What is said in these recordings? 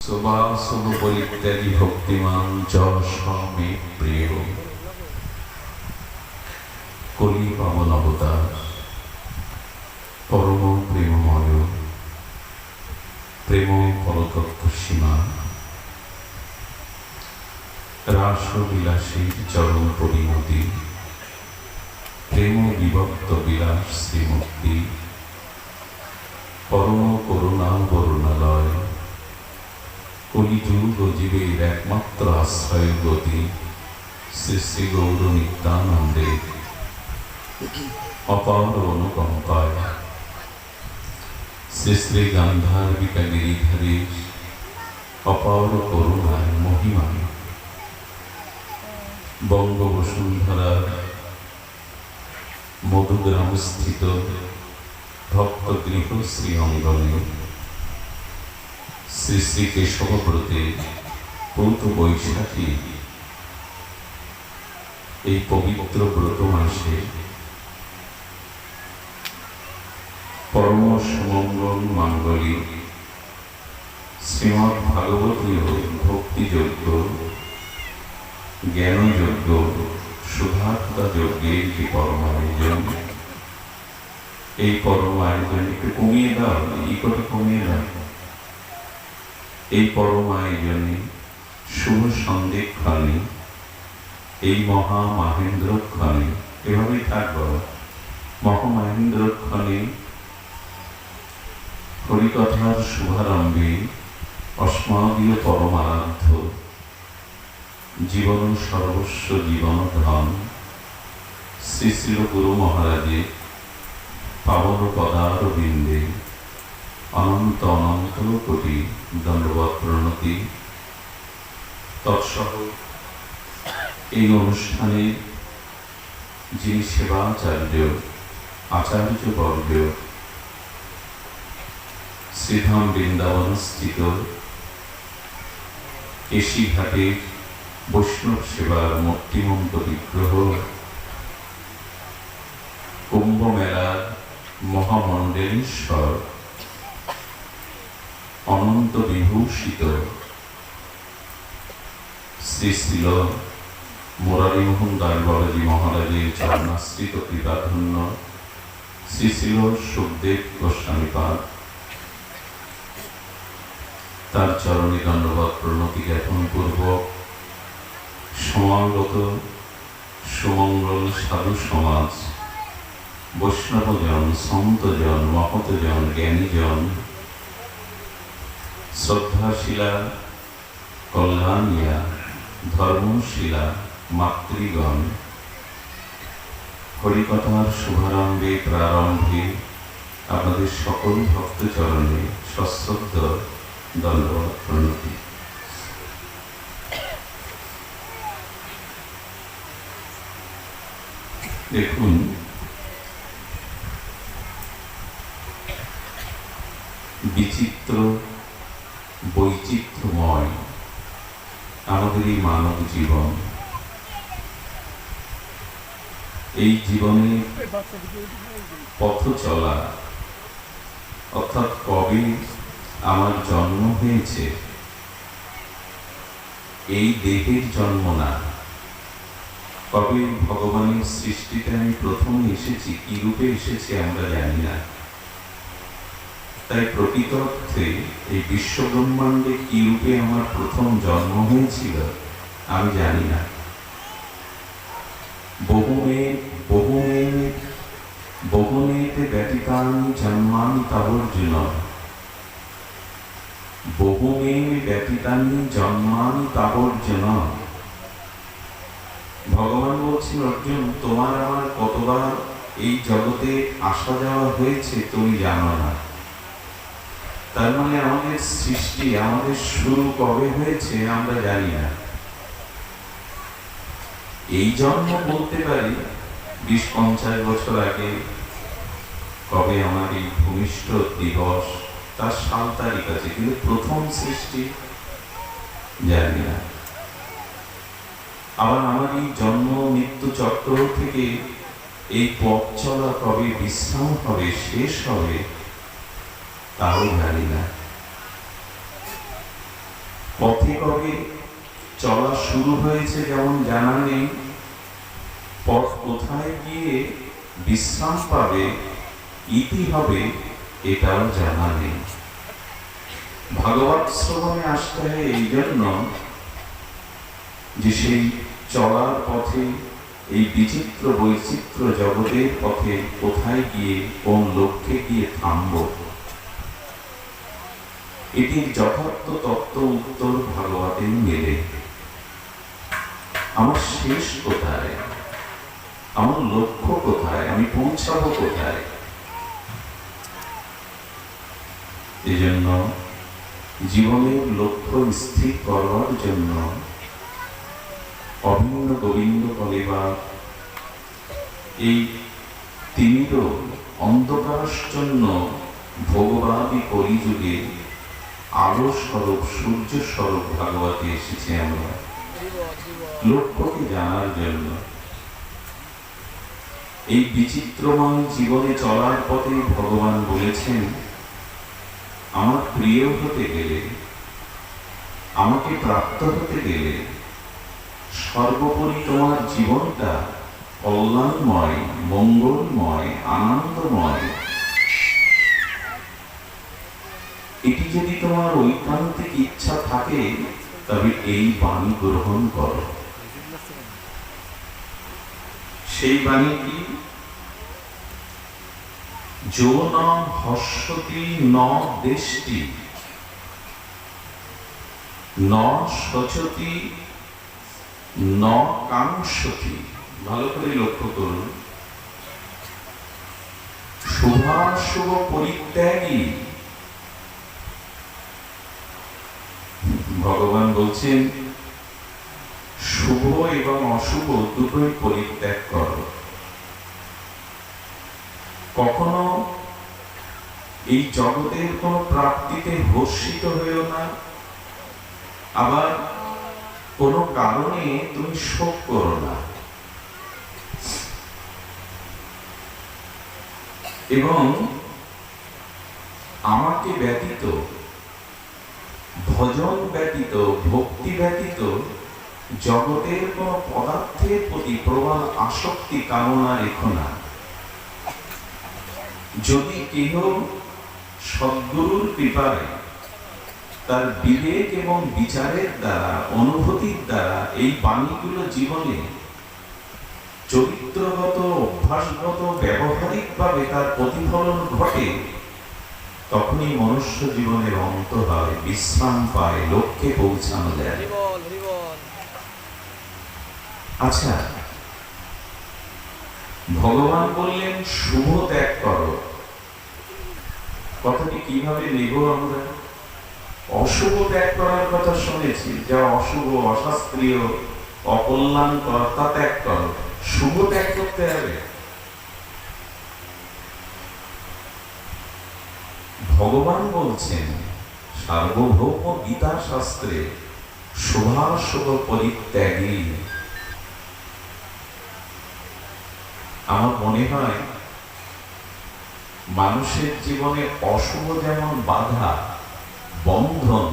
सुभासुभ परित्यागी भक्तिमान च स्वामी प्रिय कलि पावन अवतार परम प्रेममय प्रेम परतत्व सीमा रासलीलासी चरण परिणति प्रेम विभक्त विलास श्रीमूर्ति परम करुणा वरुणालय कलिजुग जीवेर एकमात्र आश्रय गति श्री श्री गौर नित्यानंदे अपार अनुकंपाय श्री श्री गांधार्विका गिरिधरेर अपार करुणाय महिमाय बंग वसुंधरार मधुग्राम स्थित भक्त गृह श्री अंगने श्री श्री केशवव्रते पौष बैशाखी এই পবিত্র ব্রত মাসে পরম সুমঙ্গল মাঙ্গলী শ্রীমদ্ ভাগবতীয় ভক্তিযজ্ঞ জ্ঞানযজ্ঞ সুধাত্মা যজ্ঞের যে পরম আয়োজন, এই পরম আয়োজন একটু কমিয়ে দাও, ইকোটা কমিয়ে দাও। এই পরম আয়োজনে শুভ সন্দেক্ষণে এই মহা মহেন্দ্রক্ষণে এভাবেই থাকবো। মহামহেন্দ্রক্ষণে হরিকথার শুভারম্ভে অস্মাদীয় পরম আরাধ্য জীবন সর্বস্ব জীবন ধন শ্রী শ্রী গুরু মহারাজের পাবন পদার বিন্দে অনন্ত অনন্ত কোটি দণ্ডবৎ প্রণতি। তৎসহ এই অনুষ্ঠানে যিনি সেবাচার্য আচার্যবর্গ শ্রীধাম বৃন্দাবন স্থিত কেশিঘাটের বৈষ্ণব সেবার মূর্তিমন্ত বিগ্রহ, কুম্ভ মেলার মহামণ্ডলেশ্বর অনন্ত বিভূষিত শ্রী শ্রীল মুরারীমোহন দাসবাবাজী মহারাজের চরণাশ্রিত কৃপাধন্য শ্রী শ্রীল সুখদেব গোস্বামীপাদ, তার চরণে দণ্ডবৎ প্রণতি জ্ঞাপন পূর্বক সমাগত সুমঙ্গল সাধু সমাজ, বৈষ্ণবজন, সন্তজন, মহতজন, জ্ঞানীজন, শ্রদ্ধাশীলা, কল্যাণিয়া, ধর্মশীলা মাতৃগণ, হরিকথার শুভারম্ভে প্রারম্ভে আপনাদের সকল ভক্তচরণে সশ্রদ্ধ দণ্ডবৎ প্রণতি। দেখুন, বিচিত্র বৈচিত্র্যময় আমাদের এই মানব জীবন। এই জীবনে পথ চলা, অর্থাৎ কবে আমার জন্ম হয়েছে, এই দেহের জন্ম না, কবে ভগবানের সৃষ্টিতে আমি প্রথম এসেছি, কি রূপে এসেছি আমরা জানি না। তাই প্রকৃত অর্থে এই বিশ্বব্রহ্মাণ্ডে কি রূপে আমার প্রথম জন্ম হয়েছিল আমি জানি না। বহুমেতে ব্যতীতানি জন্মানি তাবর্জুন, বহুমে ব্যতীতানি জন্মানি তাবর্জুন। ভগবান বলছেন, অর্জুন, তোমার আমার কতবার এই জগতে আসা যাওয়া হয়েছে তুমি জানো না। তার মানে আমাদের সৃষ্টি, আমাদের শুরু কবে হয়েছে আমরা জানি না। এই জন্ম বলতে পারি 20-50 বছর আগে কবে আমার এই ভূমিষ্ঠ দিবস, তার সাল তারিখ আছে, কিন্তু প্রথম সৃষ্টি জানি না। আবার আমার এই জন্ম মৃত্যু চক্র থেকে এই পথ চলা কবে বিশ্রাম হবে, শেষ হবে, তাও জানি না। পথে কবে চলা শুরু হয়েছে যেমন জানা নেই, পথ কোথায় গিয়ে বিশ্রাম পাবে, ইতি হবে, এটাও জানা নেই। ভাগবত শ্রবণে আসতে হয় এই জন্য যে সেই চলার পথে, এই বিচিত্র বৈচিত্র্য জগতের পথে কোথায় গিয়ে কোন লক্ষ্যে গিয়ে থামব, এটির যথার্থ তত্ত্ব উত্তর ভাগবতে মেলে। আমার শেষ কোথায়, আমার লক্ষ্য কোথায়, আমি পৌঁছাবো কোথায়? এই জন্য জীবনের লক্ষ্য স্থির করবার জন্য অভিন্ন গোবিন্দ কলিবার এই তীব্র অন্ধকারাচ্ছন্ন ভোগবাদী কলিযুগে আলো স্বরূপ, সূর্য স্বরূপ ভাগবতে এসেছি আমরা লক্ষ্যকে জানার জন্য। এই বিচিত্রময় জীবনে চলার পথে ভগবান বলেছেন, আমার প্রিয় হতে গেলে, আমাকে প্রাপ্ত হতে গেলে সর্বোপরি তোমার জীবনটা কল্যাণময়, মঙ্গলময়, আনন্দময়। এটি যদি তোমার ঐকান্তিক ইচ্ছা থাকে তবে এই বাণী গ্রহণ করো। সেই বাণী কি? যো ন হস্যতি ন দেষ্টি ন শোচতি ন কাঙ্ক্ষতি। ভালো করে লক্ষ্য করুন, শুভাশুভ পরিত্যাগী। ভগবান বলছেন শুভ এবং অশুভ দুটোই পরিত্যাগ করো। কখনো এই জগতের কোন প্রাপ্তিতে হর্ষিত হইও না, আবার কোন কারণে তুমি শোক করো না। এবং আমাকে ব্যতীত, ভজন ব্যতীত, ভক্তি ব্যতীত জগতের কোন পদার্থের প্রতি প্রবল আসক্তি কামনা রেখো না। যদি কেহ সদ্গুরুর কৃপায় তার বিবেক এবং বিচারের দ্বারা, অনুভূতির দ্বারা এই বাণীগুলো জীবনে চরিত্রগত, অভ্যাসগত, ব্যবহারিকভাবে তার প্রতিফলন ঘটে, তখনই মনুষ্য জীবনের অন্ত হয়, বিশ্রাম পায়, লক্ষ্যে পৌঁছানো যায়। আচ্ছা, ভগবান বললেন শুভ ত্যাগ করো। কথাটি কিভাবে নেব আমরা? অশুভ ত্যাগ করার কথা শুনেছি, যা অশুভ, অশাস্ত্রীয়, অকল্যাণকর তা ত্যাগ করো। শুভ ত্যাগ করতে হবে। ভগবান বলছেন সার্বভৌম গীতা শাস্ত্রে শুভাশুভ পরিত্যাগী। আমার মনে হয় মানুষের জীবনে অশুভ যেমন বাধা, বন্ধন,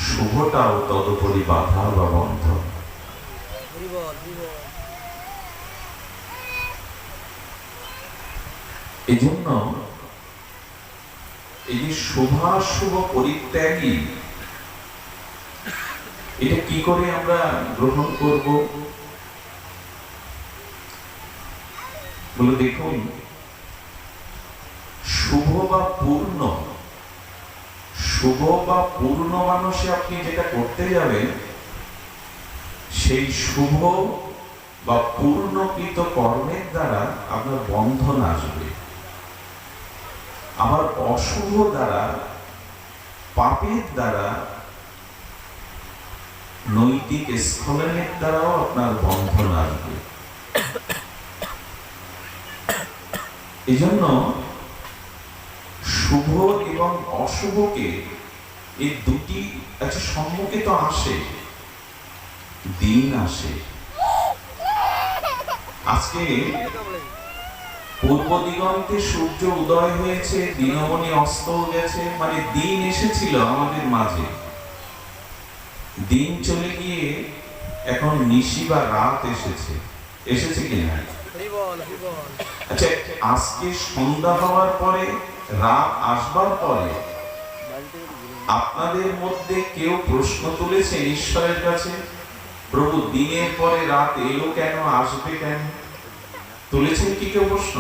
শুভটাও তদুপরি বাধা বা বন্ধন। এই জন্য এই যে শুভাশুভ পরিত্যাগী, এটা কি করে আমরা গ্রহণ করব? বলে দেখুন, শুভ বা পূর্ণ, শুভ বা পূর্ণ মানুষে আপনি যেটা করতে যাবেন, সেই শুভ বা পূর্ণকৃত কর্মের দ্বারা আপনার বন্ধন আসবে। আবার অশুভ দ্বারা, পাপের দ্বারা, নৈতিক স্খলনের দ্বারাও আপনার বন্ধন আসবে। এই জন্য শুভ এবং অশুভকে, এই দুটি সম্মুখে তো আসে, দিন আসে। আজকে পূর্ব দিগন্তে সূর্য উদয় হয়েছে, দিনমণি অস্ত গেছে, মানে দিন এসেছিল আমাদের মাঝে। দিন চলে গিয়ে এখন নিশি বা রাত এসেছে কিনা? আচ্ছা, আজকে সন্ধ্যা হওয়ার পরে, রাত আসবার পরে আপনাদের মধ্যে কেউ প্রশ্ন তুলেছে ঈশ্বরের কাছে, প্রভু দিনের পরে রাত এলো কেন, আসবে কেন? তুলেছেন কি কেউ প্রশ্ন?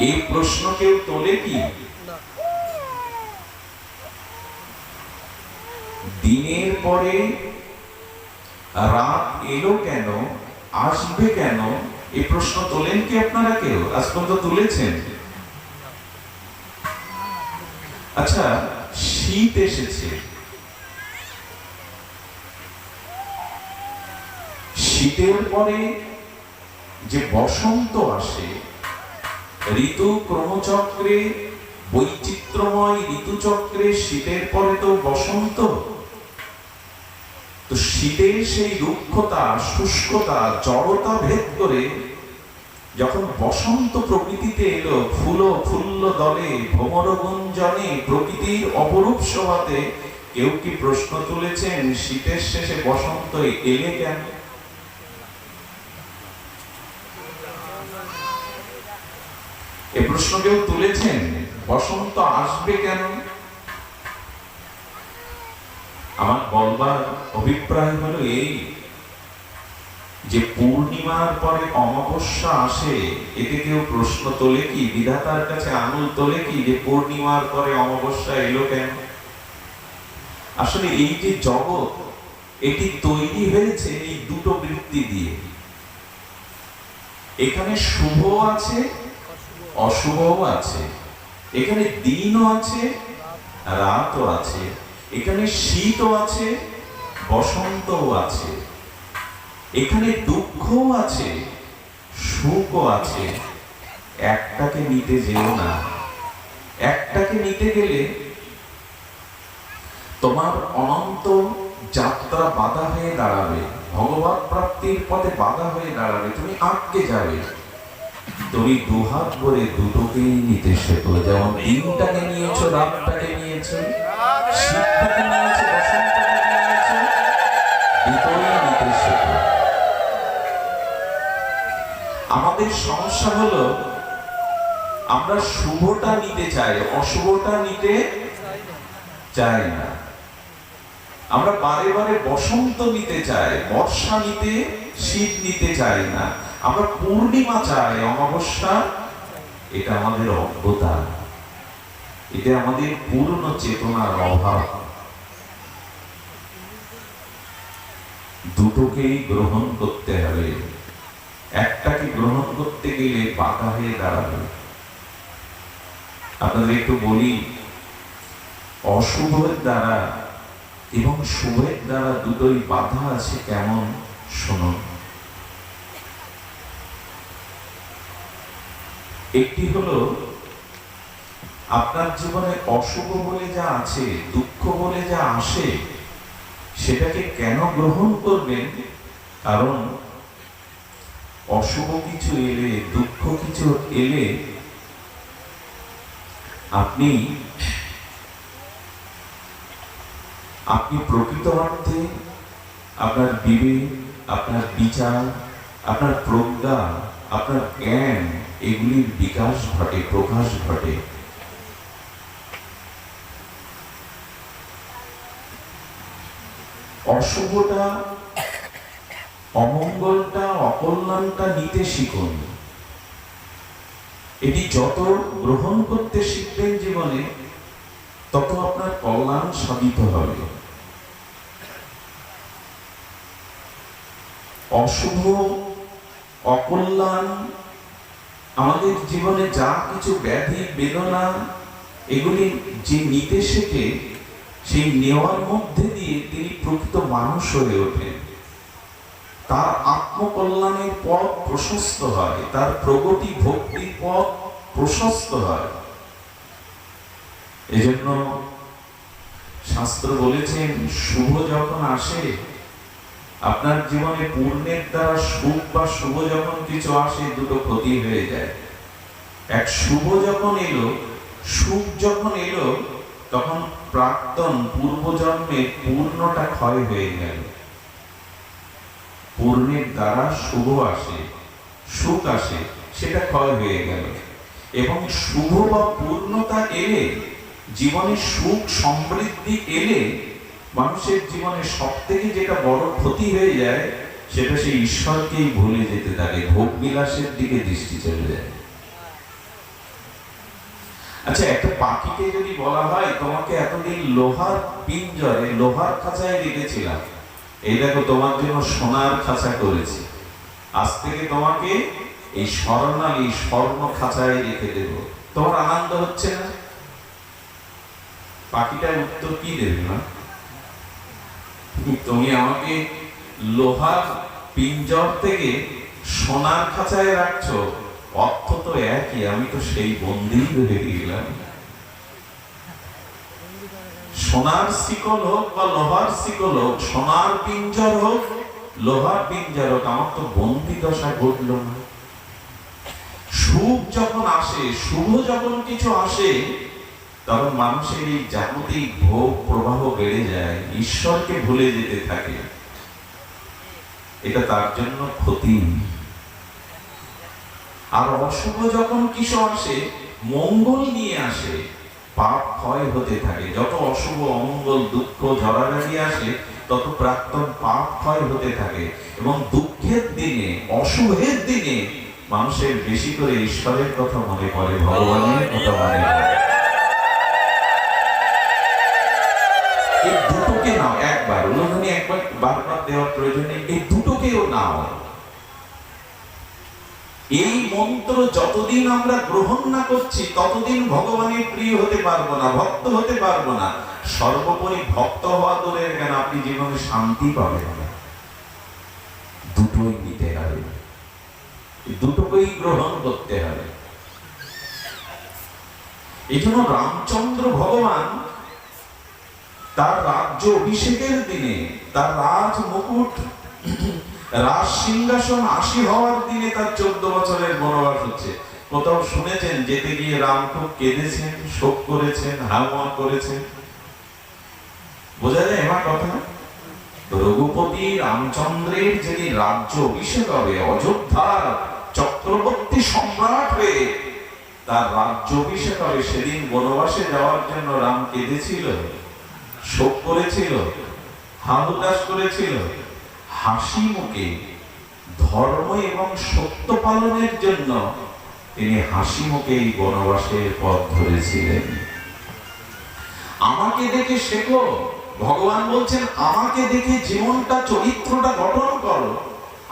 এই প্রশ্ন কেউ তোলে কি? দিনের পরে রাত এলো কেন, আসবে কেন, এই প্রশ্ন তোলেন কি আপনারা কেউ? আজ পর্যন্ত তুলেছেন? আচ্ছা, শীত এসেছে, শীতের পরে যে বসন্ত আসে, ঋতু ক্রমচক্রে, বৈচিত্র্যময় ঋতুচক্রে শীতের পরে তো বসন্ত। তো শীতের সেই রুক্ষতা, শুষ্কতা, জড়তা ভেদ করে যখন বসন্ত প্রকৃতিতে এলো, ফুল্ল দলে, ভ্রমর গুঞ্জনে, প্রকৃতির অপরূপ শোভাতে, কেউ কি প্রশ্ন তুলেছেন শীতের শেষে বসন্ত এলে কেন? এ প্রশ্ন কেউ তুলেছেন বসন্ত আসবে কেন? আমার বলবার অভিপ্রায় হলো এই যে পূর্ণিমার পরে অমাবস্যা আসে, এতে কেউ প্রশ্ন তোলে কি, বিধাতার কাছে আঙুল তোলে কি যে পূর্ণিমার পরে অমাবস্যা এলো কেন? আসলে এই যে জগৎ, এটি তৈরি হয়েছে এই দুটো বৃত্তি দিয়ে। এখানে শুভ আছে, অশুভও আছে, এখানে দিনও আছে, রাতও আছে, এখানে শীতও আছে, বসন্তও আছে, এখানে দুঃখও আছে, সুখও আছে। একটাকে নিতে যেও না, একটাকে নিতে গেলে তোমার অনন্ত যাত্রা বাধা হয়ে দাঁড়াবে, ভগবত প্রাপ্তির পথে বাধা হয়ে দাঁড়াবে, তুমি আটকে যাবে। তুমি দুহাত ভরে দুটোকেই নিতে শেখো। যেমন দিনটাকে নিয়েছো, রাতটাকে নিয়েছো, শীতটাকে নিয়েছো, বসন্তটাকে নিয়েছো, দুটোই নিতে শেখো। আমাদের সমস্যা হলো আমরা শুভটা নিতে চাই, অশুভটা নিতে চাই না। আমরা বারে বারে বসন্ত নিতে চাই, বর্ষা নিতে, শীত নিতে চাই না। আমরা পূর্ণিমা চাই, অমাবস্যা। এটা আমাদের অজ্ঞতা, এটা আমাদের পূর্ণ চেতনার অভাব। দুটোকেই গ্রহণ করতে হবে, একটাকে গ্রহণ করতে গেলে বাধা হয়ে দাঁড়াবে। আপনাদের একটু বলি, অশুভের দ্বারা এবং শুভের দ্বারা দুটোই বাধা আছে। কেমন? শুনুন। একটি হলো আপনার জীবনে অশুভ বলে যা আছে, দুঃখ বলে যা আসে, সেটাকে কেন গ্রহণ করবেন? কারণ অশুভ কিছু এলে, দুঃখ কিছু এলে আপনি প্রকৃত অর্থে আপনার বিবেক, আপনার বিচার, আপনার প্রজ্ঞা, আপনার জ্ঞান, এগুলির বিকাশ ঘটে, প্রকাশ ঘটে। অশুভটা, অমঙ্গলটা, অকল্যাণটা নিতে শিখুন। এটি যত গ্রহণ করতে শিখবেন জীবনে, তত আপনার কল্যাণ সাধিত হবে। অশুভ, অকল্যাণ, আমাদের জীবনে যা কিছু ব্যাধি, বেদনা, এগুলি যে নিতে শেখে, সেই নেওয়ার মধ্যে দিয়ে তিনি প্রকৃত মানুষ হয়ে ওঠেন। তার আত্মকল্যাণের পথ প্রশস্ত হয়, তার প্রগতি ভক্তির পথ প্রশস্ত হয়। এজন্য শাস্ত্র বলেছেন, শুভ যখন আসে আপনার জীবনে, পূর্ণের দ্বারা সুখ বা শুভ যখন কিছু আসে, দুটো ক্ষতি হয়ে যায়। এক, শুভ যখন এলো, সুখ যখন এলো, তখন প্রাক্তন পূর্বজন্মে পূর্ণটা ক্ষয় হয়ে গেল। পূর্ণের দ্বারা শুভ আসে, সুখ আসে, সেটা ক্ষয় হয়ে গেল। এবং শুভ বা পূর্ণতা এলে, জীবনে সুখ সমৃদ্ধি এলে, মানুষের জীবনে সব থেকে যেটা বড় ক্ষতি হয়ে যায়, সেটা সেই ঈশ্বরকেই ভুলে যেতে থাকে, ভোগ বিলাসের দিকে দৃষ্টি চলে যায়। আচ্ছা, একটা পাখিকে যদি বলা হয় তোমাকে এতদিন লোহার পিঞ্জরে, লোহার খাঁচায় রেখেছিলাম, এই দেখো তোমার জন্য সোনার খাঁচা করেছি, আজ থেকে তোমাকে এই স্বর্ণালী স্বর্ণ খাঁচায় রেখে দেব, তোমার আনন্দ হচ্ছে না? পাখিটার উত্তর কি দেবে? না, তুমি আমাকে লোহার পিঞ্জর থেকে সোনার খাঁচায় রাখছো, অর্থ তো একই, আমি তো সেই বন্দী হয়ে গেলাম। সোনার শিকল হোক বা লোহার শিকল হোক, সোনার পিঞ্জর হোক লোহার পিঞ্জর হোক, আমার তো বন্দী দশা ঘটল না। সুখ যখন আসে, শুভ যখন কিছু আসে, তখন মানুষের এই জাগতিক ভোগ প্রবাহ বেড়ে যায়, ঈশ্বরকে ভুলে যেতে থাকে। এটা তার জন্য ক্ষতি। আর অশুভ যখন কিছু আসে, মঙ্গল নিয়ে আসে, পাপ ক্ষয় হতে থাকে। যত অশুভ, অমঙ্গল, দুঃখ, ঝড়াঝাড়ি আসে, তত প্রাক্তন পাপ ক্ষয় হতে থাকে। এবং দুঃখের দিনে, অশুভের দিনে মানুষের বেশি করে ঈশ্বরের কথা মনে পড়ে, ভগবানের কথা মনে পড়ে। এই দুটোকে নাও একবার, উলুধ্বনি একবার বারবার দেওয়ার প্রয়োজন নেই, এই দুটোকেও নাও। এই মন্ত্র যতদিন আমরা গ্রহণ না করছি, ততদিন ভগবানের প্রিয় হতে পারবো না, ভক্ত হতে পারবো না। সর্বোপরি ভক্ত হওয়া দূরের কেন, আপনি জীবনে শান্তি পাবেন না। দুটোই নিতে হবে, দুটোকেই গ্রহণ করতে হবে। এই জন্য রামচন্দ্র ভগবান তার রাজ্য অভিষেকের দিনে, তার রাজ মুকুট, রাজ সিংহাসন আসি হওয়ার দিনে তার 14 বছরের বনবাস হচ্ছে। কোথাও শুনেছেন যেতে গিয়ে রাম খুব কেঁদেছেন, শোক করেছেন, হাওয়া করেছেন? বোঝা যায় আমার কথা? রঘুপতি রামচন্দ্রের যেদিন রাজ্য অভিষেক হবে, অযোধ্যার চক্রবর্তী সম্রাট হয়ে তার রাজ্য অভিষেক হবে, সেদিন বনবাসে যাওয়ার জন্য রাম কেঁদেছিল, শোক করেছিল, হাহুতাশ করেছিল। হাসি মুখে ধর্ম এবং সত্য পালনের জন্য তিনি হাসি মুখে এই বনবাসের পথ ধরেছিলেন। আমাকে দেখে শেখো, ভগবান বলছেন আমাকে দেখে জীবনটা, চরিত্রটা গঠন করো।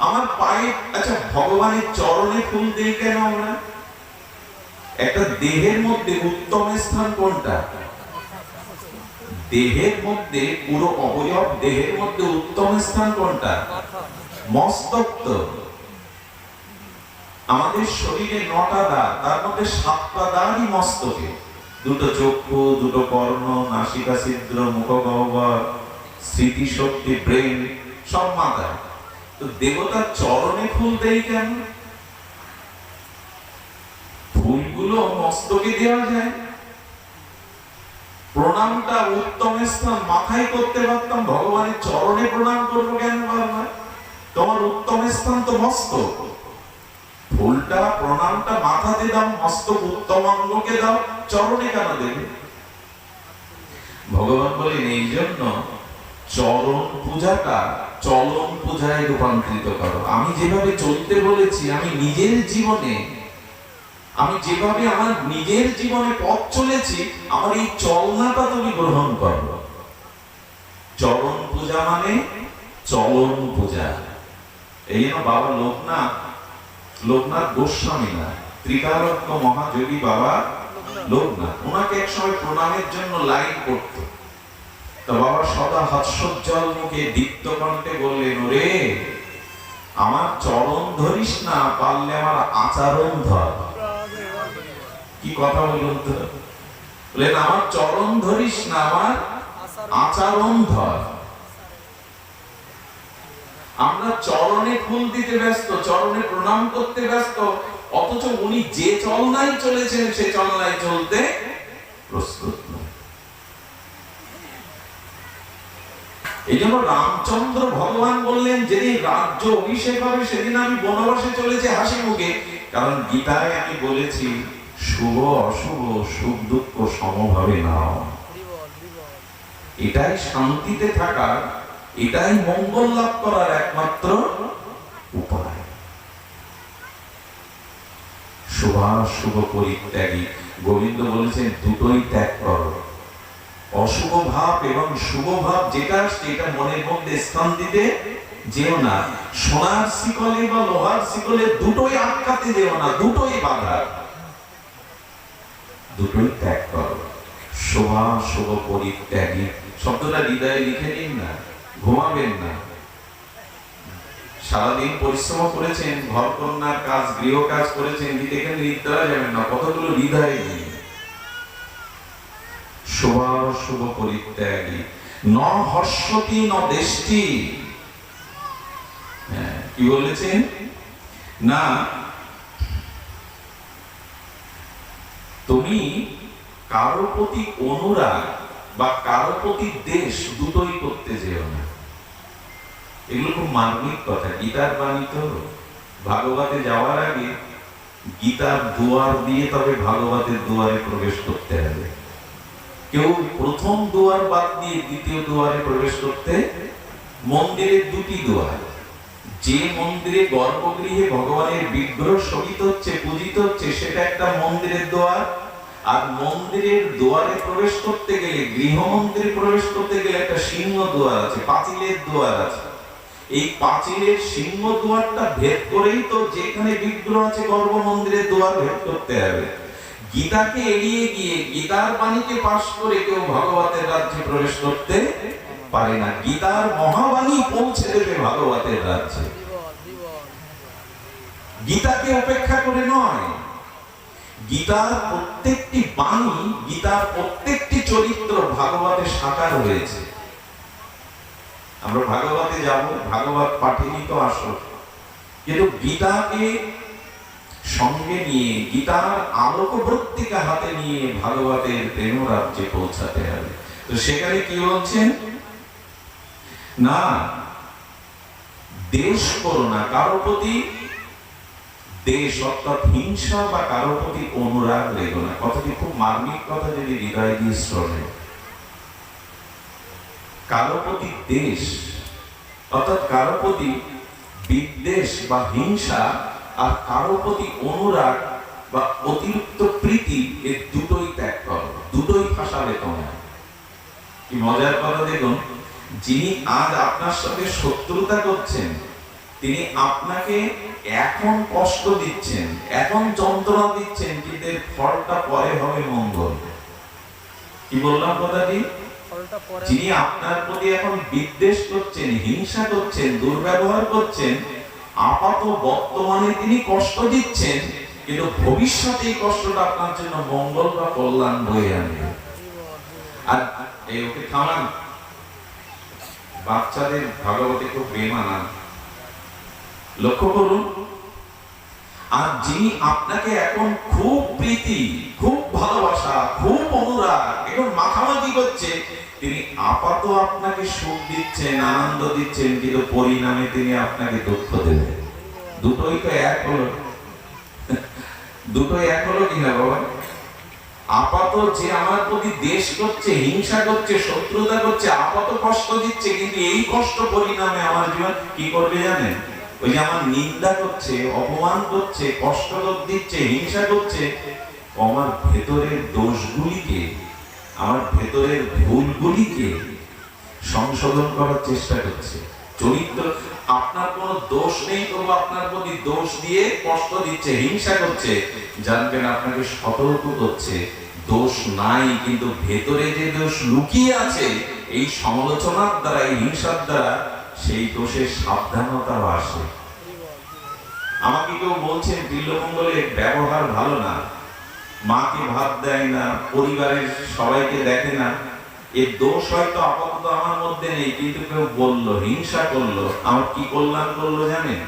আমার পায়ে, আচ্ছা ভগবানের চরণে ফুল দেই কেন আমরা? একটা দেহের মধ্যে উত্তম স্থান কোনটা? দেহের মধ্যে, পুরো অবয়ব দেহের মধ্যে উত্তম স্থান কোনটা? মস্তক। তো আমাদের শরীরে 9টা দাঁত, তার মধ্যে 7টা দাঁতই মস্তকে, 2টো চক্ষু, 2টো কর্ণ, নাসিকা ছিদ্র, মুখগহ্বর, স্মৃতিশক্তি, ব্রেন, সব মাথায়। তো দেবতার চরণে ফুল দেই কেন? ফুলগুলো মস্তকে দেওয়া যায়। প্রণামটা উত্তম স্থান মাথায় করতে পারতাম, ভগবানের চরণে প্রণাম করবো কেন বারবার? তোমার উত্তম স্থান তো মস্তক। ফুলটা, প্রণামটা মাথাতে দাও, মস্তক উত্তম অঙ্গকে দাও, চরণে কেন দেবে? ভগবান বলেন এই জন্য চরণ পূজাটা চলন পূজায় রূপান্তরিত করো। আমি যেভাবে চলতে বলেছি, আমি নিজের জীবনে, আমি যেভাবে আমার নিজের জীবনে পথ চলেছি, আমার এই চলনাটা তুমি গ্রহণ করো। চরণ পূজা মানে চলন পূজা। এই জন্য বাবা লোকনাথ গোস্বামী না, ত্রিকালজ্ঞ মহাযোগী বাবা লোকনাথ, ওনাকে একসময় প্রণামের জন্য লাইন করতো। তো বাবা সদা হাস্যোজ্জ্বল মুখে দীপ্ত কণ্ঠে বললেন, ওরে আমার চরণ ধরিস না, পারলে আমার আচরণ ধর। কি কথা বলুন তো? বলেন আমার চরণ ধরিস না, আমার আচরণ ধর। আমরা চরণে ফুল দিতে ব্যস্ত, চরণে প্রণাম করতে ব্যস্ত, অথচ উনি যে চলনায় চলেছেন সে চলনায় চলতে প্রস্তুত নয়। এই জন্য রামচন্দ্র ভগবান বললেন যেদিন রাজ্য অভিষেক হবে সেদিন আমি বনবাসে চলেছি হাসি মুখে। কারণ গীতায় আমি বলেছি শুভ অশুভ সুখ দুঃখ সমভাবে নাও। এটাই শান্তিতে থাকার, এটাই মঙ্গল লাভ করার একমাত্র উপায়। শুভাশুভ পরিত্যাগী, গোবিন্দ বলেছেন দুটোই ত্যাগ করো। অশুভ ভাব এবং শুভ ভাব যেটা সেটা মনের মধ্যে স্থান দিতে যেও না। সোনার শিকলে বা লোহার শিকলে দুটোই আটকাতে যেও না, দুটোই বাধা, দুটোই ত্যাগ করো। শুভাশুভ পরিত্যাগী শব্দটা হৃদয়ে লিখে নিন না, ঘুমাবেন না। সারাদিন পরিশ্রম করেছেন, ঘর কন্যার কাজ, গৃহ কাজ করেছেন, এখানে নিদ্রা যাবেন না, কতগুলো হৃদয়ে নিন। শুভাশুভ পরিত্যাগী ন হর্ষতি ন দেষ্টি। কি বলেছেন না, তুমি কারো প্রতি অনুরাগ বা কারো প্রতি দেশ দুটোই করতে যেও না। এগুলো খুব মার্মিক কথা। গীতার বাণী তো ভাগবতে যাওয়ার আগে গীতার দুয়ার দিয়ে তবে ভাগবতের দুয়ারে প্রবেশ করতে হবে। কেউ প্রথম দুয়ার বাদ দিয়ে দ্বিতীয় দুয়ারে প্রবেশ করতে, মন্দিরের দুটি দুয়ার, যে মন্দিরে গর্ভগৃহে ভগবানের বিগ্রহ শোভিত হচ্ছে, পূজিত হচ্ছে, সেটা একটা মন্দিরের দুয়ার। আর মন্দিরের দুয়ারে প্রবেশ করতে গেলে, গৃহ মন্দিরে প্রবেশ করতে গেলে একটা সিংহ দুয়ার আছে, পাঁচিলের দুয়ার আছে। এই পাঁচিলের সিংহ দুয়ারটা ভেদ করেই তো যেখানে বিগ্রহ আছে গর্ভ মন্দিরের দুয়ার ভেদ করতে হবে। গীতাকে এড়িয়ে গিয়ে, গীতার বাণীকে পাশ করে কেউ ভগবতের রাজ্যে প্রবেশ করতে পারে না। গীতার মহাবাণী পৌঁছে দেবে ভগবতের রাজ্যে, গীতাকে উপেক্ষা করে নয়। গীতার প্রত্যেকটি বাণী, গীতার প্রত্যেকটি চরিত্র ভাগবতে সাকার হয়েছে। আমরা ভাগবতে যাব, ভাগবত পাঠিয়ে তো আসো, কিন্তু গীতাকে সঙ্গে নিয়ে, গীতার আলোকবর্তিকা হাতে নিয়ে ভাগবতের প্রেম রাজ্যে পৌঁছাতে হবে। তো সেখানে কি বলছেন না, দেশ করো না, কারো প্রতি দেশ অর্থাৎ হিংসা বা কারো প্রতি অনুরাগ রেখো না। কথাটি খুব মার্মিক কথা, যদি হৃদয় দিয়ে শোনে। কারো প্রতি দেশ অর্থাৎ কারো প্রতি বিদ্বেষ বা হিংসা, আর কারো প্রতি অনুরাগ বা অতিরিক্ত প্রীতি, এই দুটোই ত্যাগ করো, দুটোই ফাঁসাবে তোমার। কি মজার কথা দেখুন, যিনি আজ আপনার সঙ্গে শত্রুতা করছেন, তিনি আপনাকে এখন কষ্ট দিচ্ছেন, এখন যন্ত্রণা দিচ্ছেন, কিন্তু এর ফলটা পরে হবে মঙ্গল। কি বললাম কথাটি? যিনি আপনার প্রতি এখন বিদ্বেষ করছেন, হিংসা করছেন, দুর্ব্যবহার করছেন, আপাত বর্তমানে তিনি কষ্ট দিচ্ছেন, কিন্তু ভবিষ্যতে এই কষ্টটা আপনার জন্য মঙ্গল বা কল্যাণ বয়ে আনবে। আর এই ওকে থামান, বাচ্চাদের ভাগবতে খুব প্রেম আনান, লক্ষ্য করুন। আর যিনি আপনাকে এখন খুব প্রীতি, খুব ভালোবাসা, খুব অনুরাগ, এখন মাখামাখি করছে, তিনি আপাত আপনাকে সুখ দিচ্ছেন, আনন্দ দিচ্ছেন, কিন্তু পরিণামে তিনি আপনাকে দুঃখ দেবেন। দুটোই তো এক হলো, দুটোই এক হলো কিনা বাবা? আপাত যে আমার প্রতি দেশ করছে, হিংসা করছে, শত্রুতা করছে, আপাত কষ্ট দিচ্ছে, কিন্তু এই কষ্ট পরিণামে আমার জীবন কি করবে জানেন? ওই যে আমার নিন্দা করছে, অপমান করছে, কষ্ট দিচ্ছে, হিংসা করছে, আমার ভেতরের দোষগুলিকে, আমার ভেতরের ভুলগুলিকে সংশোধন করার চেষ্টা করছে। চরিত্র, আপনার কোনো দোষ নেই, তবু আপনার প্রতি দোষ দিয়ে কষ্ট দিচ্ছে, হিংসা করছে, জানবেন আপনাকে সতর্ক করছে দোষ নাই, কিন্তু ভেতরে যে দোষ লুকিয়ে আছে, এই সমালোচনার দ্বারা, এই হিংসার দ্বারা সেই দোষের সাবধানতা আসে। আমাকে কেউ বলছেন বিল্লমঙ্গলের ব্যবহার ভালো না, মাকে ভাত দেয় না, পরিবারের সবাইকে দেখে না, এর দোষ হয়তো আপাতত আমার মধ্যে নেই, কিন্তু কেউ বললো, হিংসা করলো, আমার কি কল্যাণ করলো জানেন?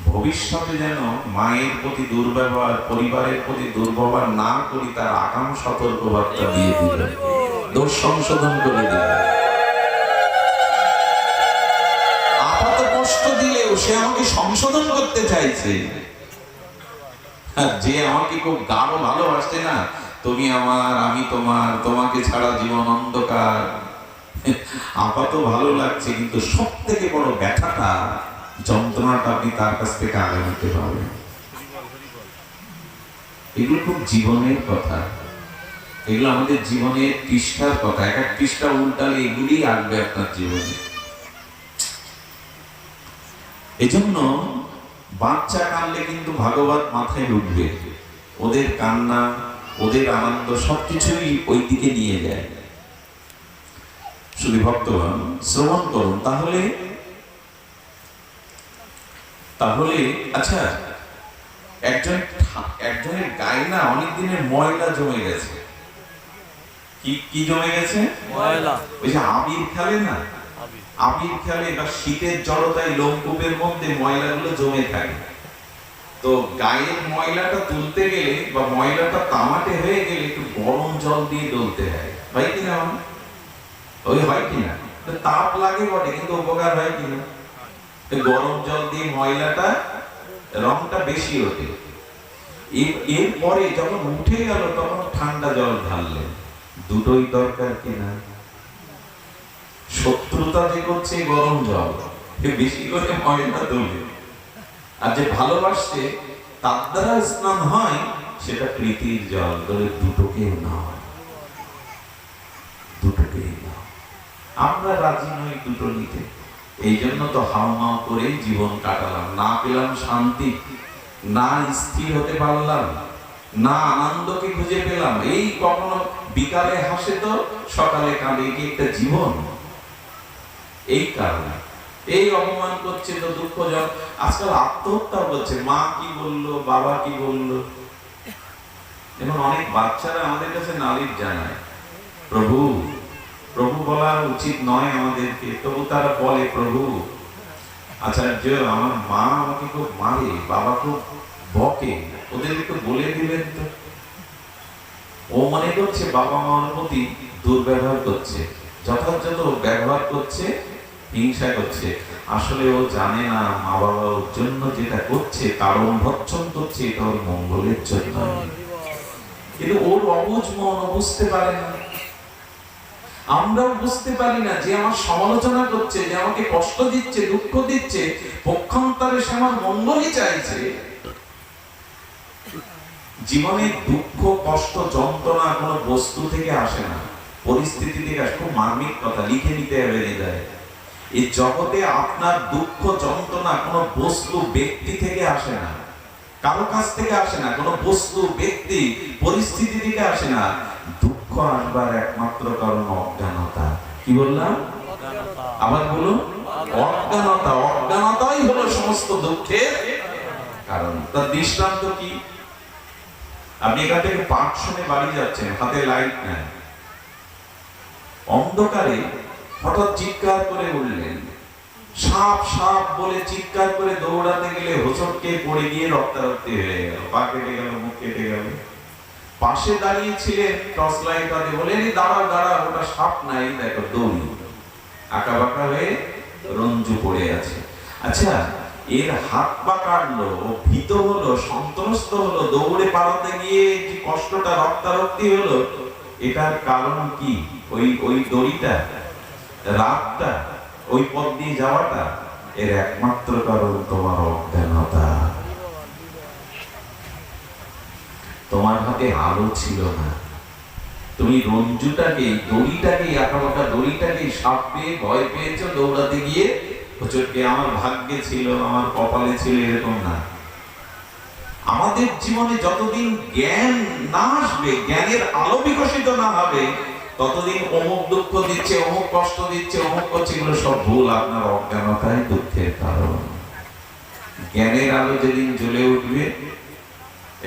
ভবিষ্যতে যেন মায়ের প্রতি দুর্ব্যবহার, পরিবারের প্রতি দুর্ব্যবহার না করি, তার আগাম সতর্কবার্তা দিয়ে দিল, দোষ সংশোধন করে দিল। পরেও সে আমাকে সংশোধন করতে চাইছে। যে আমাকে খুব গাঢ় ভালোবাসে না, তুমি আমার আমি তোমার, তোমাকে ছাড়া জীবন অন্ধকার, আপাতত ভালো লাগছে, কিন্তু সব থেকে বড় ব্যথাটা, যন্ত্রণাটা আপনি তার কাছ থেকে আগে নিতে পারবেন। এগুলো খুব জীবনের কথা, এগুলো আমাদের জীবনের পৃষ্ঠার কথা। এক এক পৃষ্ঠা উল্টালে এগুলি আসবে আপনার জীবনে। এজন্য বাচ্চা কানলে কিন্তু ভাগবত মাথায় উঠবে, ওদের কান্না, ওদের আনন্দ সবকিছুই ওই দিকে নিয়ে যায়। শুধু ভক্তগণ শ্রবণ করুন। তাহলে আচ্ছা, একজনের গায়ে না অনেক দিনের ময়লা জমে গেছে। কি জমে গেছে? ময়লা। ওই যে আবির খেলে না, আবির খেলে বা শীতের জড়তায় লোমকূপের মধ্যে ময়লাগুলো জমে থাকে। তো গায়ের ময়লাটা তুলতে গেলে বা ময়লাটা তামাটে হয়ে গেলে একটু গরম জল দিয়ে ডলতে হয়, হয় কিনা? ওই হয় কিনা? তাপ লাগে বটে, কিন্তু উপকার হয় কিনা? গরম জল দিয়ে ময়লাটা, রংটা বেশি ওঠে। এরপরে যখন উঠে গেল তখন ঠান্ডা জল ঢাললেন। দুটোই দরকার কিনা? শত্রুতা যে করছে গরম জল, বেশি করে ময়লা তোলে। আর যে ভালোবাসছে তার দ্বারা স্নান হয়, সেটা প্রীতির জল। ধরে দুটোকেও না, দুটোকেই না। আমরা রাজি নই দুটো নিতে। এই জন্য তো হাউমাউ করে জীবন কাটালাম, না পেলাম শান্তি, না স্থির হতে পারলাম, না আনন্দকে খুঁজে পেলাম। এই কখনো বিকালে হাসে তো সকালে কাঁদে, কি একটা জীবন? এই কারণে এই অপমান করছে তো দুঃখজনক। আজকাল আত্মহত্যা করছে, মা কি বললো, বাবা কি বললো। এখন অনেক বাচ্চারা আমাদের কাছে নালিশ জানায়, প্রভু প্রভু বলা উচিত নয় আমাদেরকে, তবু তারা বলে প্রভু। আচার্য, আমার মা আমাকে খুব মারে, বাবা খুব বকে, ওদের একটু বলে দিলেন তো। ও মনে করছে বাবা মার প্রতি দুর্ব্যবহার করছে, যথাযথ ব্যবহার করছে, হিংসা করছে। আসলে ও জানে না মা বাবা ওর জন্য যেটা করছে, কারণ ভক্ষণ করছে, এটা ওর মঙ্গলের জন্য। কিন্তু ওর অবুঝ মন বুঝতে পারে না। আমরাও বুঝতে পারি না যে আমার সমালোচনা করছে, যে আমাকে কষ্ট দিচ্ছে, দুঃখ দিচ্ছে, পক্ষান্তরে সে আমার মঙ্গলই চাইছে। জীবনে দুঃখ, কষ্ট, যন্ত্রণা কোনো বস্তু থেকে আসে না, পরিস্থিতি থেকে আসে। খুব মার্মিক কথা, লিখে নিতে বেরিয়ে যায়। এই জগতে আপনার দুঃখ, যন্ত্রণা কোনো বস্তু, ব্যক্তি থেকে আসে না, কারো কাছ থেকে আসে না, কোনো বস্তু, ব্যক্তি, পরিস্থিতি থেকে আসে না। দুঃখ আসবার একমাত্র কারণ অজ্ঞানতা। কি বললাম? আবার বলুন, অজ্ঞানতা। অজ্ঞানতাই হলো সমস্ত দুঃখের কারণ। তার দৃষ্টান্ত কি? আপনি এখান থেকে পাঠ শুনে বাড়ি যাচ্ছেন, হাতে লাইট নেন, অন্ধকারে হঠাৎ চিৎকার করে উঠলেন, সাপ সাপ বলে চিৎকার করে দৌড়াতে গেলে হোঁচটকে পড়ে গিয়ে রক্তারক্তি হয়ে গেল, পা কেটে গেল, মুখ কেটে গেল। পাশে দাঁড়িয়ে ছিলেন, টর্চ লাইট হাতে, বলে দাঁড়াও দাঁড়াও, ওটা সাপ নাই, দেখো দড়ি, আঁকা বাঁকা হয়ে রঞ্জু পড়ে আছে। আচ্ছা, এর হাত পা কাটলো, ও ভীত হলো, সন্ত্রস্ত হলো, দৌড়ে পালাতে গিয়ে যে কষ্টটা, রক্তারক্তি হলো, এটার কারণ কি? ওই দড়িটা, রাতটা, ওই পথ দিয়ে যাওয়াটা। এর একমাত্র কারণ তোমার অজ্ঞানতা। তোমার হাতে আলো ছিল না, তুমি রঞ্জুটাকে, দড়িটাকে, আঁকাবাঁকা দড়িটাকে সাপ পেয়ে ভয় পেয়েছো, দৌড়াতে গিয়ে হোঁচটকে। আমার ভাগ্যে ছিল, আমার কপালে ছিল, এরকম না। আমাদের জীবনে যতদিন জ্ঞান না আসবে, জ্ঞানের আলো বিকশিত না হবে, ততদিন অমুক দুঃখ দিচ্ছে, অমুক কষ্ট দিচ্ছে, অমুক করছে, এগুলো সব ভুল। আপনার অজ্ঞানতাই দুঃখের কারণ। জ্ঞানের আলো যেদিন জ্বলে উঠবে,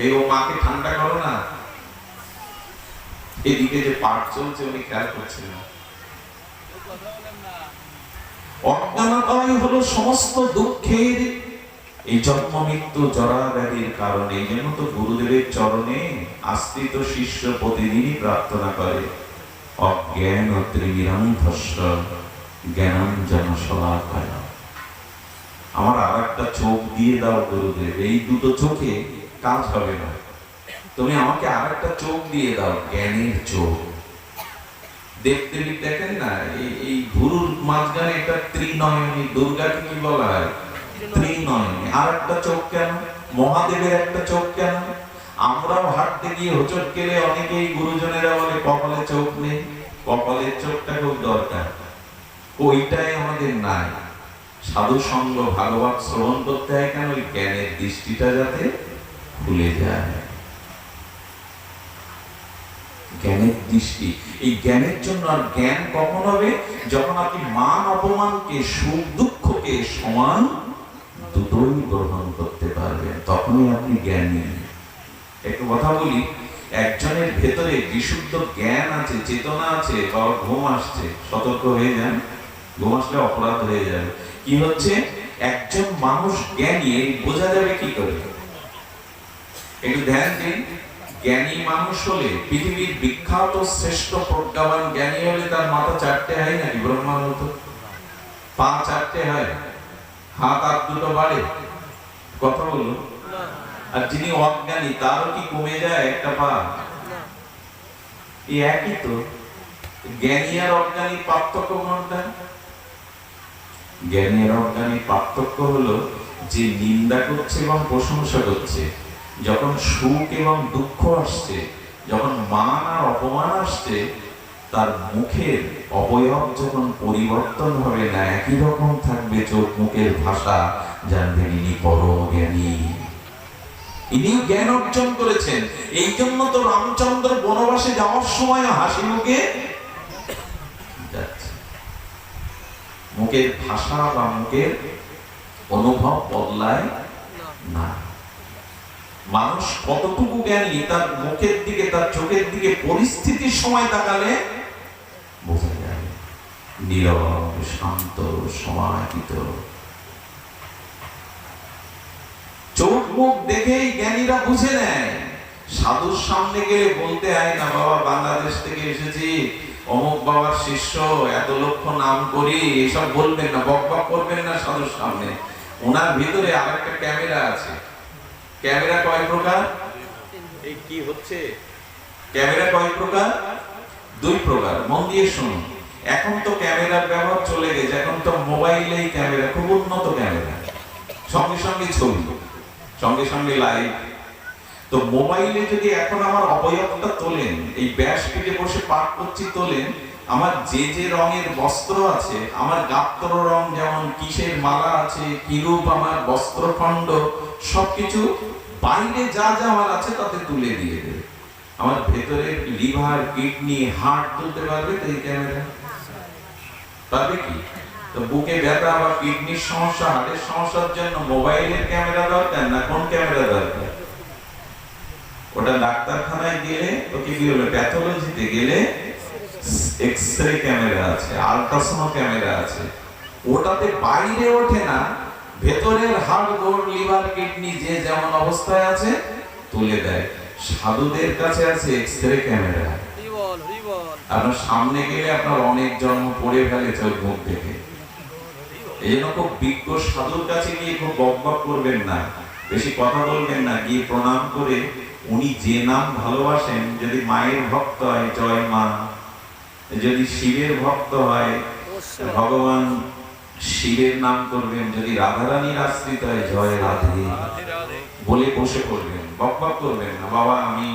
এই ও মাকে ঠান্ডা করো না, এদিকে যে পাঠ চলছে উনি খেয়াল করছেন না। অজ্ঞানতাই হলো সমস্ত দুঃখের, এই জন্ম মৃত্যু জরা ব্যাধির কারণে। এই জন্য তো গুরুদেবের চরণে আশ্রিত শিষ্য প্রতিদিনই প্রার্থনা করে, অজ্ঞান ত্রিবিরন্ধস্য জ্ঞানাঞ্জন শলাকায়। আমার আর একটা চোখ দিয়ে দাও গুরুদেব, এই দুটো চোখে কাজ হবে না, তুমি আমাকে আর একটা চোখ দিয়ে দাও, জ্ঞানের চোখ। দেবদেবী দেখেন না, এই গুরুর মাঝখানে একটা ত্রিনয়নী, দুর্গাকে কি বলা হয়? ত্রিনয়নী। আর একটা চোখ কেন? মহাদেবের একটা চোখ কেন? আমরাও হাঁটতে গিয়ে হোঁচট খেলে অনেকেই গুরুজনেরা বলে কপালে চোখ নেই। কপালের চোখটা খুব দরকার, ওইটাই আমাদের নাই। সাধু সঙ্গ ভাগবত শ্রবণ করতে হয় কেন? ওই জ্ঞানের দৃষ্টিটা যাতে খুলে যায়। জ্ঞানের দৃষ্টি, এই জ্ঞানের জন্য। আর জ্ঞান কখন হবে? যখন আপনি মান অপমানকে, সুখ দুঃখকে সমান দুটোই গ্রহণ করতে পারবেন, তখনই আপনি জ্ঞানী। একটু কথা বলি, একজনের ভেতরে বিশুদ্ধ জ্ঞান আছে, চেতনা আছে, বা ঘুম আসছে, সতর্ক হয়ে যান, ঘুম আসলে অপরাধ হয়ে যাবে। কি হচ্ছে? একজন মানুষ জ্ঞানী বোঝা যাবে কি করে? একটু ধ্যান দিন। জ্ঞানী মানুষ হলে, পৃথিবীর বিখ্যাত শ্রেষ্ঠ প্রজ্ঞাবান জ্ঞানী হলে তার মাথা চারটে হয় নাকি? ব্রহ্মার মতো পা চারটে হয়, হাত আর দুটো বাড়ে, কথা বলুন। আর যিনি অজ্ঞানী তারও কি কমে যায় একটা পা? এই একই তো। জ্ঞানী আর অজ্ঞানী পার্থক্য কোনটা? জ্ঞানী আর অজ্ঞানী পার্থক্য হলো যে নিন্দা করছে এবং প্রশংসা করছে। যখন সুখ এবং দুঃখ আসছে, যখন মান আর অপমান আসছে, তার মুখের অবয়ব যখন পরিবর্তন হবে না, একই রকম থাকবে চোখ মুখের ভাষা, জানবেন ইনি পরম জ্ঞানী, ইনি জ্ঞান অর্জন করেছেন। এই জন্য তো রামচন্দ্র বনবাসে যাওয়ার সময় হাসি মুখে যাচ্ছে। মুখের ভাষা বা মুখের অনুভব বদলায় না। মানুষ কতটুকু জ্ঞানী তার মুখের দিকে, তার চোখের দিকে পরিস্থিতির সময় তাকালে বোঝা যায়। নীরব, শান্ত, সমাহিত। চোখ মুখ দেখেই জ্ঞানীরা বুঝে নেয়। সাধুর সামনে গেলে বলতে হয় না, বাবা বাংলাদেশ থেকে এসেছি, অমুক বাবার শিষ্য, এত লক্ষ নাম করি, এসব বলবেন না, বকবক করবেন না সাধুর সামনে। ওনার ভিতরে আরেকটা ক্যামেরা আছে। ক্যামেরা কয় প্রকার? এই কি হচ্ছে? ক্যামেরা কয় প্রকার? দুই প্রকার। মন দিয়ে শুনুন। এখন তো ক্যামেরার ব্যবহার চলে গেছে, এখন তো মোবাইলেই ক্যামেরা, খুব উন্নত ক্যামেরা, সঙ্গে সঙ্গে ছবি, সঙ্গে সঙ্গে লাইভ। তো মোবাইলে যদি এখন আমার অবয়বটা তোলেন, এই ব্যাসপীঠে বসে পাঠ করছি তোলেন, আমার যে যে রঙের বস্ত্র আছে, আমার গাত্র রং যেমন, কিসের মালা আছে, কিরূপ আমার বস্ত্রখণ্ড, সবকিছু বাইরে যা যা আমার আছে তাতে তুলে দিয়ে দেবে। আমার ভেতরে লিভার, কিডনি, হার্ট তুলতে পারবে তো এই ক্যামেরা? পারবে কি? তো বুকে ব্যথা বা কিডনির সমস্যা, হার্টের সমস্যার জন্য মোবাইলের ক্যামেরা দরকার না কোন ক্যামেরা দরকার? ওটা ডাক্তারখানায় গেলে, ওকে কি বলে, প্যাথোলজিতে গেলে এক্সরে ক্যামেরা আছে, আল্ট্রাসাউন্ড ক্যামেরা আছে, ওটাতে বাইরে ওঠে না, ভেতরের হাড়, গোড়, লিভার, কিডনি যে যেমন অবস্থায় আছে তুলে দেয়। সাধুদের কাছে আছে এক্সরে ক্যামেরা। আপনার সামনে গেলে আপনার অনেক জন্ম পড়ে ফেলে চোখ মুখ দেখে। এই জন্য খুব বিজ্ঞ সাধুর কাছে গিয়ে খুব বকবক করবেন না, বেশি কথা বলবেন না, গিয়ে প্রণাম করে উনি যে নাম ভালোবাসেন, যদি মায়ের ভক্ত হয় জয় মা, যদি শিবের ভক্ত হয় ভগবান শিবের নাম করবেন, যদি রাধারানীর আশ্রিত হয় জয় রাধে বলে বসে পড়বেন, বকবক করবেন না। বাবা আমি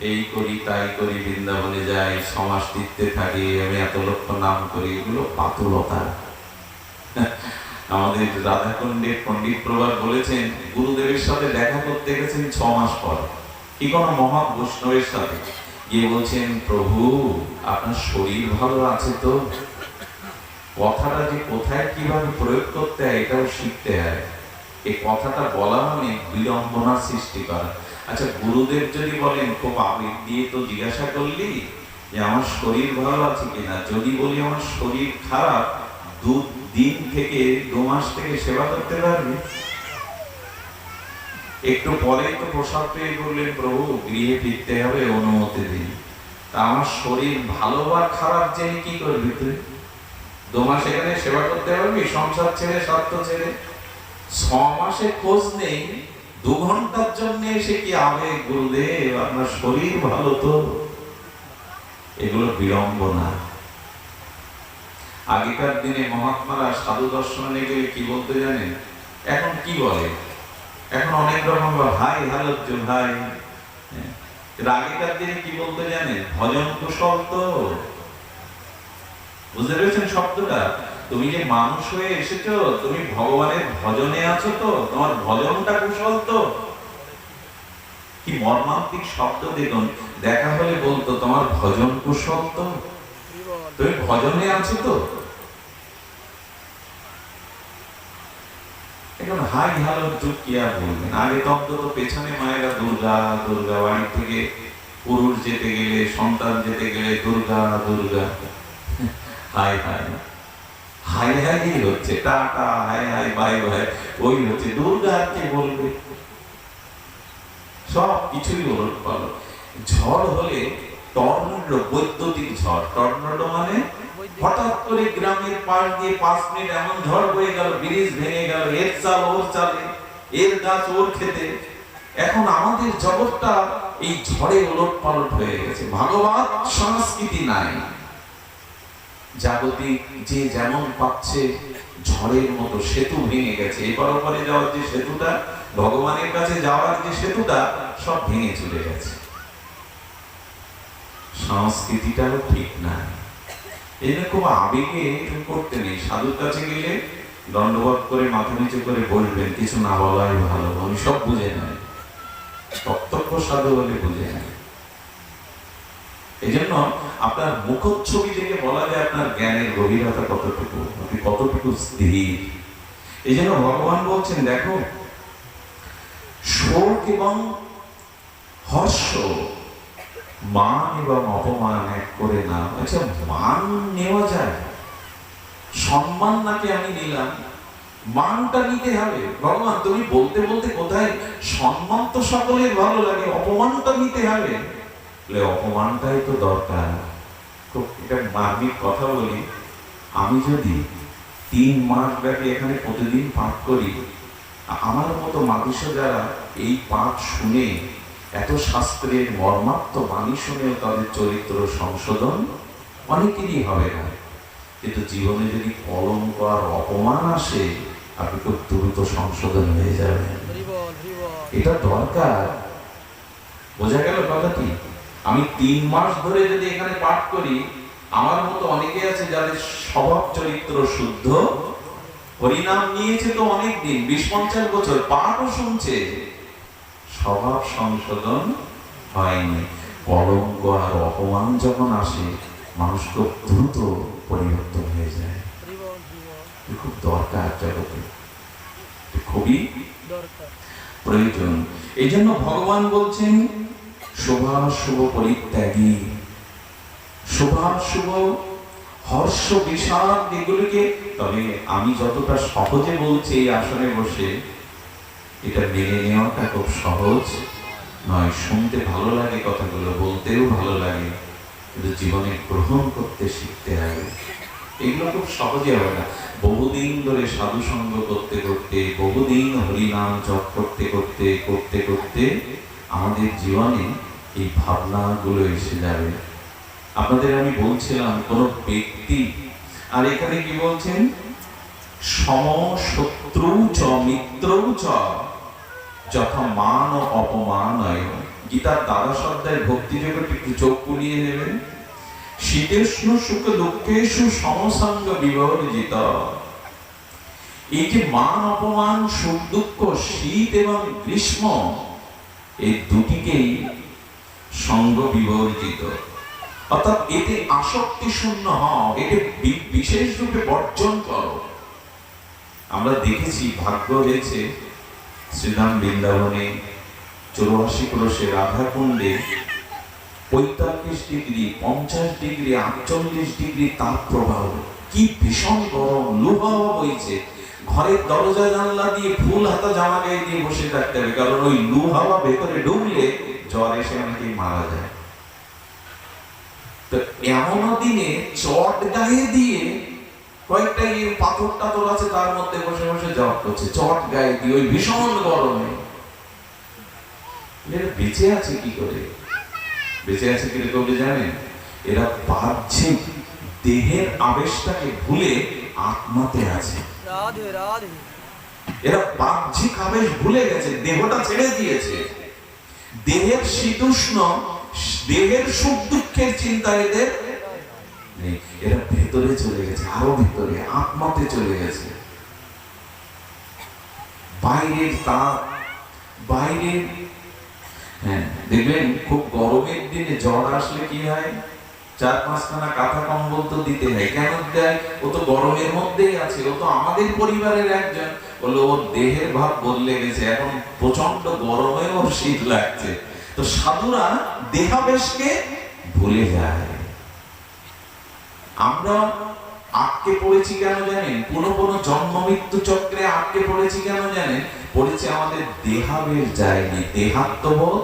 এই করি, তাই করি, বৃন্দাবনে যাই, সমাজ তীর্থে থাকি, আমি এত লক্ষ নাম করি, এগুলো পাতুলতা। আমাদের রাধাকুণ্ডের পণ্ডিত প্রভাত বলেছেন, গুরুদেবের সাথে দেখা করতে গেছেন 6 মাস পর, কি কোনো মহৎ বৈষ্ণবের সাথে গিয়ে বলছেন, প্রভু আপনার শরীর ভালো আছে তো? কথাটা যে কোথায় কিভাবে প্রয়োগ করতে হয় এটাও শিখতে হয়। এই কথাটা বলা মানে বিড়ম্বনার সৃষ্টি করা। আচ্ছা, গুরুদেব যদি বলেন, খুব আবেগ দিয়ে তো জিজ্ঞাসা করলি যে আমার শরীর ভালো আছে কিনা, যদি বলি আমার শরীর খারাপ, 2 দিন থেকে 2 মাস থেকে সেবা করতে পারবে? একটু পরে তো প্রসাদ পেয়ে বললেন, প্রভু গৃহে ফিরতে হবে, অনুমতি দিন। তা আমার শরীর ভালো বা খারাপ জেনে কি করবি তুই? 2 মাস এখানে সেবা করতে পারবি, সংসার ছেড়ে, স্বার্থ ছেড়ে? 6 মাসে খোঁজ নেই, 2 ঘন্টার জন্য এসে কি আবেগ, গুরুদেব আপনার শরীর ভালো তো? এগুলো বিড়ম্বনা। আগেকার দিনে মহাত্মারা সাধু দর্শনে গেলে কি বলতে জানেন? এখন কি বলে? এখন অনেক রকম হাই হ্যালো ভাই। আগেকার দিনে কি বলতে জানেন? ভজন কুশল তো? বুঝতে পেরেছেন শব্দটা? তুমি যে মানুষ হয়ে এসেছো, তুমি ভগবানের ভজনে আছো তো? তোমার ভজনটা কুশল তো? কি মর্মান্তিক শব্দ! দেখুন, দেখা হলে বলতো তোমার ভজন কুশল তো? তুমি ভজনে আছো তো? এখন হাই হ্যালো যুগ কি আর বলবেন। আগে তো অন্তত পেছনে মায়েরা দুর্গা দুর্গা, বাড়ি থেকে পুরুষ যেতে গেলে, সন্তান যেতে গেলে Durga Durga, hi hi hi hi হচ্ছে, টাটা হাই হাই বাই বাই, ওই হচ্ছে দুর্গা। আর কে বলবে? সব কিছুই ওলট পালট। ঝড় হলে টর্নেডো, বৈদ্যুতিক ঝড়। টর্নেডো মানে হঠাৎ করে গ্রামের পাশ দিয়ে 5 মিনিট এমন ঝড় বয়ে গেল, ব্রিজ ভেঙে গেল, এর চাল ওর চালে, এর গাছ ওর খেতে। এখন আমাদের জগৎটা এই ঝড়ে ওলট পালট হয়ে গেছে। ভাগবত সংস্কৃতি নাই। জাগতিক যে যেমন পাচ্ছে, ঝড়ের মতো সেতু ভেঙে গেছে। এপার ওপারে যাওয়ার যে সেতুটা, ভগবানের কাছে যাওয়ার যে সেতুটা, সব ভেঙে চলে গেছে। সংস্কৃতিটাও ঠিক না। এই জন্য খুব আবেগে করতে নেই। সাধুর কাছে গেলে দণ্ডবোধ করে মাথা নিচু করে বলবেন, কিছু না বলাই ভালো, আমি সব বুঝে নেয়। তত্ত্ব সাধু বলে বুঝে নেয়। এই জন্য আপনার মুখচ্ছবি থেকে বলা যায় আপনার জ্ঞানের গভীরতা কতটুকু, আপনি কতটুকু স্থির। এই জন্য ভগবান বলছেন, দেখো, শোক এবং হর্ষ, মান এবং অপমান এক করে না। আচ্ছা, মান নেওয়া যায়, সম্মান নাকি আমি নিলাম, মানটা নিতে হবে। ভগবান তুমি বলতে বলতে কোথায়, সম্মান তো সকলের ভালো লাগে, অপমানটা নিতে হবে। অপমানটাই তো দরকার। খুব এটা মার্মিক কথা বলি, আমি যদি 3 মাস ব্যাপী এখানে প্রতিদিন পাঠ করি, আমার মতো মানুষ যারা এই পাঠ শুনে এত শাস্ত্রের মর্মার্থ বাণী শুনেও তাদের চরিত্র সংশোধন অনেকেরই হবে না। কিন্তু জীবনে যদি কলঙ্ক আর অপমান আসে, আপনি খুব দ্রুত সংশোধন হয়ে যাবেন। এটা দরকার। বোঝা গেল কথাটি? আমি 3 মাস ধরে যদি এখানে পাঠ করি, আমার মতো অনেকে আছে যাদের স্বভাব চরিত্র শুদ্ধ, হরিনাম নিয়েছে তো অনেক দিন, 20-50 বছর পাঠও শুনছে, স্বভাব সংশোধন হয়নি। কলঙ্ক আর অপমান যখন আসে, মানুষ খুব দ্রুত পরিবর্তন হয়ে যায়। খুব দরকার জগতে, খুবই প্রয়োজন। এই জন্য ভগবান বলছেন, শোভাশুভ পরিত্যাগী, শোভাশুভ হর্ষ বিষাদ এগুলিকে। তবে আমি যতটা সহজে বলছি এই আসনে বসে, এটা মেনে নেওয়াটা খুব সহজ নয়। শুনতে ভালো লাগে কথাগুলো, বলতেও ভালো লাগে, কিন্তু জীবনে গ্রহণ করতে শিখতে হবে। এগুলো খুব সহজে হবে না। বহুদিন ধরে সাধু সঙ্গ করতে করতে, বহুদিন হরিনাম জপ করতে করতে করতে করতে আমাদের জীবনে এই ভাবনাগুলো এসে যাবে। আপনাদের আমি বলছিলাম, কোন ব্যক্তি, আর এখানে কি বলছেন, সম শত্রু চ মিত্র চ যথা মান ও অপমান। গীতার দ্বাদশ অধ্যায় ভক্তি জগৎ একটু চোখ বুলিয়ে নেবেন। শীতেষ্ণ সুখ দুঃখেষু সমসঙ্গ বিবর্জিত। এই যে মান অপমান, সুখ দুঃখ, শীত এবং গ্রীষ্ম, এই দুটিকেই সঙ্গ বিবর্জিত, অর্থাৎ এতে আসক্তি শূন্য হও, এতে বিশেষ রূপে বর্জন করো। আমরা দেখেছি, ভাগ্য হয়েছে শ্রীধাম বৃন্দাবনে 84 ক্রোশে রাধাকুণ্ডে 45 ডিগ্রি, 50 ডিগ্রি, 48 ডিগ্রি তাপ প্রবাহ, কি ভীষণ গরম, লু হাওয়া বইছে। ঘরের দরজা জানলা দিয়ে ফুল হাতা জামা গায়ে দিয়ে বসে থাকতে হবে, কারণ ওই লু হাওয়া ভেতরে ঢুকলে জ্বর এসে অনেকেই মারা যায়। তো এমন দিনে চট গায়ে দিয়ে কয়েকটা পাথর টাথর আছে, তার মধ্যে বসে বসে জপ করছে, চট গায়ে দিয়ে ওই ভীষণ গরমে। এরা বেঁচে আছে কি করে? বেঁচে আছে কিরকম জানেন? এরা বাহ্যিক দেহের আবেশটাকে ভুলে আত্মাতে আছে। এরা বাহ্যিক আবেশ ভুলে গেছে, দেহটা ছেড়ে দিয়েছে। দেহের শীতোষ্ণ, দেহের সুখ দুঃখের চিন্তা এদের নেই। এরা ভেতরে চলে গেছে, আরো ভেতরে আত্মাতে চলে গেছে। বাইরের তাপ, বাইরের, হ্যাঁ দেখবেন খুব গরমের দিনে জ্বর আসলে কি হয়, 4-5খানা কাঁথা কম্বল তো দিতে হয়। কেন দেয়? ও তো গরমের মধ্যেই আছে, ও তো আমাদের পরিবারের একজন। বললো ওর দেহের ভাব বদলে গেছে, এখন প্রচন্ড গরমে ওর শীত লাগছে। তো সাধুরা দেহাবেশকে ভুলে যায়। আমরা আটকে পড়েছি কেন জানেন? পুনঃ পুনঃ জন্ম মৃত্যু চক্রে আটকে পড়েছি কেন জানেন? পড়েছে আমাদের দেহাবেশ যায়নি, দেহাত্মবোধ।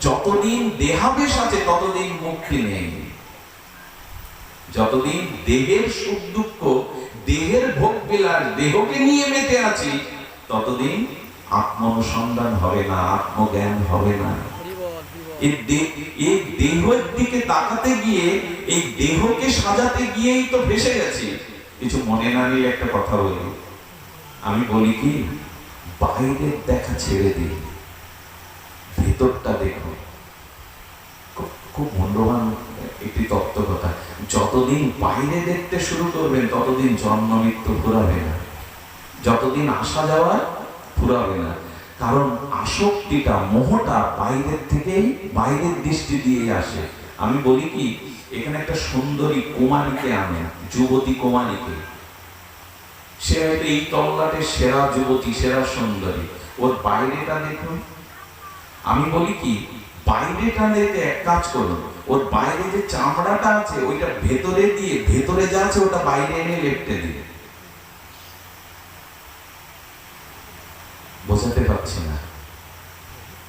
যতদিন দেহাবেশ আছে ততদিন মুক্তি নেই। যতদিন দেহের সুখ দুঃখ, দেহের ভোগ বিলাস, দেহকে নিয়ে মেতে আছি, ততদিন আত্মানুসন্ধান হবে না, আত্মজ্ঞান হবে না। এই দেহের দিকে তাকাতে গিয়ে, এই দেহকে সাজাতে গিয়েই তো ভেসে গেছি। কিছু মনে না নিলে একটা কথা বলি। আমি বলি কি, বাইরের দেখা ছেড়ে দিই, ভেতরটা দেখো। খুব মূল্যবান একটি তত্ত্ব কথা। যতদিন বাইরে দেখতে শুরু করবেন ততদিন জন্ম মৃত্যু ফুরাবে না, যতদিন আসা যাওয়া ফুরাবে না। কারণ আসক্তিটা, মোহটা বাইরের থেকেই, বাইরের দৃষ্টি দিয়ে আসে। আমি বলি কি, এখানে একটা সুন্দরী কুমারীকে আনেন, যুবতী কুমারীকে, সে হয়তো এই তল্লাটের সেরা যুবতী, সেরা সুন্দরী, ওর বাইরেটা দেখুন। আমি বলি কি, বাইরেটা দেখে এক কাজ করুন, ওর বাইরে যে চামড়াটা আছে ওইটা ভেতরে দিয়ে, ভেতরে যা আছে ওটা বাইরে এনে লেপটে দিয়ে। বোঝাতে পারছি না?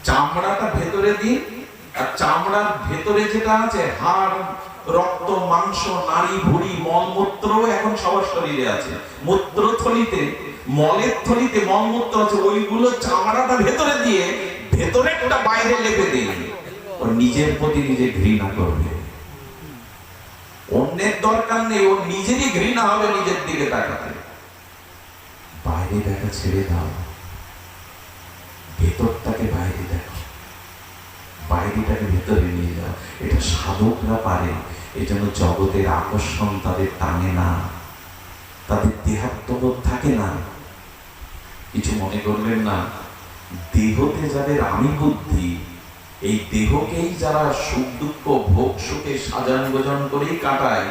চামড়াটা ভেতরে দিন, আর চামড়ার ভেতরে যেটা আছে, হাড়, রক্ত, মাংস, নাড়ি, ভুঁড়ি, মলমূত্র এখন সবার শরীরে আছে। মূত্রথলিতে, মলের থলিতে মলমূত্র আছে, ওইগুলো চামড়াটা ভেতরে দিয়ে ভেতরে একটা বাইরে লেপে দিন। ওর নিজের প্রতি নিজে ঘৃণা করবে, অন্যের দরকার নেই, ওর নিজেরই ঘৃণা হবে নিজের দিকে তাকাতে। বাইরে দেখা ছেড়ে দাও, ভেতরটাকে বাইরে দেখো, বাইরেটাকে ভেতরে নিয়ে যাও। এটা সাধকরা পারে, এই জন্য জগতের আকর্ষণ তাদের টানে না, তাদের দেহাত্মবোধ থাকে না। কিছু মনে করবেন না, দেহতে যাদের আমি বুদ্ধি, এই দেহকেই যারা সুখ দুঃখ ভোগ সুখে সাজান গোজন করেই কাটায়,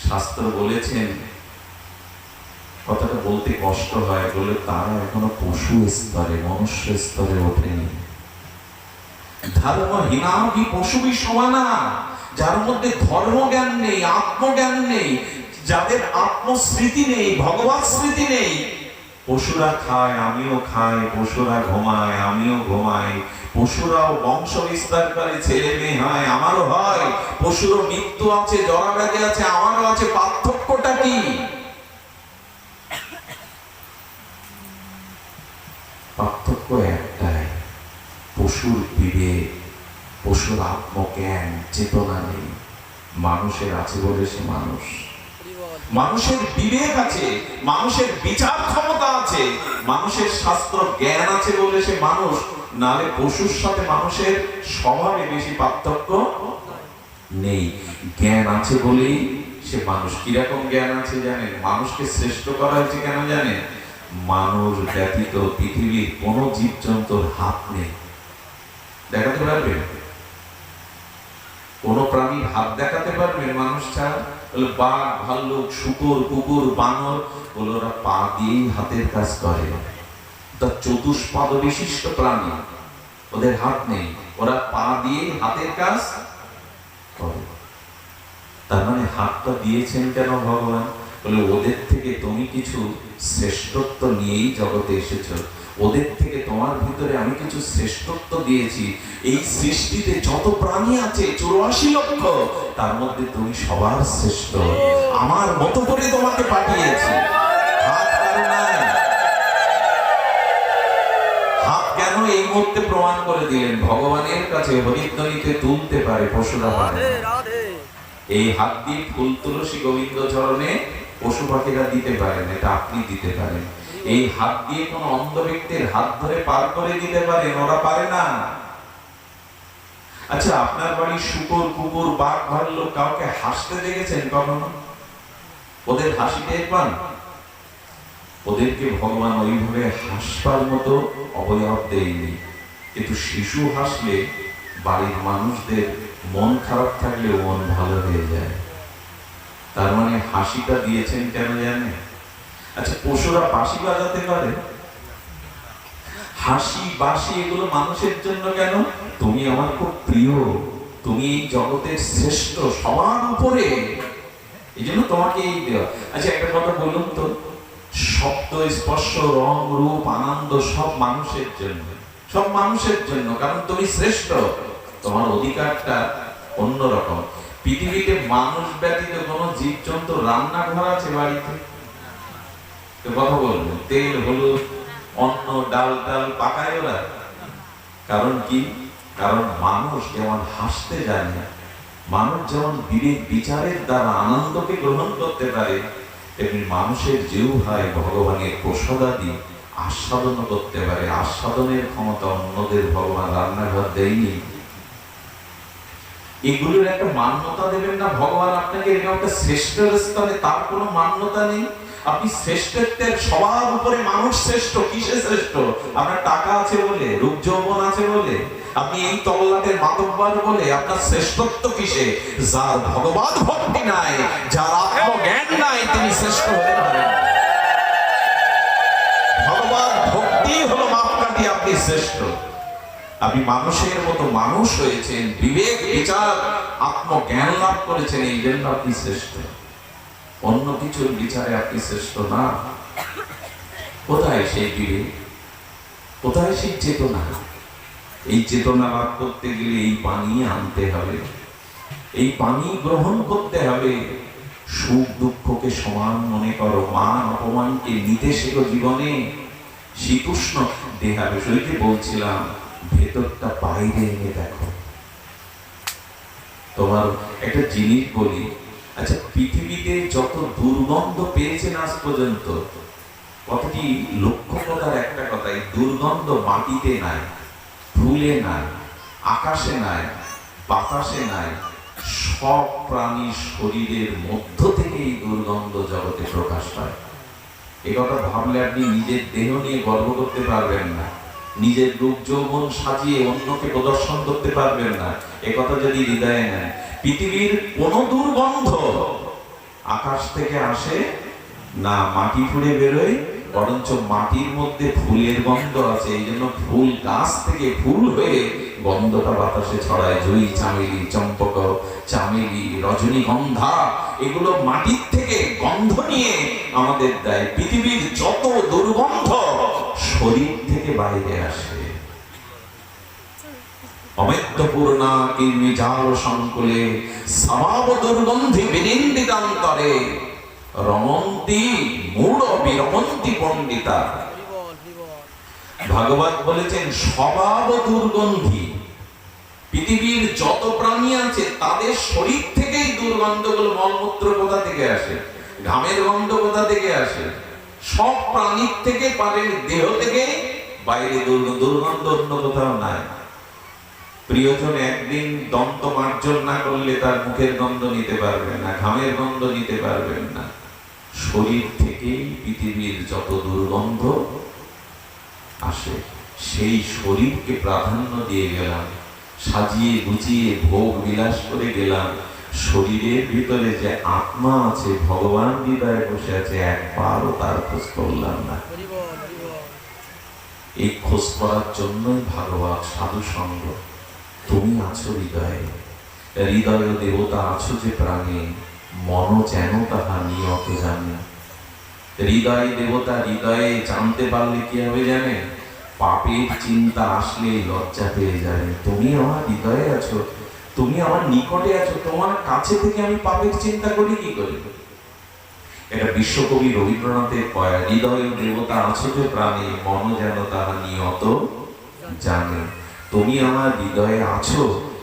শাস্ত্র বলেছেন, কথাটা বলতে কষ্ট হয়, বলে তারা এখনো পশু স্তরে, মনুষ্য স্তরে ওঠেনি। ধর্মহীনাভি পশুবি সমানা, যার মধ্যে ধর্মজ্ঞান নেই, আত্মজ্ঞান নেই, যাদের আত্মস্মৃতি নেই, ভগবত স্মৃতি নেই। পশুরা খায়, আমিও খাই, পশুরা ঘুমায়, আমিও ঘুমাই, পশুরাও বংশ বিস্তার করে, ছেলে মেয়ে হয়, আমারও হয়, পশুরও মৃত্যু আছে, জরাব্যাধি আছে, আমারও আছে। পার্থক্যটা কি? পার্থক্য একটাই, পশুর বিবেক, পশুর আত্মজ্ঞান, চেতনা নেই। মানুষের আছে বলে সে মানুষ, মানুষের বিবেক আছে, মানুষের বিচার ক্ষমতা আছে, মানুষের শাস্ত্র জ্ঞান আছে বলে সে মানুষ। নালে পশুর সাথে মানুষের স্বভাবে বেশি পার্থক্য নেই। জ্ঞান আছে বলেই সে মানুষ। কিরকম জ্ঞান আছে জানেন? মানুষকে শ্রেষ্ঠ করা হয়েছে কেন জানেন? মানুষ ব্যতীত পৃথিবীর কোন জীবজন্তুর হাত নেই। দেখাতে পারবেন? কোন প্রাণীর হাত দেখাতে পারবেন মানুষ ছাড়া? বলে বাঘ, ভাল্লুক, শূকর, কুকুর, বানর, বলে ওরা পা দিয়েই হাতের কাজ করে। তা চতুষ্পাদ বিশিষ্ট প্রাণী, ওদের হাত নেই, ওরা পা দিয়ে হাতের কাজ করে। তার মানে হাতটা দিয়েছেন কেন ভগবান? বলে ওদের থেকে তুমি কিছু শ্রেষ্ঠত্ব নিয়েই জগতে এসেছো। ওদের থেকে তোমার ভিতরে আমি কিছু শ্রেষ্ঠত্ব দিয়েছি। এই সৃষ্টিতে যত প্রাণী আছে 84 লক্ষ, তার মধ্যে তুমি সবার শ্রেষ্ঠ। আমার মতো করে তোমাকে পাঠিয়েছি। হাত কারো নাই। হাত কেন এই মুহূর্তে প্রমাণ করে দিলেন? ভগবানের কাছে হরিধ্বনিতে তুলতে পারে, পশুরা পারে। এই হাত দিয়ে ফুল তুলসী গোবিন্দ চরণে পশু পাখিরা দিতে পারেন, এটা আপনি দিতে পারেন। এই হাত দিয়ে কোন অন্ধ ব্যক্তির হাত ধরে পার করে দিতে পারেন, ওরা পারে না। আচ্ছা, আপনার বাড়ি শুকর, কুকুর, বাঘ, ভাল্লুক কাউকে হাসতে দেখেছেন কখনো? ওদের হাসি টের পান? ওদেরকে ভগবান ওইভাবে হাসবার মতো অবয়ব দেয়নি। কিন্তু শিশু হাসলে বাড়ির মানুষদের মন খারাপ থাকলেও মন ভালো হয়ে যায়। তার মানে হাসিটা দিয়েছেন কেন জানেন? আচ্ছা, পশুরা বাঁশি বাজাতে পারে? হাসি বাঁশি এগুলো মানুষের জন্য কেন? তুমি আমার খুব প্রিয়, তুমি এই জগতের শ্রেষ্ঠ, সবার উপরে, এই জন্য তোমাকে এই দেওয়া। আচ্ছা, একটা কথা বলুন তো, শব্দ, স্পর্শ, রং, রূপ, আনন্দ সব মানুষের জন্য, সব মানুষের জন্য, কারণ তুমি শ্রেষ্ঠ। তোমার অধিকারটা অন্যরকম। পৃথিবীতে মানুষ ব্যতীত কোন জীবজন্তু রান্নাঘর আছে বাড়িতে? কথা বলবেন? তেল, হলুদ, অন্ন, ডাল ডাল পাকায় ওরা। কারণ কি? কারণ মানুষ যেমন হাসতে জানে, মানুষ যেমন বিবেক বিচারের দ্বারা আনন্দকে গ্রহণ করতে পারে, তেমনি মানুষের জিহ্বায় ভগবানের প্রসাদাদি আস্বাদন করতে পারে। আস্বাদনের ক্ষমতা অন্যদের ভগবান রান্নাঘর দেয়নি। এগুলোর একটা মান্যতা দেবেন না ভগবান আপনাকে, এটা একটা শ্রেষ্ঠ স্থানে, তার কোনো মান্যতা নেই। আপনি শ্রেষ্ঠত্বের সবার উপরে মানুষ শ্রেষ্ঠ। কিসে শ্রেষ্ঠ? আপনার টাকা আছে বলে, রূপ যৌবন আছে বলে, আপনি এই তল্লাটের মাতব্বর বলে আপনার শ্রেষ্ঠত্ব কিসে? যার ভগবান ভক্তি নাই, যার আত্মজ্ঞান নাই, তিনি শ্রেষ্ঠ হতে পারেন। ভগবান ভক্তি হলো মাপকাঠি, আপনি শ্রেষ্ঠ। আপনি মানুষের মতো মানুষ হয়েছেন, বিবেক বিচার আত্মজ্ঞান লাভ করেছেন, এই জন্য আপনি শ্রেষ্ঠ। অন্য কিছুর বিচারে আপনি শ্রেষ্ঠ না। কোথায় সেই বিবেক? কোথায় সেই চেতনা? এই চেতনা লাভ করতে গেলে এই পানি আনতে হবে, এই পানি গ্রহণ করতে হবে। সুখ দুঃখকে সমান মনে করো, মান অপমানকে নিতে শেখো জীবনে। শীতুষ্ণ দেহা বিষয়টি বলছিলাম, ভেতরটা বাইরে এনে দেখো। তোমার একটা জিনিস বলি, আচ্ছা, পৃথিবীতে যত দুর্গন্ধ পেয়েছেন আজ পর্যন্ত, কতটি লক্ষ্য করার একটা কথাই, দুর্গন্ধ মাটিতে নাই, ফুলে নাই, আকাশে নাই, বাতাসে নাই, সব প্রাণী শরীরের মধ্য থেকে এই দুর্গন্ধ জগতে প্রকাশ পায়। এ কথা ভাবলে আপনি নিজের দেহ নিয়ে গর্ব করতে পারবেন না, নিজের রূপ যৌবন সাজিয়ে অন্যকে প্রদর্শন করতে পারবেন না। এ কথা যদি হৃদয়ে নেন, পৃথিবীর কোন দুর্গন্ধ আকাশ থেকে আসে না, মাটি ফুঁড়ে বেরোয়, বরঞ্চ মাটির মধ্যে ফুলের গন্ধ আছে। এই জন্য ফুল গাছ থেকে ফুল হয়ে গন্ধটা বাতাসে ছড়ায়। জুঁই, চামেলি, চম্পক, চামেলি, রজনীগন্ধা, এগুলো মাটির থেকে গন্ধ নিয়ে আমাদের দেয়। পৃথিবীর যত দুর্গন্ধ শরীর থেকে বাইরে আসে। অমেত্যপূর্ণা কীর্মি জাল সংকুলে স্বভাব দুর্গন্ধি বিনিন্দিতান্তরে রমন্তি মূঢ় বিরমন্তি পণ্ডিতা। ভাগবত বলেছেন স্বভাব দুর্গন্ধি। পৃথিবীর যত প্রাণী আছে তাদের শরীর থেকেই দুর্গন্ধগুলো, মলমূত্র কোথা থেকে আসে, ঘামের গন্ধ কোথা থেকে আসে, সব প্রাণীর থেকে, পারের দেহ থেকে বাইরে দুর্গন্ধ অন্য কোথাও নাই। প্রিয়জন একদিন দন্ত মার্জন না করলে তার মুখের গন্ধ নিতে পারবেন না, ঘামের গন্ধ নিতে পারবেন না। শরীর থেকেই পৃথিবীর যত দুর্গন্ধ আসে, সেই শরীরকে প্রাধান্য দিয়ে গেলাম, সাজিয়ে গুছিয়ে ভোগ বিলাস করে গেলাম। শরীরের ভিতরে যে আত্মা আছে, ভগবান হৃদয়ে বসে আছে, একবারও তার খোঁজ করলাম না। এই খোঁজ করার জন্যই ভাগবত সাধু সঙ্গ। তুমি আছো হৃদয়ে, হৃদয় দেবতা আছো যে প্রাণে, মন যেন তাহা নিয়ত জানে। হৃদয় দেবতা হৃদয়ে জানতে পারলে কি হবে জানেন? পাপের চিন্তা আসলে লজ্জা পেয়ে যায়। তুমি আমার হৃদয়ে আছো, তুমি আমার নিকটে আছো, তোমার কাছে থেকে আমি পাপের চিন্তা করি কি করি? এটা বিশ্বকবি রবীন্দ্রনাথের কয়া, হৃদয় দেবতা আছো যে প্রাণে, মন যেন তাহা নিয়ত জানে। তুমি আমার হৃদয়ে আছো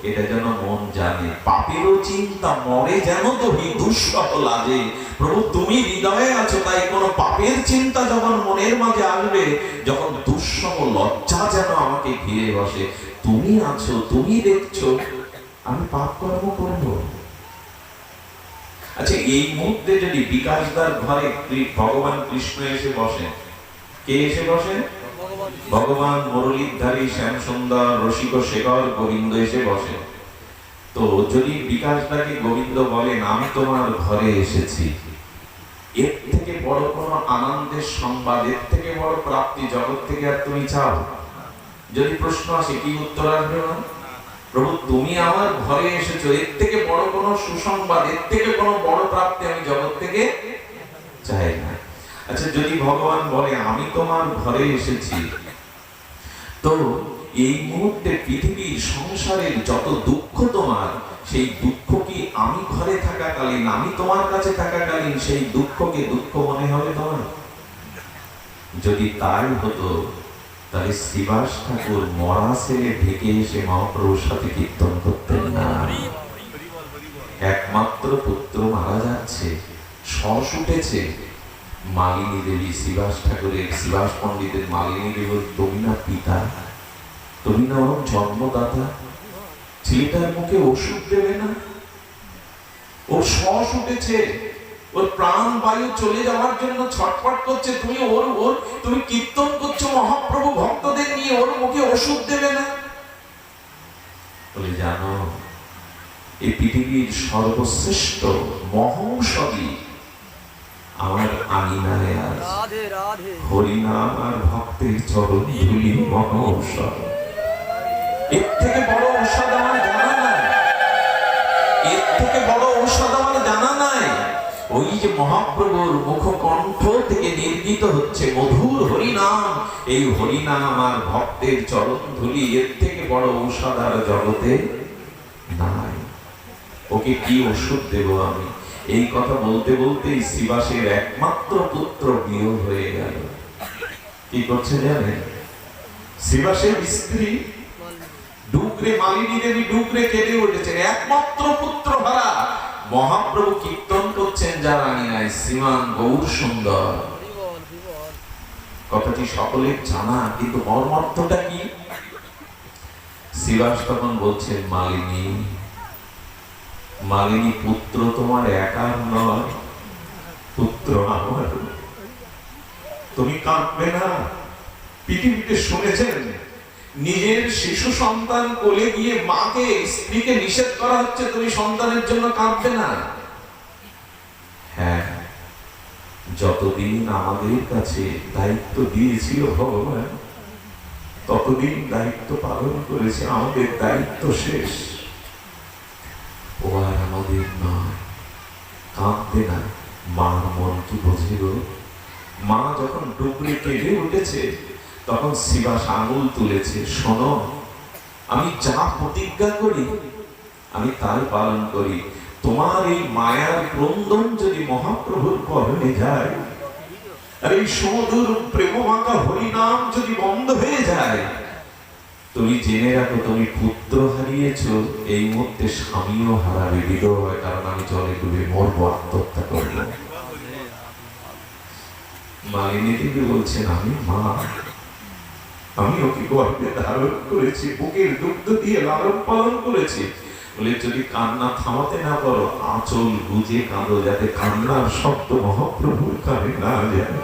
এটা যেন মন জানে। পাপেরও চিন্তা মরে যেন তো দুঃসহ লাগে। প্রভু তুমি হৃদয়ে আছো, তাই কোনো পাপের চিন্তা যখন মনের মাঝে আসবে, যখন দুঃসহ লজ্জা যেন আমাকে ঘিরে বসে, তুমি আছো, তুমি দেখছো, আমি পাপ কর্ম করবো। আচ্ছা, এই মুহূর্তে যদি বিকাশদার ঘরে ভগবান কৃষ্ণ এসে বসেন, কে এসে বসেন? ভগবান মুরলীধারী শ্যাম সুন্দর রসিক শেখর গোবিন্দ এসে বসেন। তো যদি বিকাশদাকে গোবিন্দ বলেন আমি তোমার ঘরে এসেছি, এর থেকে বড় কোনো আনন্দের সংবাদ, এর থেকে বড় প্রাপ্তি জগৎ থেকে আর তুমি চাও? যদি প্রশ্ন আসে, কি উত্তর আসবে? না, প্রভু তুমি আমার ঘরে এসেছো, এর থেকে বড় কোনো সুসংবাদ, এর থেকে কোনো বড় প্রাপ্তি আমি জগৎ থেকে চাই না। আচ্ছা, যদি ভগবান বলে আমি তোমার ঘরে এসেছি, তো এই মুহূর্তে পৃথিবীর সংসারের যত দুঃখ তোমার, সেই দুঃখ কি আমি ঘরে থাকাকালীন, আমি তোমার কাছে থাকাকালীন সেই দুঃখকে দুঃখ মনে হবে তোমার? যদি তাই হতো, তাহলে শ্রীবাস ঠাকুর মরা ছেলে ঢেকে এসে মহাপ্রভুর সাথে কীর্তন করতেন না। একমাত্র পুত্র মারা যাচ্ছে, শ্বাস উঠেছে, মালিনী দেবী, শ্রীবাস ঠাকুরের, শ্রীবাস পণ্ডিতের মালিনী দেবী, তুমি না পিতা, তুমি না ওর জন্মদাতা, ছেলেটার মুখে ওষুধ দেবে না? ওর শ্বাস উঠেছে, ওর প্রাণ বায়ু চলে যাওয়ার জন্য ছটফট করছে, তুমি তুমি কীর্তন করছো মহাপ্রভু ভক্তদের নিয়ে, ওর মুখে ওষুধ দেবে না? বলে জানো, এই পৃথিবীর সর্বশ্রেষ্ঠ মহৌষধি আমার আঙিনায় আজ হরিনাম আর ভক্তের চরণ ধুলি মহৌষধ। এর থেকে বড় ঔষধ আমার জানা নাই, এর থেকে বড় ঔষধ আমার জানা নাই। ওই যে মহাপ্রভুর মুখকণ্ঠ থেকে নির্গিত হচ্ছে মধুর হরিনাম, এই হরিনাম আর ভক্তের চরণ ধুলি, এর থেকে বড় ঔষধ আর জগতে নাই। ওকে কি ওষুধ দেব আমি? এই কথা বলতে বলতেই শ্রীবাসের একমাত্র পুত্র বিয়োগ হয়ে গেল। কি করছে জানেন? শ্রীবাসের স্ত্রী ডুকরে, মালিনী দেবী ডুকরে কেঁদে উঠেছেন, একমাত্র পুত্র হারা। মহাপ্রভু কীর্তন করছেন যার আঙিনায়, শ্রীমান গৌর সুন্দর। কথাটি সকলের জানা, কিন্তু মর্মার্থটা কি? শ্রীবাস তখন বলছেন, মালিনী, মালিনী, পুত্র তোমার একার নয়, পুত্র আমার। তুমি কাঁদবে না। পৃথিবীতে শুনেছেন নিজের শিশু সন্তান কোলে গিয়ে মাকে, স্ত্রীকে নিষেধ করা হচ্ছে তুমি সন্তানের জন্য কাঁদবে না। হ্যাঁ, যতদিন আমাদের কাছে দায়িত্ব দিয়েছিল ভগবান, ততদিন দায়িত্ব পালন করেছে, আমাদের দায়িত্ব শেষ। ও আর আমাদের নয়, কাঁদবে না। মার মন কি বোঝে গো? মা যখন ডুবরে কেঁদে উঠেছে, তখন শ্রীবাস আঙুল তুলেছে, শোনো, আমি যা প্রতিজ্ঞা করি আমি তাই পালন করি। তোমার এই মায়ার ক্রন্দন যদি মহাপ্রভুর কর্ণে যায়, আর এই সুমধুর প্রেমমাখা হরিনাম যদি বন্ধ হয়ে যায়, তুমি জেনে রাখো তুমি পুত্র হারিয়েছো, এই মুহূর্তে স্বামীও হারাবে, বিধবা, কারণ আমি জলে ডুবে মরবো, আত্মহত্যা করবো। মালিনী দেবী বলছেন, আমি মা, আমি ওকে গর্ভে ধারণ করেছি, বুকের দুগ্ধ দিয়ে লালন পালন করেছি। বলে যদি কান্না থামাতে না পারো, আঁচল গুজে কাঁদো, যাতে কান্নার শব্দ মহাপ্রভুর কানে না যায়।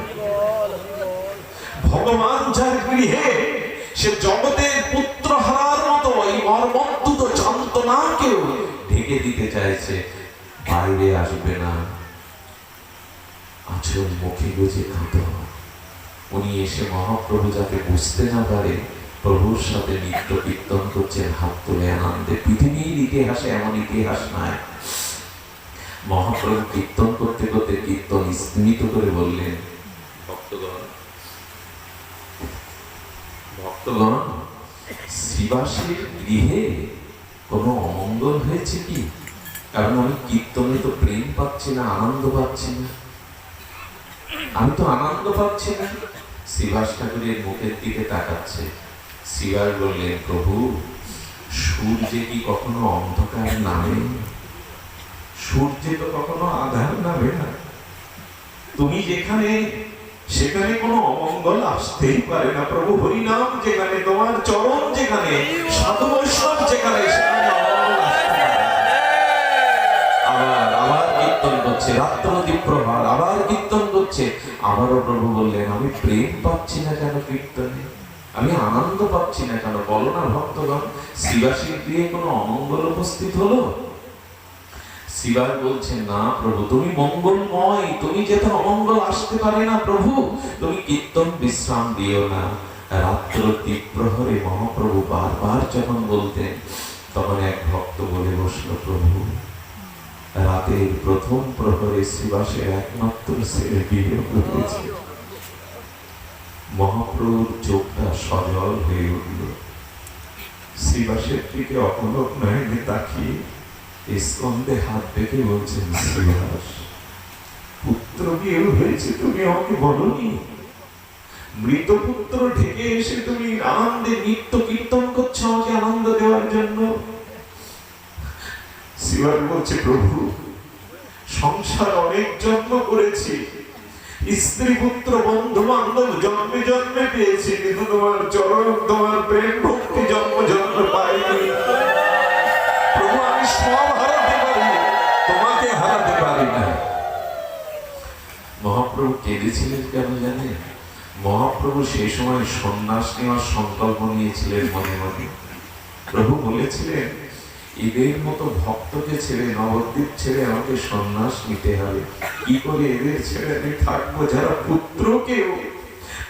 ভগবান যার গৃহে, সে জগতের পুত্র হারার মতো এই মর্মন্তুদ যন্ত্রণাকেও ঢেকে দিতে চাইছে, বাইরে আসবে না। আঁচল মুখে গুজে কাঁদো। উনি এসে মহাপ্রভু যাতে বুঝতে না পারে, প্রভুর সাথে নিত্য কীর্তন করছেন হাত তুলে আনন্দে। পৃথিবীর ইতিহাসে এমন ইতিহাস নাই। মহাপ্রভু কীর্তন করতে করতে কীর্তন স্মিত করে বললেন, ভক্তগণ, ভক্তগণ, শ্রীবাসের গৃহে কোনো অমঙ্গল হয়েছে কি? কারণ আমি কীর্তনে তো প্রেম পাচ্ছি না, আনন্দ পাচ্ছি না। আমি তো আনন্দ পাচ্ছি না। শ্রীবাস ঠাকুরের মুখের দিকে তাকাচ্ছে। শ্রীবাস বললেন, প্রভু, সূর্যে কি কখনো অন্ধকার নামে? সূর্যে তো কখনো আধার নামে না। তুমি যেখানে, সেখানে কোনো অমঙ্গল আসতেই পারে না প্রভু। হরিনাম যেখানে, তোমার চরণ যেখানে, সাধু বৈষ্ণব যেখানে, সেখানে অমঙ্গল আসতে পারে। আবার কীর্তন করছে, রাত্রদীপ প্রভাত, আবার কীর্তন করছে। আবারও প্রভু বললেন, আমি প্রেম পাচ্ছি না কেন কীর্তনে? আমি আনন্দ পাচ্ছি না কেন? বলো না ভক্তগণ, শ্রীবাসীর গৃহে কোনো অমঙ্গল উপস্থিত হলো? শ্রীবাস বলছেন, না প্রভু, তুমি মঙ্গলময়, তুমি যেতে অমঙ্গল আসতে পারে না প্রভু। তুমি কীর্তন বিশ্রাম দিও না। রাত্র দ্বীপ্রহরে মহাপ্রভু বারবার যখন বলতেন, তখন এক ভক্ত বলে বসলো, প্রভু, রাতের প্রথম প্রহরে শ্রীবাসের একমাত্র ছেলে বিয়োগ হয়েছে। মহাপ্রভুর চোখটা সজল হয়ে উঠল। শ্রীবাসের দিকে অপলক নয়নে তাকিয়ে স্কন্ধে হাত রেখে বলছেন, শ্রীবাস, পুত্র বিয়োগ হয়েছে, তুমি আমাকে বলনি? মৃত পুত্র ঢেকে এসে তুমি আনন্দে নিত্য কীর্তন করছো আমাকে আনন্দ দেওয়ার জন্য। শ্রীবাস বলছে, প্রভু, সংসার অনেক জন্ম করেছি, স্ত্রী পুত্র বন্ধু বান্ধব জন্মে জন্মে পেয়েছি, কিন্তু তোমার চরণ, তোমার প্রেম ভক্তি জন্ম জন্ম পাইনি প্রভু। আমি সব হারাতে পারি, তোমাকে হারাতে পারি না। মহাপ্রভু কেঁদেছিলেন কেন জানেন? মহাপ্রভু সেই সময় সন্ন্যাস নেওয়ার সংকল্প নিয়েছিলেন মনে মনে। প্রভু বলেছিলেন, এদের মতো ভক্তকে ছেড়ে, নবদ্বীপ ছেড়ে আমাকে সন্ন্যাস নিতে হবে। কি করে এদের ছেড়ে আমি থাকবো, যারা পুত্রকেও,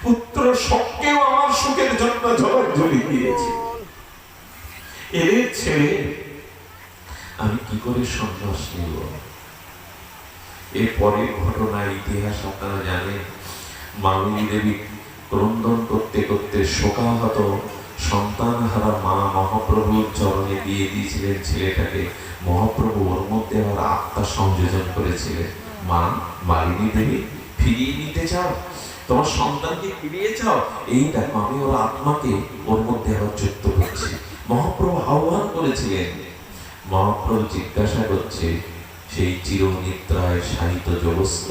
পুত্র শোককেও আমার সুখের জন্য ঝড়ঝড়ি দিয়েছে? এদের ছেড়ে আমি কি করে সন্ন্যাস নিব? এরপরে ঘটনা, ইতিহাস আপনারা জানেন। মালিনী দেবী ক্রন্দন করতে করতে শোকাহত সন্তানহারা মা মহাপ্রভুর চরণে দিয়ে দিয়েছিলেন ছেলেটাকে। মহাপ্রভু ওর মধ্যে আবার আত্মা সংযোজন করেছিলেন। মা, মালিনী দেবী, ফিরিয়ে নিতে চাও? তোমার সন্তানকে ফিরিয়ে চাও? এই দেখো, আমি ওর আত্মাকে ওর মধ্যে আবার যুক্ত করছি। মহাপ্রভু আহ্বান করেছিলেন। মহাপ্রভু জিজ্ঞাসা করছে, সেই চিরনিদ্রায় শায়িত জগস্থ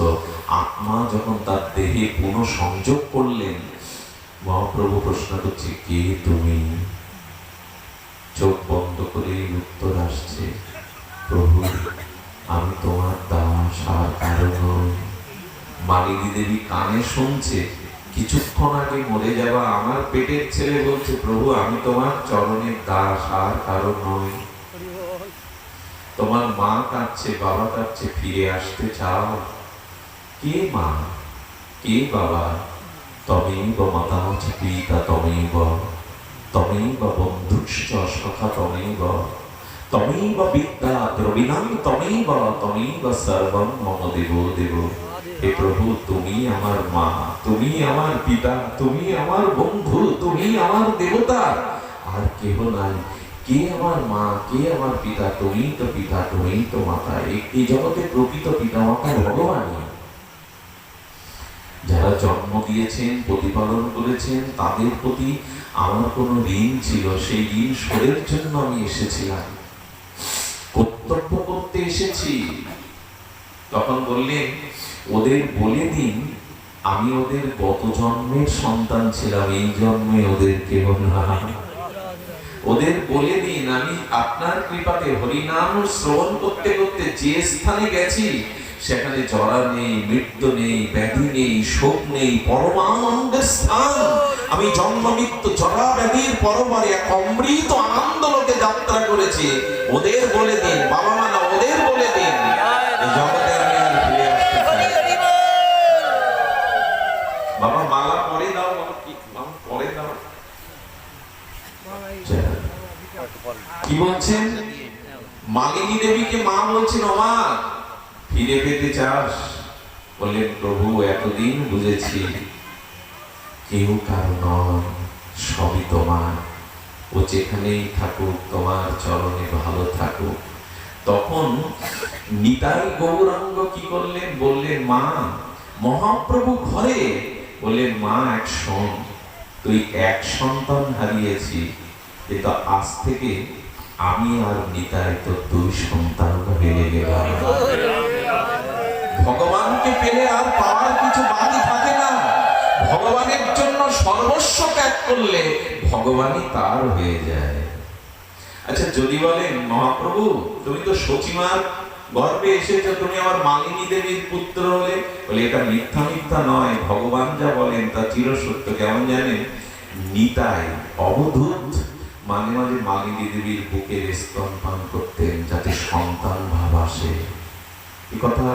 আত্মা যখন তার দেহে পুনঃ সংযোগ করলেন, মহাপ্রভু প্রশ্ন করছে, কে তুমি? চোখ বন্ধ করে উত্তর আসছে, প্রভু, আমি তোমার দাস, আর কারো নই। মালিনী দেবী কানে শুনছে। কিছুক্ষণ আগে মরে যাওয়া আমার পেটের ছেলে বলছে, প্রভু, আমি তোমার চরণের দাস, আর কারো নই। তোমার মা কাঁদছে, বাবা কাঁদছে, ফিরে আসতে চাও? কে মা, কে বাবা? তমেব মাতা চ পিতা তমেব, তমেব বন্ধুশ্চ সখা তমেব, তমেব বিদ্যা দ্রবিণাং তমেব, তমেব সর্বং মম দেব দেব। হে প্রভু, তুমি আমার মা, তুমি আমার পিতা, তুমি আমার বন্ধু, তুমি আমার দেবতা, আর কেহ নাই। কে আমার মা, কে আমার পিতা? তুমি তো পিতা, তুমি তো মাতা। এই জগতে প্রকৃত পিতা মাতা ভগবানই। যারা জন্ম দিয়েছেন, প্রতিপালন করেছেন, তাদের প্রতি আমার কোনো ঋণ ছিল, সেই ঋণ শোধের জন্য আমি এসেছিলাম, কর্তব্য করতে এসেছি। তখন বললেন, ওদের বলে দিন আমি ওদের গত জন্মের সন্তান ছিলাম, এই জন্মে ওদের কেহ না। ওদের বলে দিন আমি আপনার কৃপাতে হরিনাম শ্রবণ করতে করতে যে স্থানে গেছি, সেখানে জরা নেই, মৃত্যু নেই, ব্যাধি নেই, শোক নেই, পরমানন্দের স্থান। আমি জন্ম মৃত্যু জরা ব্যাধির পরবারে এক অমৃত আনন্দ লোকে যাত্রা করেছি। ওদের বলে দিন, বাবা মা না, ওদের বলে দিন এই জগতে আমি আর ফিরে আসতে চাই। বাবা মালা পরে দাও, বাবা পরে দাও। কি বলছেন? মালিনী দেবীকে মা বলছেন, ও মা, ফিরে পেতে চাস? বললেন, প্রভু, এতদিন বুঝেছি কেউ কারো নয়, সবই তোমার, ও যেখানেই থাকুক তোমার চরণে ভালো থাকুক। তখন নিতাই গৌরাঙ্গ কি করলেন, বললেন মা মহাপ্রভু ঘরে, বললেন মা এক শোন, তুই এক সন্তান হারিয়েছি, কিন্তু আজ থেকে আমি আর নিতাই তো দুই সন্তান হয়ে গেলাম। ভগবানকে পেলে আর পাওয়ার কিছু বাকি থাকে না। ভগবানের জন্য সর্বস্ব ত্যাগ করলে ভগবানই তার হয়ে যায়। আচ্ছা যদি বলেন মহাপ্রভু তুমি তো সচিমার গর্ভে এসেছো, তুমি আমার মালিনী দেবীর পুত্র হলে, বলে এটা মিথ্যা মিথ্যা নয়, ভগবান যা বলেন তা চিরসত্য। কেমন জানেন, নিতাই অবধূত মাঝে মাঝে মালিনী দেবীর বুকের স্তনপান করতেন যাতে সন্তান ভাব আসে। এই কথা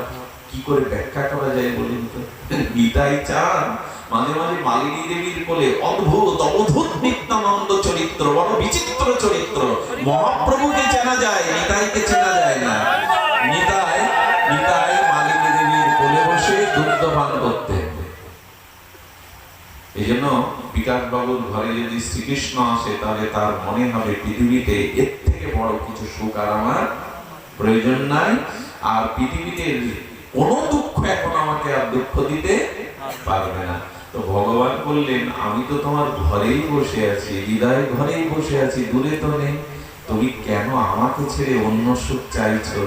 কি করে ব্যাখ্যা করা যায় বলুন তো? নিতাই চান মাঝে মাঝে মালিনী দেবীর কোলে, অদ্ভুত অবধূত নিত্যানন্দ চরিত্র, বড় বিচিত্র চরিত্র। মহাপ্রভুকে চেনা যায়, নিতাইকে চেনা যায় না। নিতাই মালিনী দেবীর কোলে বসে দুগ্ধ পান করতেন। এই জন্য বিকাশ বাবুর ঘরে যদি শ্রীকৃষ্ণ আসে তাহলে তার মনে হবে পৃথিবীতে এর থেকে বড় কিছু সুখ আর আমার প্রয়োজন নাই, আর পৃথিবীতে কোনো দুঃখ এখন আমাকে আর দুঃখ দিতে পারবে না। তো ভগবান বললেন আমি তো তোমার ঘরেই বসে আছি, হৃদয় ঘরেই বসে আছি, দূরে তো নেই। তুমি কেন আমাকে ছেড়ে অন্য সুখ চাইছো?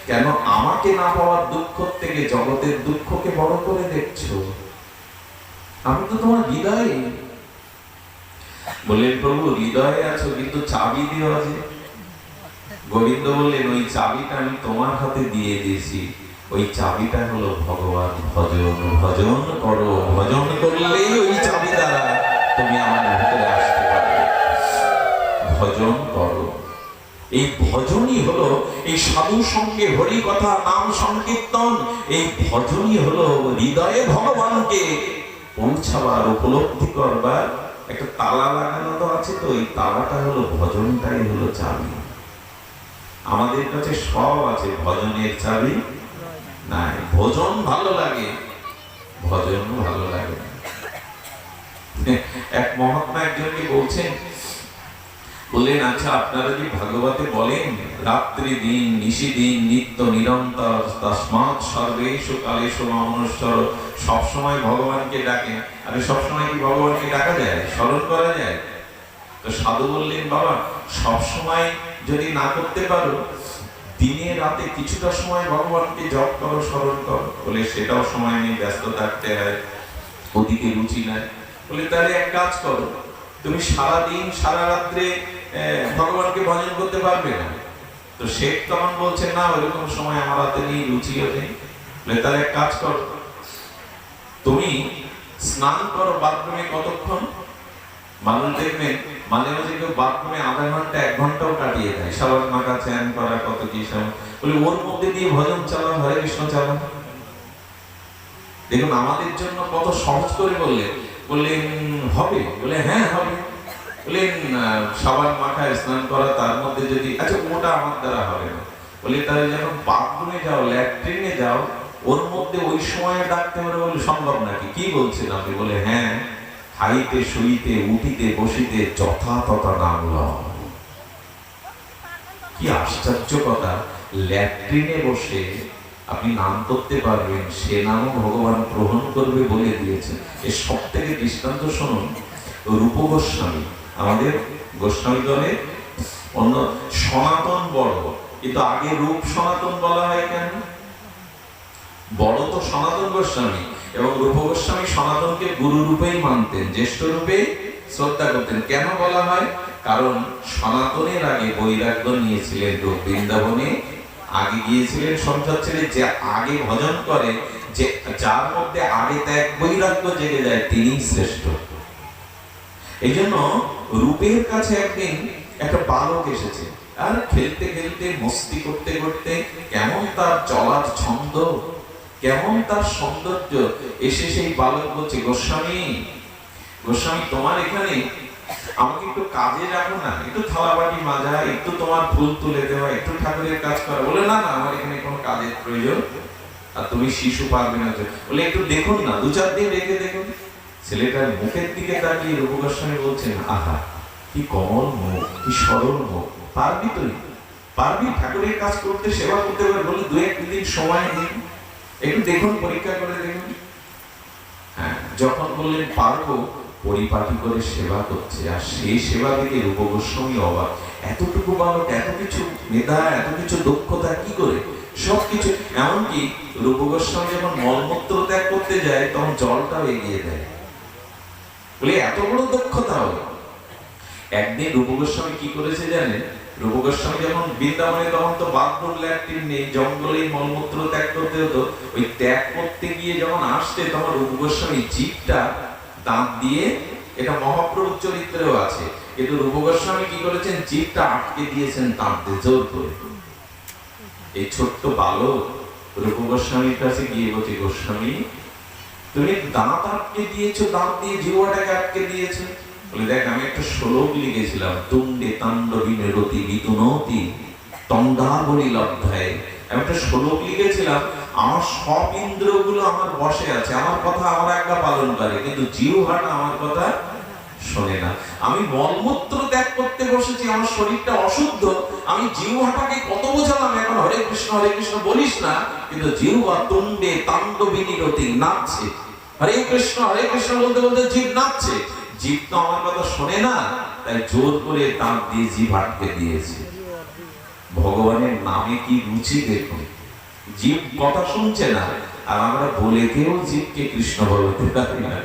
কেন আমাকে না পাওয়ার দুঃখ থেকে জগতের দুঃখকে বড় করে দেখছো? আমি তো তোমার হৃদয়ে। বললেন প্রভু হৃদয়ে আছো কিন্তু চাবি দিও আছে। গোবিন্দ বললেন ওই চাবিটা আমি তোমার হাতে দিয়ে দিয়েছি, ওই চাবিটা হলো ভগবান ভজন। ভজন করো, ভজন করলেই ওই চাবি দ্বারা তুমি আমার ভিতরে আসতে পারবে। ভজন করো, এই ভজনই হলো এই সাধু সঙ্গে হরি কথা নাম সংকীর্তন, এই ভজনই হলো হৃদয়ে ভগবানকে পৌঁছাবার উপলব্ধি করবার একটা তালা লাগানো তো আছে, তো এই তালাটা হলো ভজনটাই হলো চাবি। আমাদের কাছে সব আছে, ভজনের চাবি নাই। ভজন ভালো লাগে, ভজন ভালো লাগে। এক মহাত্মা একজনকে বলছেন, বললেন আচ্ছা আপনারা যে ভাগবতে বলেন রাত্রি দিন নিশি দিন নিত্য নিরন্তর তস্মাৎ সর্বেষু কালেষু মনুষ্যর, সবসময় ভগবানকে ডাকেন। আরে সবসময় কি ভগবানকে ডাকা যায়, স্মরণ করা যায়? তো সাধু বললেন বাবা সবসময় যদি না করতে পারো, দিনে রাতে কিছুটা সময় ভগবানকে জপ করো, স্মরণ করো। বলে সেটাও সময় নেই, ব্যস্ত থাকতে হয়, ওদিকে রুচি নাই। বলে তাহলে এক কাজ করো, তুমি সারাদিন সারা রাত্রে ভগবানকে ভজন করতে পারবে না। তো শেখ তখন বলছেন না ওইরকম সময় আমার হাতে নেই, রুচিও নেই। বলে তাহলে এক কাজ করো, তুমি স্নান করো বাথরুমে কতক্ষণ। মানুষ দেখবেন মাঝে মাঝে কেউ বাথরুমে আধা ঘন্টা 1 ঘন্টাও কাটিয়ে দেয়, সাবান মাখা চ্যান করা কত কি সব। বলে ওর মধ্যে দিয়ে ভজন চালান, হরে কৃষ্ণ চালান। দেখুন আমাদের জন্য কত সহজ করে বললেন হবে। বলে হ্যাঁ হবে। বললেন সাবান মাখা স্নান করা, তার মধ্যে যদি আচ্ছা ওটা আমার দ্বারা হবে না। বলে তাহলে যখন বাথরুমে যাও, ল্যাট্রিনে যাও, ওর মধ্যে ওই সময় ডাকতে পারে। বলে সম্ভব নাকি? কি বলছেন আপনি? বলে হ্যাঁ, খাইতে শুইতে উঠিতে বসিতে যথা তথা নাম লও। কি আশ্চর্য কথা, ল্যাট্রিনে বসে আপনি নাম করতে পারবেন, সে নামও ভগবান গ্রহণ করবে বলে দিয়েছেন। এর সব থেকে দৃষ্টান্ত শুনুন, রূপ গোস্বামী, আমাদের গোস্বামী দলের অন্য সনাতন বড়, কিন্তু আগে রূপ সনাতন বলা হয় কেন? বড় তো সনাতন গোস্বামী, এবং রূপ গোস্বামী সনাতনকে গুরু রূপেই মানতেন, জ্যেষ্ঠ রূপে শ্রদ্ধা করতেন। কেন বলা হয়? কারণ সনাতনের আগে বৈরাগ্য নিয়েছিলেন রূপ, বৃন্দাবনে আগে গিয়েছিলেন সঞ্চার ছেড়ে। যে আগে ভজন করে, যে যার মধ্যে আগে ত্যাগ বৈরাগ্য জেগে যায়, তিনি শ্রেষ্ঠ। এই জন্য রূপের কাছে একদিন একটা বালক এসেছে, আর খেলতে খেলতে মস্তি করতে করতে কেমন তার চলার ছন্দ, কেমন তার সৌন্দর্য, এসে সেই বালক বলছে গোস্বামী তোমার এখানে আমাকে একটু কাজে রাখো না, একটু থালাবাটি মাজা, একটু তোমার ফুল তুলে দেওয়া, একটু ঠাকুরের কাজ করা। বলে না না, আমার এখানে কোনো কাজের প্রয়োজন, আর তুমি শিশু পারবে না। বলে একটু দেখুন না, 2-4 দিন রেখে দেখুন। ছেলেটার মুখের দিকে তাকিয়ে রূপ গোস্বামী বলছেন, আহা কি কমল মুখ, কি সরল মুখ, পারবি তুই, পারবি ঠাকুরের কাজ করতে, সেবা করতে পারবি? বলে দু একদিন সময় দিন, একটু দেখুন, পরীক্ষা করে দেখুন। হ্যাঁ, যখন বললেন পারবো, পরিপাটি করে সেবা করছে। আর সেই সেবা থেকে রূপ গোস্বামী অবাক, এতটুকু বালক, এত কিছু মেধা, এত কিছু দক্ষতা কি করে, সবকিছু। এমনকি রূপ গোস্বামী যখন মলমূত্র ত্যাগ করতে যায় তখন জলটাও এগিয়ে দেয়, বলে এত বড় দক্ষতা হলো। একদিন রূপ গোস্বামী কি করেছে জানেন? রূপ গোস্বামী যখন বৃন্দাবনে, তখন তো বাথরুম ল্যাট্রিন নেই, জঙ্গলে মলমূত্র ত্যাগ করতে হতো। ওই ত্যাগ করতে গিয়ে যখন আসছে, তখন রূপ গোস্বামী জিভটা দাঁত দিয়ে, এটা মহাপ্রভুর চরিত্রেও আছে, কিন্তু রূপ গোস্বামী কি করেছেন, জিভটা আটকে দিয়েছেন দাঁত দিয়ে জোর করে। এই ছোট্ট বালক রূপ গোস্বামীর কাছে গিয়ে বলছে, গোস্বামী তুমি দাঁত আটকে দিয়েছো, দাঁত দিয়ে জিহ্বাটাকে আটকে দিয়েছো। বলে দেখ, আমি একটা শ্লোক লিখেছিলাম, তুণ্ডে তাণ্ডবীনে রতি বিতুনতি তন্দাবলী লব্ধায়। আমি একটা শ্লোক লিখেছিলাম, আমার সব ইন্দ্রগুলো আমার বশে আছে, আমার কথা আমার আজ্ঞা পালন করে, কিন্তু জিহ্বাটা আমার কথা শোনে না। আমি মলমূত্র ত্যাগ করতে বসেছি, আমার শরীরটা অশুদ্ধ, আমি জিহ্বাটাকে কত বোঝালাম, এখন হরে কৃষ্ণ বলিস না, কিন্তু জিহ্বা তুণ্ডে তাণ্ডবীনি রতি নাচছে, হরে কৃষ্ণ বলতে বলতে জিভ নাচছে। জিভ তো আমার কথা শোনে না, তাই জোর করে দাঁত দিয়ে জিভ আটকে দিয়েছে। ভগবানের নামে কি রুচি দেখুন, জিভ কথা শুনছে না, আর আমরা বলে কেউ জীবকে কৃষ্ণ বলতে পারি না,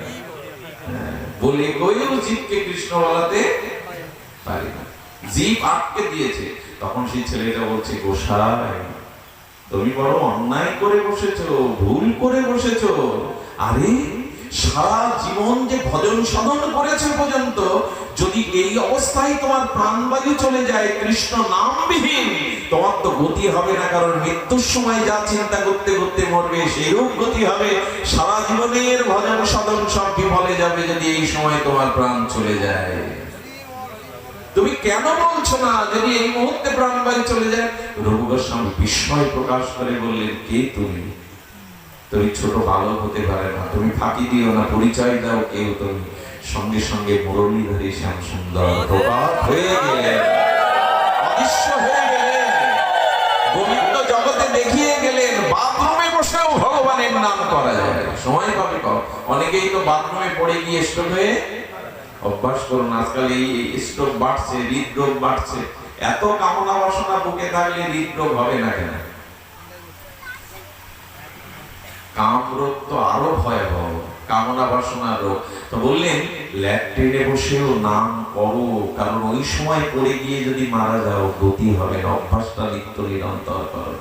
বলে কেউ জীবকে কৃষ্ণ বলাতে পারি না, জিভ আটকে দিয়েছে। তখন সেই ছেলেটা বলছে, গোসাই তুমি বড় অন্যায় করে বসেছো, ভুল করে বসেছো। আরে সারা জীবন যে ভজন সাধন করেছে পর্যন্ত, যদি এই অবস্থায় তোমার প্রাণবায়ু চলে যায় কৃষ্ণ নামবিহীন, তোমার তো গতি হবে না, কারণ মৃত্যুর সময় যা চিন্তা করতে করতে মরবে সেইরূপ গতি হবে। সারা জীবনের ভজন সাধন সব বিফলে যাবে যদি এই সময় তোমার প্রাণ চলে যায়। তুমি কেন বলছো না যদি এই মুহূর্তে প্রাণবায়ু চলে যায়? রঘু গোস্বামী বিস্ময় প্রকাশ করে বললেন, কে তুমি? তুমি ছোট বালক হতে পারে না, তুমি ফাঁকি দিও না, পরিচয় দাও কেউ তুমি। সঙ্গে সঙ্গে মুরলীধারী শ্যাম সুন্দর প্রভাত হয়ে গেলেন, অদৃশ্য হয়ে গেলেন, গোবিন্দ জগতে দেখিয়ে গেলেন। বাথরুমে বসেও ভগবানের নাম করা যায়, সময় পাবে কম। অনেকেই তো বাথরুমে পড়ে গিয়ে স্ট্রোক হয়ে, অভ্যাস করুন, আজকাল এই স্ট্রোক বাড়ছে, হৃদরোগ বাড়ছে। এত কামনা বাসনা বুকে থাকলে হৃদরোগ হবে না কেন? কামরোগ তো আরো ভয়াবহ, কামনা বাসনা রোগ। তো বললেন, ল্যাট্রিনে বসেও নাম করো, কারণ ওই সময় পড়ে গিয়ে যদি মারা যাও গতি হবে না, অভ্যাসটা নিত্য নিরন্তর করো।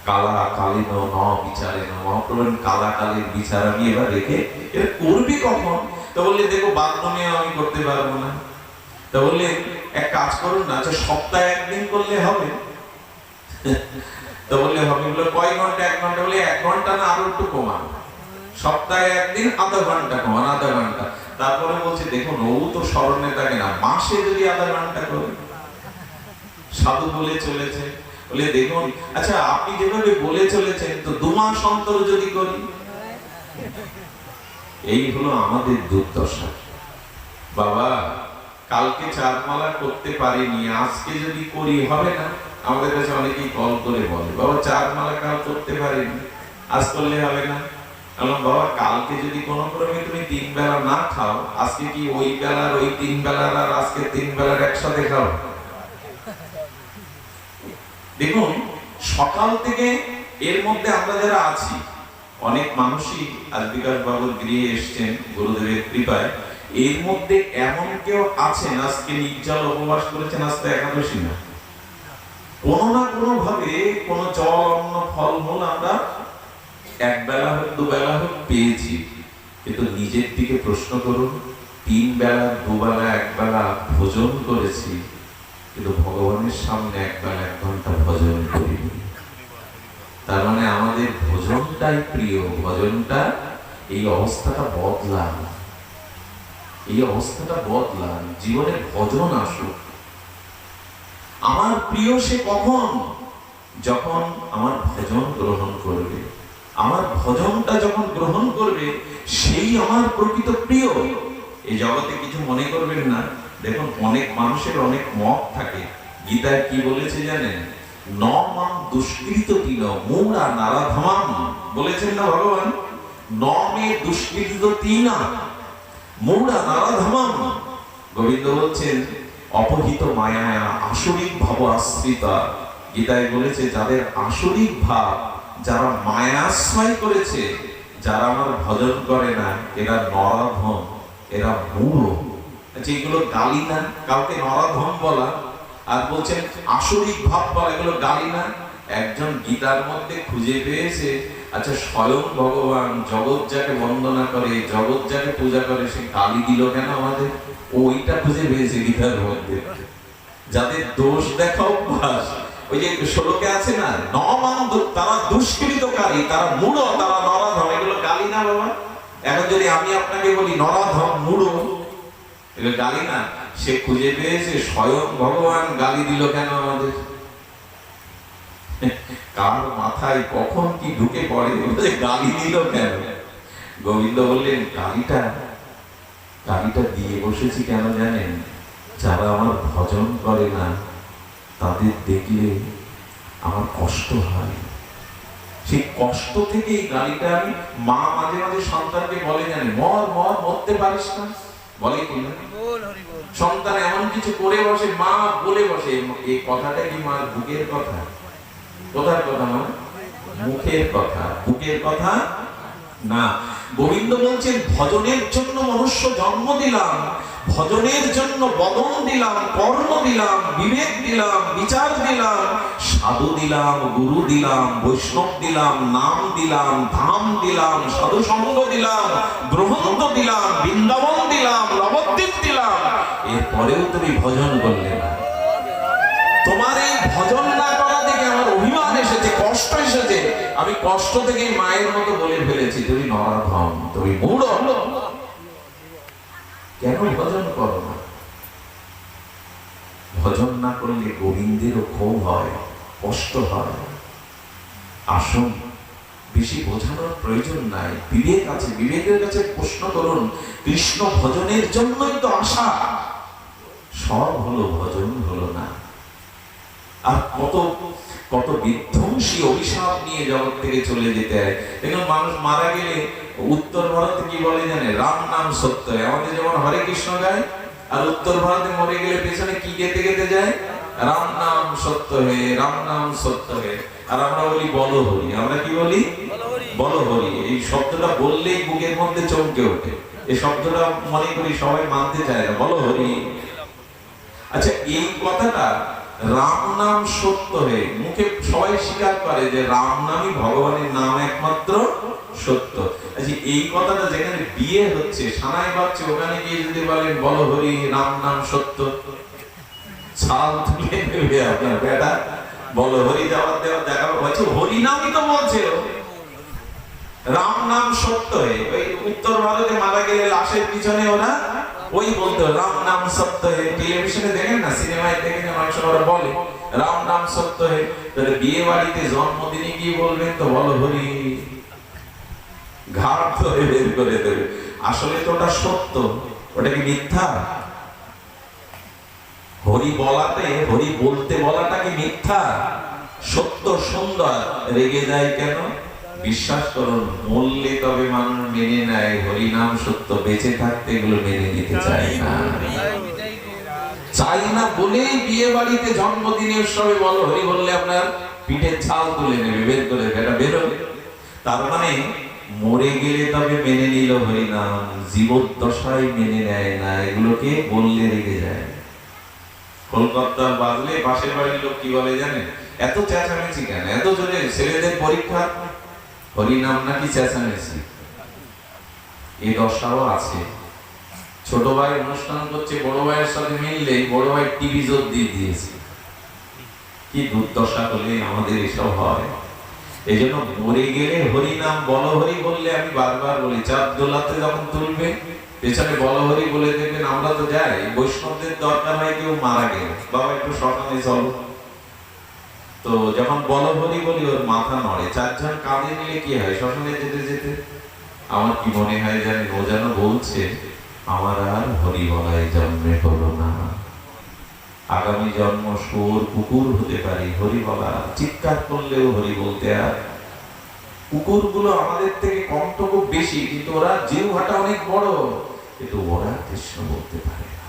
কালা কালীন ন বিচারে ন, মহাপ্রভু কালা কালের বিচার আমি এবার রেখে এটা করবি কখন? তো বললে, দেখো বাথরুমে আমি করতে পারবো না। তো বললে, এক কাজ করুন না, আচ্ছা সপ্তাহে একদিন করলে হবে? তো বললে হবে, বলে কয় ঘন্টা? 1 ঘন্টা। বলে 1 ঘন্টা না, আরো একটু কমান, সপ্তাহে একদিন আধা ঘন্টা কমান, আধা ঘন্টা। তারপরে বলছে, দেখুন ও তো স্মরণে থাকে না, মাসে যদি আধা ঘন্টা করে। সাধু বলে চলেছে, বলে দেখুন আচ্ছা আপনি যেভাবে বলে চলেছেন, তো 2 মাস অন্তর যদি করি। এই হলো আমাদের দুর্দশা। বাবা কালকে 4 মালা করতে পারিনি, আজকে যদি করি হবে না? আমাদের কাছে অনেকেই কল করে বলে, বাবা 4 মালা কাল করতে পারিনি, আজ করলে হবে না? বললাম, বাবা কালকে যদি কোনো ক্রমে তুমি 3 বেলা না খাও, আজকে কি ওই বেলার ওই 3 বেলার আর আজকে 3 বেলার একসাথে খাও? দেখুন সকাল থেকে এর মধ্যে আমরা যারা আছি, অনেক মানুষই আজ বিকাশ বাবুর গৃহে এসছেন গুরুদেবের কৃপায়। এর মধ্যে এমন কেউ আছেন আজকে নির্জল উপবাস করেছেন, আজকে একাদশী না, কোনো না কোনো ভাবে কোনো জল অন্ন ফল মূল আমরা 1 বেলা হোক 2 বেলা হোক পেয়েছি। কিন্তু নিজের দিকে প্রশ্ন করুন, 3 বেলা 2 বেলা 1 বেলা ভোজন করেছি, কিন্তু ভগবানের সামনে 1 বেলা 1 ঘন্টা ভজন করিনি। তার মানে আমাদের ভোজনটাই প্রিয়, ভজনটা। এই অবস্থাটা বদলান, এই অবস্থাটা বদলান, জীবনে ভজন আসুক। আমার প্রিয় সে কখন? যখন আমার ভজন গ্রহণ করবে। আমার ভজনটা যখন গ্রহণ করবে, সেই আমার প্রকৃত প্রিয়। এই জগতে কিছু মনে করবেন না, দেখুন অনেক মানুষের অনেক মত থাকে। গীতায় কি বলেছে জানেন? ন মাং দুষ্কৃত তিন মূঢ়া নারাধমাম বলেছেন না ভগবান? ন মে দুষ্কৃত তিনা মূঢ়া নারাধমাম। গোবিন্দ বলছেন অপহিত মায়া আসরিক ভাব আশ্রিতা। গীতায় বলেছে যাদের আসরিক ভাব, যারা মায়াশ্রয় করেছে, যারা আমার ভজন করে না, এরা নরাধম, এরা মূঢ়। আচ্ছা, এগুলো গালি না কাউকে নরাধম বলা? আর বলছেন আসরিক ভাব বলা, এগুলো গালি না? একজন গীতার মধ্যে খুঁজে পেয়েছে, আচ্ছা স্বয়ং ভগবান জগৎ যাকে বন্দনা করে, জগৎ যাকে পূজা করে, সে গালি দিল কেন আমাদের? ওইটা খুঁজে পেয়েছে গীতার মধ্যে। যাদের দোষ দেখা অভ্যাস, ওই যে শ্লোকে আছে না, তারা দুষ্কৃতকারী, তারা মূঢ়, তারা নরাধম, এগুলো গালি না বাবা? এখন যদি আমি আপনাকে বলি নরাধম, মূঢ়, এগুলো গালি না? সে খুঁজে পেয়েছে স্বয়ং ভগবান গালি দিল কেন আমাদের? কার মাথায় কখন কি ঢুকে পড়ে গালি দিল কেন? গোবিন্দ বললেন গালিটা দিয়ে বসেছি কেন জানেন? যারা আমার ভজন করে না, তাদের দেখলে আমার কষ্ট হয়। সেই কষ্ট থেকে এই গালিটা আমি, মা মাঝে মাঝে সন্তানকে বলে জানে, মর মর, মরতে পারিস না, বলে কিনা? সন্তান এমন কিছু করে বসে, মা বলে বসে। এই কথাটা কি মার বুকের কথা? কোথার কথা? মা মুখের কথা, বুকের কথা না। গোবিন্দ বলছেন ভজনের জন্য মনুষ্য জন্ম দিলাম, ভজনের জন্য বদন দিলাম, কর্ম দিলাম, বিবেক দিলাম, বিচার দিলাম, সাধু দিলাম, গুরু দিলাম, বৈষ্ণব দিলাম, নাম দিলাম, ধাম দিলাম, সাধু সঙ্গ দিলাম, গ্রহন্ত দিলাম, বৃন্দাবন দিলাম, নবদ্বীপ দিলাম। এরপরেও তুমি ভজন করলে না। তোমার এই ভজন না করা দেখে আমার অভিমান এসেছে, কষ্ট এসেছে। আমি কষ্ট থেকে মায়ের মতো বলে ফেলেছি তুমি নরাধম, তুমি মূঢ়। কেন ভজন করো না? ভজন না করলে গোবিন্দেরও ক্ষোভ হয়, কষ্ট হয়। আসুন, বেশি বোঝানোর প্রয়োজন নাই। বিবেক আছে, বিবেকের কাছে প্রশ্ন করুন। কৃষ্ণ ভজনের জন্যই তো আশা, সব হলো, ভজন হলো না। আর কত কত বিধ্বংসী অভিশাপ নিয়ে জগৎ থেকে চলে যেতে হয়। দেখুন মানুষ মারা গেলে উত্তর ভারতে কি বলে জানে? রাম নাম সত্য। আমাদের যেমন হরে কৃষ্ণ গায়, আর উত্তর ভারতে মরে গেলে পেছনে কি গেতে গেতে যায়? রাম নাম সত্য হে, রাম নাম সত্য হে। আর আমরা বলি বলো হরি। আমরা কি বলি? বলো হরি। এই শব্দটা বললেই বুকের মধ্যে চমকে ওঠে। এই শব্দটা মনে করি সবাই মানতে চায় না, বলো হরি। আচ্ছা, এই কথাটা রাম নাম সত্য হে, মুখে সবাই স্বীকার করে যে রাম নামই ভগবানের নাম একমাত্র সত্য। আচ্ছা, এই কথাটা যেখানে বিয়ে হচ্ছে, সানাই বাজছে, ওখানে গিয়ে যদি বলেন বলো হরি, রাম নাম সত্য, ছাল তুলে নেবে আপনার বেটা। বলো হরি জবাব দেওয়া দেখা হচ্ছে, হরি নামই তো বলছে, রাম নাম সত্য হে। ওই উত্তর ভারতে মারা গেলে লাশের পিছনে ওরা ওই বলতো রাম নাম সত্য হে। টেলিভিশনে দেখেন না, সিনেমায় দেখেন মানুষ ওরা বলে রাম নাম সত্য হে। তাহলে বিয়ে বাড়িতে জন্মদিনে কি বলবেন? তো বলো হরি, ঘাট ধরে বের করে দেবে। আসলে তো ওটা সত্য, ওটা কি মিথ্যা? হরি বলাতে, হরি বলতে বলাটা কি মিথ্যা? সত্য সুন্দর, রেগে যায় কেন? বিশ্বাস করুন, মরলে তবে মানুষ মেনে নেয় হরি নাম সত্য, বেঁচে থাকতে এগুলো মেনে নিতে চায় না। চাই না বলেই বিয়ে বাড়িতে জন্মদিনের উৎসবে বলো হরি বললে আপনার পিঠের ছাল তুলে নেবে, বের করে এটা বেরোবে। তার মানে মরে গেলে তবে মেনে নিল হরি নাম, জীবদ্দশায় মেনে নেয় না। এগুলোকে বললে রেগে যায়। কলকাতা বাজলে পাশের বাড়ির লোক কি বলে জানেন? এত চেঁচামেচি কেন? এত জোরে ছেলেদের পরীক্ষা, হরি নাম নাকি চেঁচামেচি। এই দশাও আছে। ছোট ভাই অনুষ্ঠান করছে, বড় ভাইয়ের সাথে মিললে বড় ভাই টিভি জোর দিয়ে দিয়েছে। কি দুর্দশা হলে আমাদের এসব হয়। এই জন্য মরে গেলে হরি নাম বলো হরি বললে, আমি বারবার বলি, চাঁদ দোলাতে যখন তুলবে পেছনে বলো হরি বলে দেখবেন। আমরা তো যাই, বৈষ্ণবদের দরকার হয় কেউ মারা গেলে, বাবা একটু শ্মশানে চলো, তো যখন বলো হরি বলি ওর মাথা নড়ে। চারজন কাঁধে নিলে কি হয়? শ্মশানে যেতে যেতে আমার কি মনে হয় জানেন, ও যেন বলছে আমার আর হরিবলায় জন্মে হলো না, আগামী জন্ম শুয়োর কুকুর হতে পারি, হরিবলা চিৎকার করলেও হরি বলতে আর কুকুরগুলো আমাদের থেকে কমটুকু বেশি, কিন্তু ওরা জিহ্বাটা অনেক বড়, কিন্তু ওরা কৃষ্ণ বলতে পারে না।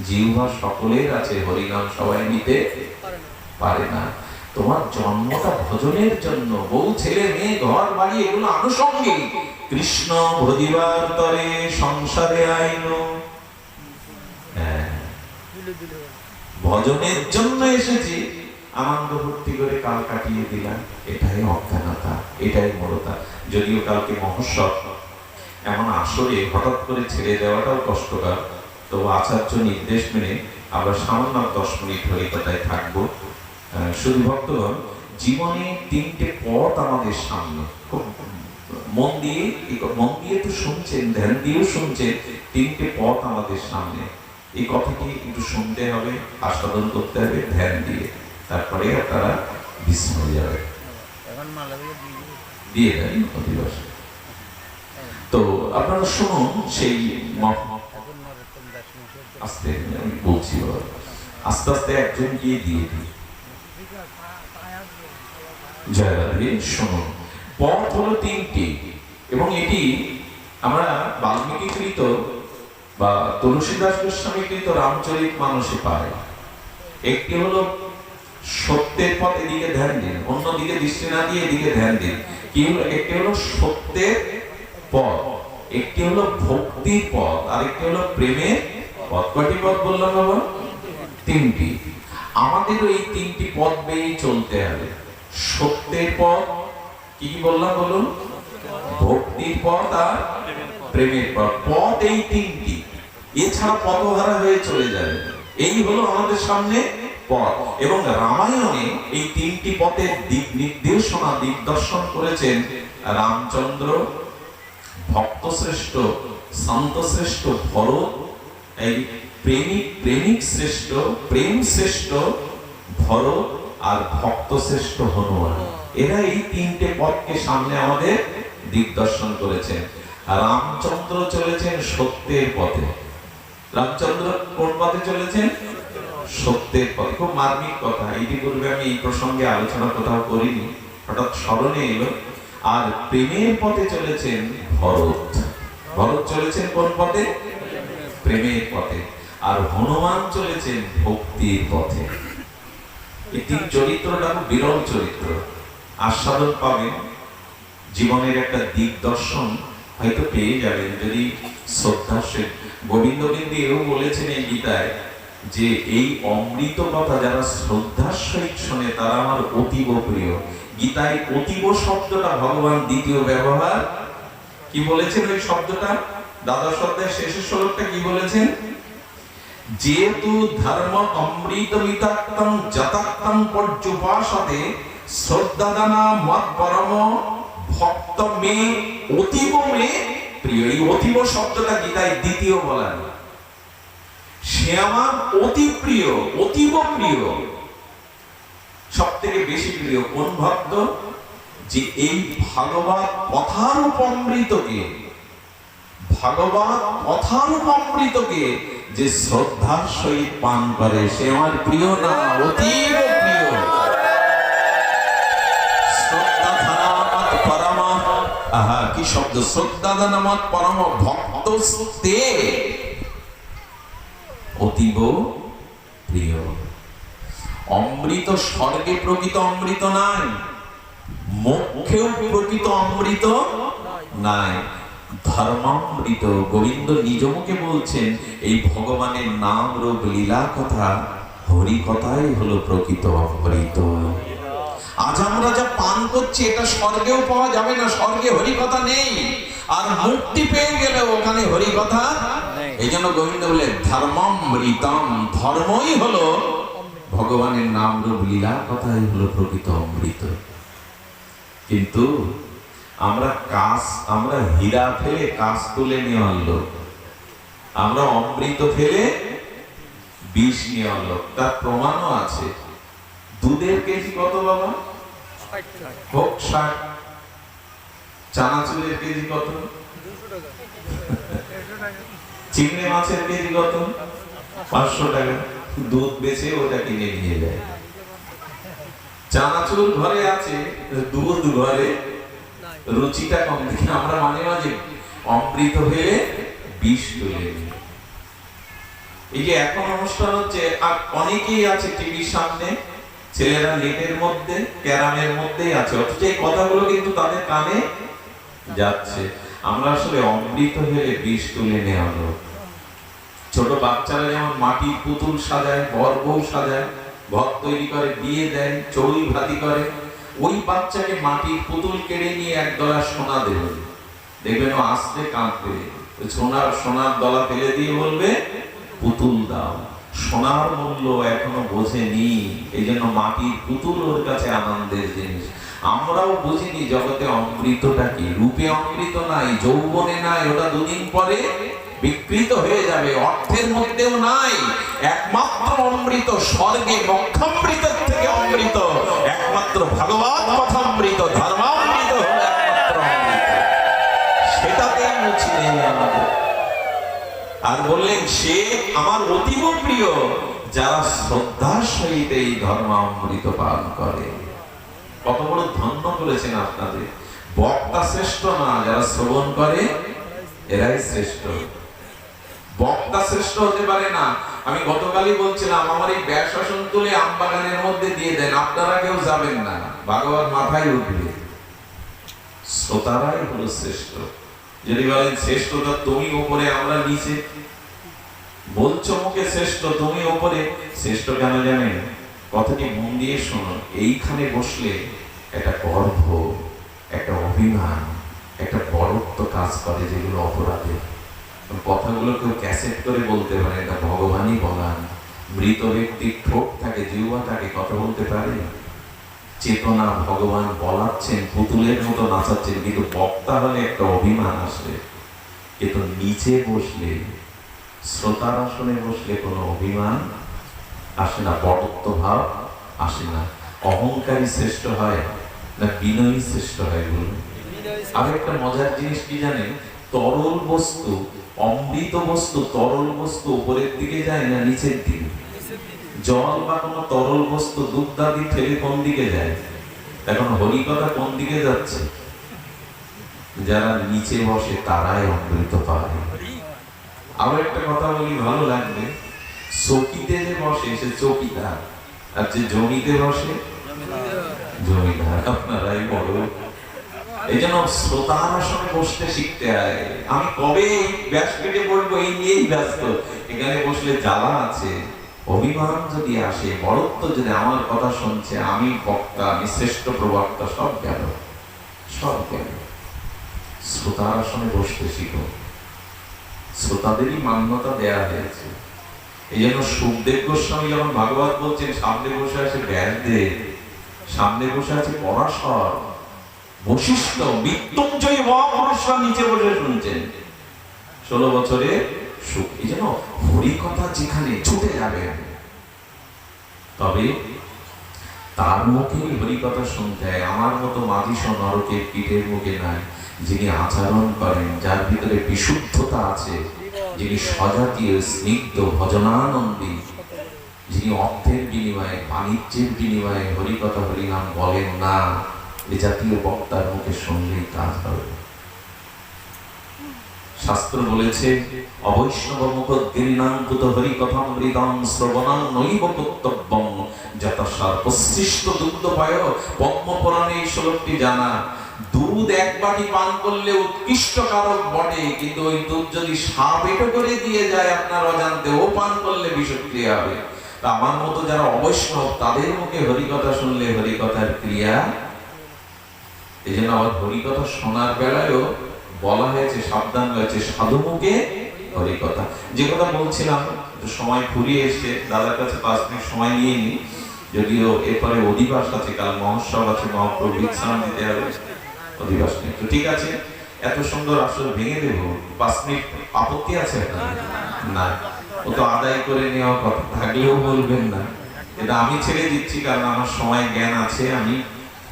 জিহ্বা সকলের আছে, হরিনাম সবাই নিতে পারে না। তোমার জন্মটা ভজনের জন্য, বউ ছেলে মেয়ে ঘর বাড়ি এগুলো আনুষঙ্গিক, কৃষ্ণ ভজিবার তরে সংসারে আইন, ভজনের জন্য এসেছি, আনন্দ ভর্তি করে কাল কাটিয়ে দিলাম, এটাই অজ্ঞানতা, এটাই মরতা। যদিও কালকে মহোৎসব, এমন আসরে হঠাৎ করে ছেড়ে দেওয়াটাও কষ্টকর, তবু আচার্য নির্দেশ মেনে আমরা সামান্য 10 মিনিট হরিকথায় থাকবো। শুধু ভক্তগণ, জীবনে 3টে পথ আমাদের সামনে, খুব মন দিয়ে তো শুনছেন, ধ্যান দিয়েও শুনছেন, 3টে পথ আমাদের সামনে। এই কথাটি একটু শুনতে হবে, আস্বাদন করতে হবে ধ্যান দিয়ে, তারপরে আপনারা বিস্ময় যাবে। দিয়ে দেন অধিবাসে। তো আপনারা শুনুন, সেই আস্তে আমি বলছি, আস্তে আস্তে একজন গিয়ে দিয়ে দিই। জয় রাধে। শুনুন, পথ হলো 3টি, এবং এটি আমরা বাল্মীকি কৃত বা তুলসীদাস গোস্বামী কৃত রামচরিত মানসে পাই। একটি হলো সত্যের পথ, এদিকে ধ্যান দিন, অন্যদিকে দৃষ্টি না দিয়ে এদিকে ধ্যান দিন। কি হলো? একটি হলো সত্যের পথ, একটি হলো ভক্তির পথ, আর একটি হলো প্রেমের পথ। কয়টি পথ বললাম বাবা? 3টি। আমাদের এই 3টি পথ বেয়ে চলতে হবে। সত্যের পথ, কি কি বললাম বলুন? ভক্তির পথ আর প্রেমের পথ। পথ এই 3টি, এছাড়া পথহারা হয়ে চলে যাবে। এই হলো আমাদের সামনে পথ। এবং রামায়ণে এই 3টি পথের দিক নির্দেশনা, দিগদর্শন করেছেন রামচন্দ্র, ভক্ত শ্রেষ্ঠ, শান্ত শ্রেষ্ঠ ভরত, এই প্রেমিক শ্রেষ্ঠ, প্রেম শ্রেষ্ঠ ভরত, আর ভক্ত শ্রেষ্ঠ হনুমান। এরা এই 3টে পথকে সামনে আমাদের দিগদর্শন করেছেন। রামচন্দ্র চলেছেন সত্যের পথে। রামচন্দ্র কোন পথে চলেছেন? সত্যের পথে। খুব মার্মিক কথা, ইতিপূর্বে আমি এই প্রসঙ্গে আলোচনা কোথাও করিনি, হঠাৎ স্মরণে এলো। আর প্রেমের পথে চলেছেন ভরত। ভরত চলেছেন কোন পথে? প্রেমের পথে। আর হনুমান চলেছেন ভক্তির পথে। এই 3 চরিত্রটা খুব বিরল চরিত্র, আস্বাদন পাবেন, জীবনের একটা দিগদর্শন হয়তো পেয়ে যাবেন যদি শ্রদ্ধা। গোবিন্দ কিন্তু এও বলেছেন এই গীতায় যে এই অমৃত কথা যারা শ্রদ্ধার সহিত শোনে তারা আমার অতীব প্রিয়। গীতায় অতীব শব্দটা ভগবান দ্বিতীয় ব্যবহার। কি বলেছেন ওই শব্দটা? দ্বাদশ অধ্যায়ের শেষের শ্লোকটা কি বলেছেন? যেতু ধর্ম অমৃতমিতাক্তং যতাক্তং পর্যুপাসতে শ্রদ্ধাদানা মত পরম ভক্ত মে অতীব মে প্রিয়। এই অতীব শব্দটা গীতায় দ্বিতীয় বলা নেই। সে আমার অতি প্রিয়, অতীব প্রিয়, সব থেকে বেশি প্রিয়। কোন ভক্ত? যে এই ভাগবত কথারূপমৃতকে, ভাগবত কথারূপমৃতকে যে শ্রদ্ধার সহিত পান করে, সে আমার প্রিয় না, অতীব প্রিয়। শ্রদ্ধাধানামত পরম, আহা কি শব্দ! শ্রদ্ধাধানামত পরম ভক্তস্তে অতীব প্রিয়। অমৃত স্বর্গে প্রকৃত অমৃত নাই, মোক্ষেও প্রকৃত অমৃত নাই, ধর্মামৃত। গোবিন্দ নিজ মুখে বলছেন এই ভগবানের নাম রূপ লীলা কথা, হরি কথাই হলো প্রকৃত অমৃত। আজ আমরা যা পান করছি এটা স্বর্গেও পাওয়া যাবে না, স্বর্গে হরি কথা নেই। আর মুক্তি পেয়ে গেলে ওখানে হরি কথা। এই জন্য গোবিন্দ বলে ধর্মামৃতম, ধর্মই হলো ভগবানের নাম রূপ লীলা কথাই হলো প্রকৃত অমৃত। কিন্তু আমরা হীরা ফেলে কাঁচ তুলে নিয়ে আনলো, আমরা অমৃত ফেলে বিষ নিয়ে আনলো। তার প্রমাণও আছে। দুধের কেজি কত বাবা? 60। চানাচুরের কেজি কত? চিংড়ি মাছের কেজি কত? 500 টাকা। দুধ বেচে ওটা কিনে নিয়ে যায়। চানাচুর ঘরে আছে, দুধ ঘরে, রুচিটা কম দেখে আমরা মাঝে মাঝে অমৃত হয়ে বিষ তুলে নিই। এই যে এখন অনুষ্ঠান হচ্ছে, আর অনেকেই আছে টিভির সামনে, ছেলেরা নেটের মধ্যে ক্যারামের মধ্যেই আছে, অথচ এই কথাগুলো কিন্তু তাদের কানে যাচ্ছে। আমরা আসলে অমৃত হয়ে বিষ তুলে নেওয়া লোক। ছোট বাচ্চারা যেমন মাটির পুতুল সাজায়, বর বউ সাজায়, ঘর তৈরি করে, বিয়ে দেয়, চড়ুই ভাতি করে, ওই বাচ্চাকে মাটির পুতুল কেড়ে নিয়ে একদলা সোনা দেবে, দেখবেন ও আসতে কাঁদবে, সোনার দলা ফেলে দিয়ে বলবে পুতুল দাও। সোনার মূল্য এখনো বোঝেনি, এই জন্য মাটির পুতুল ওর কাছে আনন্দের জিনিস। আমরাও বুঝিনি জগতে অমৃতটা কি। রূপে অমৃত নাই, যৌবনে নাই, ওটা দুদিন পরে বিকৃত হয়ে যাবে। অর্থের মধ্যেও নাই। একমাত্র অমৃত স্বর্গে মোক্ষামৃতের থেকে অমৃত, একমাত্র ভগবত কথামৃত, ধর্মামৃত হলো একমাত্র অমৃত। সেটাতেই রুচি নেই আমাদের। আর বললেন সে আমার অতীব প্রিয়, যারা শ্রদ্ধার সহিত এই ধর্মামৃত পালন করে। কত বড় ধন্য করেছেন আপনাদের। বক্তা শ্রেষ্ঠ না, যারা শ্রবণ করে এরাই শ্রেষ্ঠ। বক্তা শ্রেষ্ঠ হতে পারে না। আমি গতকালই বলছিলাম, আমার এই ব্যাসাসন তুলে আমবাগানের মধ্যে দিয়ে দেন, আপনারা কেউ যাবেন না, ভাগবত মাথায় উঠবে। শ্রোতারাই হলো শ্রেষ্ঠ। যদি বলেন শ্রেষ্ঠতা তুমি উপরে আমরা নিচে, বলছো মুখে শ্রেষ্ঠ, তুমি উপরে, শ্রেষ্ঠ কেন জানেন? কথাটি মন দিয়ে শোনো। এইখানে বসলে একটা গর্ব, একটা অভিমান, একটা বড়ত্ব কাজ করে, যেগুলো অপরাধের। কথাগুলো কেউ ক্যাসেট করে বলতে পারে, এটা ভগবানই বলান। মৃত ব্যক্তির ঠোঁট থাকে, জিহ্বা থাকে, কথা বলতে পারে। চেতনা ভগবান বলাচ্ছেন, পুতুলের মতো নাচাচ্ছেন, কিন্তু বক্তা হলে একটা অভিমান আসে। কিন্তু নিচে বসলে, শ্রোতার আসনে বসলে কোনো অভিমান আসে না, বড়ত্ব ভাব আসে না। অহংকারী শ্রেষ্ঠ হয় না বিনয়ী শ্রেষ্ঠ হয় বলুন? আর একটা মজার জিনিস কি জানেন? তরল বস্তু, অমৃত বস্তু, তরল বস্তু উপরের দিকে যায় না নিচের দিকে? জল বা কোনো তরল বস্তু দুগ্ধাদি ঠেলে কোন দিকে যায়? এখন হরিকথা কোন দিকে যাচ্ছে? যারা নিচে বসে তারাই অমৃত পায়। আরো একটা কথা বলি, ভালো লাগবে। চকিতে যে বসে সে চকিদার, আর যে জমিতে বসে জমিদার। আপনারাই বড়। এই জন্য শ্রোতার আসনে বসতে শিখতে হয়। আমি কবে ব্যাসপীঠে বলবো এই নিয়েই ব্যস্ত। এখানে বসলে জ্বালা আছে। অভিমান যদি আসে, বড়ত্ব যদি, আমার কথা শুনছে, আমি বক্তা, আমি শ্রেষ্ঠ প্রবক্তা, সব গেল, সব গেল। শ্রোতার আসনে বসতে শিখো। শ্রোতাদেরই মান্যতা দেয়া হয়েছে। এই জন্য সুখদেব গোস্বামী যখন ভাগবত বলছেন, সামনে বসে আছে ব্যাসদেব, সামনে বসে আছে পরাশর, বশিষ্ঠ, মৃত্যুঞ্জয়ী মহাপুরুষরা নিচে বসে শুনছেন। 16 বছরে সুখ। এই জন্য হরিকথা যেখানে ছুটে যাবে, তবে তার মুখেই হরিকথা শুনতে হয়। আমার মতো মাদিস নরকের পিঠের মুখে নাই। যিনি আচরণ করেন, যার ভিতরে বিশুদ্ধতা আছে, যিনি সজাতীয়, স্নিগ্ধ, ভজনানন্দী, যিনি অর্থের বিনিময়ে, বাণিজ্যের বিনিময়ে হরিকথা হরিনাম বলেন না, এ জাতীয় বক্তার মুখে শুনলেই কাজ হবে। শাস্ত্র বলেছে, অবৈষ্ণব মুখোদ্গীর্ণাঙ্কুত হরিকথামৃতং শ্রবণাং নৈব কর্তব্যং যথা সর্বশ্রেষ্ঠ দুগ্ধপায়। পদ্মপুরাণে এই শ্লোকটি জানা। দুধ এক বাটি পান করলে উৎকৃষ্ট কারক বটে, কিন্তু ওই দুধ যদি সাপ এটো করে দিয়ে যায় আপনার অজান্তে, ও পান করলে বিষক্রিয়া হবে। তা আমার মতো যারা অবৈষ্ণব, তাদের মুখে হরিকথা শুনলে হরিকথার ক্রিয়া। এই জন্য আবার হরিকথা শোনার বেলায়ও বলা হয়েছে, সাবধান হয়েছে, সাধু মুখে হরিকথা। যে কথা বলছিলাম, সময় ফুরিয়ে এসে দাদার কাছে 5 মিনিট সময় নিয়ে নি। যদিও এরপরে অধিবাস আছে, কাল মহোৎসব আছে, মহাপ্রভু বিশ্রাম দিতে হবে, অধিবাস নেই। তো ঠিক আছে, এত সুন্দর আসলে ভেঙে দেব, 5 মিনিট আপত্তি আছে না? ও তো আদায় করে নেওয়া কথা, থাকলেও বলবেন না। এটা আমি ছেড়ে দিচ্ছি, কারণ আমার সময় জ্ঞান আছে, আমি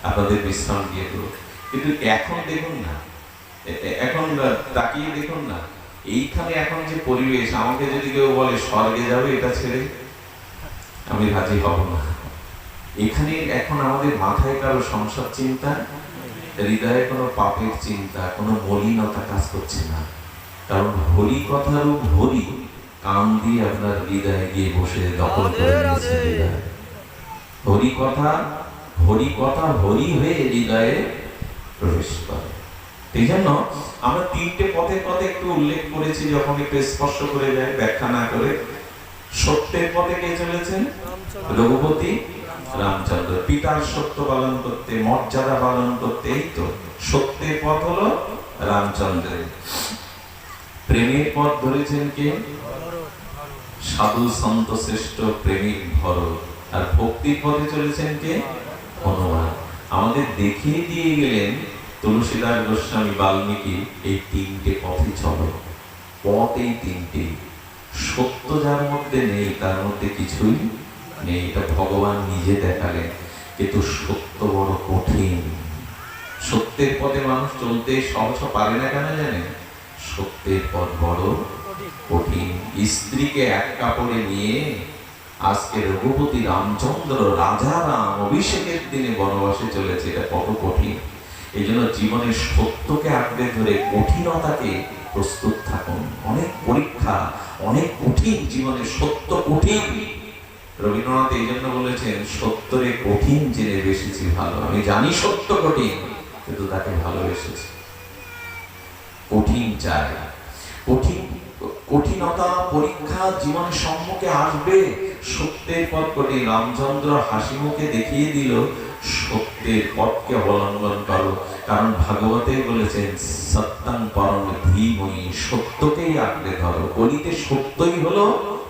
আপনাদের বিশ্রাম দিয়ে দেবো। কিন্তু এখন দেখুন না, এখন তাকিয়ে দেখুন না, এইখানে এখন যে পরিবেশ, আমাকে যদি কেউ বলে স্বর্গে যাবে এটা ছেড়ে, আমি রাজি হব না। এখানে এখন আমাদের মাথায় কারো সংসার চিন্তা, হৃদয়ে কোনো পাপের চিন্তা, কোনো মলিনতা কাজ করছে না। কারণ হরি কথারূপ হরি কান দিয়ে আপনার হৃদয়ে গিয়ে বসে দখল করে নিয়েছে হৃদয়। হরি কথা হরি হয়ে হৃদয়ে প্রবেশ করে। এই জন্য আমরা তিনটে পথের কথা একটু উল্লেখ করেছি, যখন একটু স্পর্শ করে যায়, ব্যাখ্যা না করে। সত্যের পথে কে চলেছেন? রঘুপতি রামচন্দ্র। পিতার সত্য পালন করতে, মর্যাদা পালন করতে, এই তো সত্যের পথ হলো রামচন্দ্রের। প্রেমের পথ ধরেছেন কে? সাধু সন্ত শ্রেষ্ঠ প্রেমিক ভরত। আর ভক্তির পথে চলেছেন কে? হনুমান। আমাদের দেখিয়ে দিয়ে গেলেন তুলসীদাস গোস্বামী বাল্মীকি, এই তিনটে পথে চলো। পথ এই তিনটে। সত্য যার মধ্যে নেই তার মধ্যে কিছুই নেই, এটা ভগবান নিজে দেখালেন। কিন্তু সত্য বড় কঠিন। সত্যের পথে মানুষ চলতে সহজ পারে না, কেন জানেন? সত্যের পথ বড় কঠিন। স্ত্রীকে এক কাপড়ে নিয়ে আজকে রঘুপতি রামচন্দ্র রাজা রাম অভিষেকের দিনে বনবাসে চলেছে, এটা কত কঠিন। এই জন্য জীবনের সত্যকে আঁকড়ে ধরে কঠিনতাকে প্রস্তুত থাকুন। অনেক পরীক্ষা, অনেক কঠিন জীবনের সত্য কঠিন। রবীন্দ্রনাথ এই জন্য বলেছেন, সত্যরে কঠিন জেনে বেশিছি ভালো। আমি জানি সত্য কঠিন, কিন্তু তাকে ভালোবেসেছি। কঠিন চাই, কঠিনতা পরীক্ষা জীবনের সম্মুখে আসবে। সত্যের পথ কঠিন। রামচন্দ্র হাসি মুখে দেখিয়ে দিল সত্যের পথকে অবলম্বন করো। কারণ ভাগবতে বলেছেন, সত্যং পরম ধীমহি, সত্যকেই আঁকড়ে ধরো। কলিতে সত্যই হলো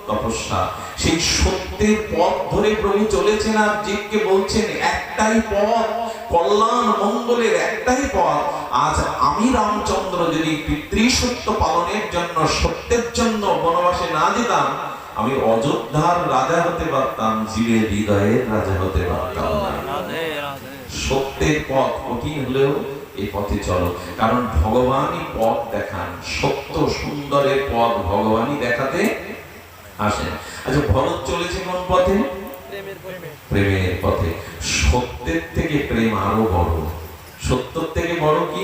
তপস্যা। সেই সত্যের পথ ধরে প্রভু চলেছেন, আর জীবকে বলছেন একটাই পথ, কল্যাণ মঙ্গলের একটাই পথ। আজ আমি রামচন্দ্র যদি পিতৃসত্য পালনের জন্য, সত্যের জন্য বনবাসে না যেতাম, আমি অযোধ্যার রাজা হতে পারতাম, জীবের হৃদয়ের রাজা হতে পারতাম না। সত্যের পথ কঠিন হলেও এই পথে চলো, কারণ ভগবানই পথ দেখান। সত্য সুন্দরের পথ ভগবানই দেখাতে আসেন। আচ্ছা, ভরত চলেছে কোন পথে? প্রেমের পথে। সত্যের থেকে প্রেম আরো বড়। সত্যের থেকে বড় কি?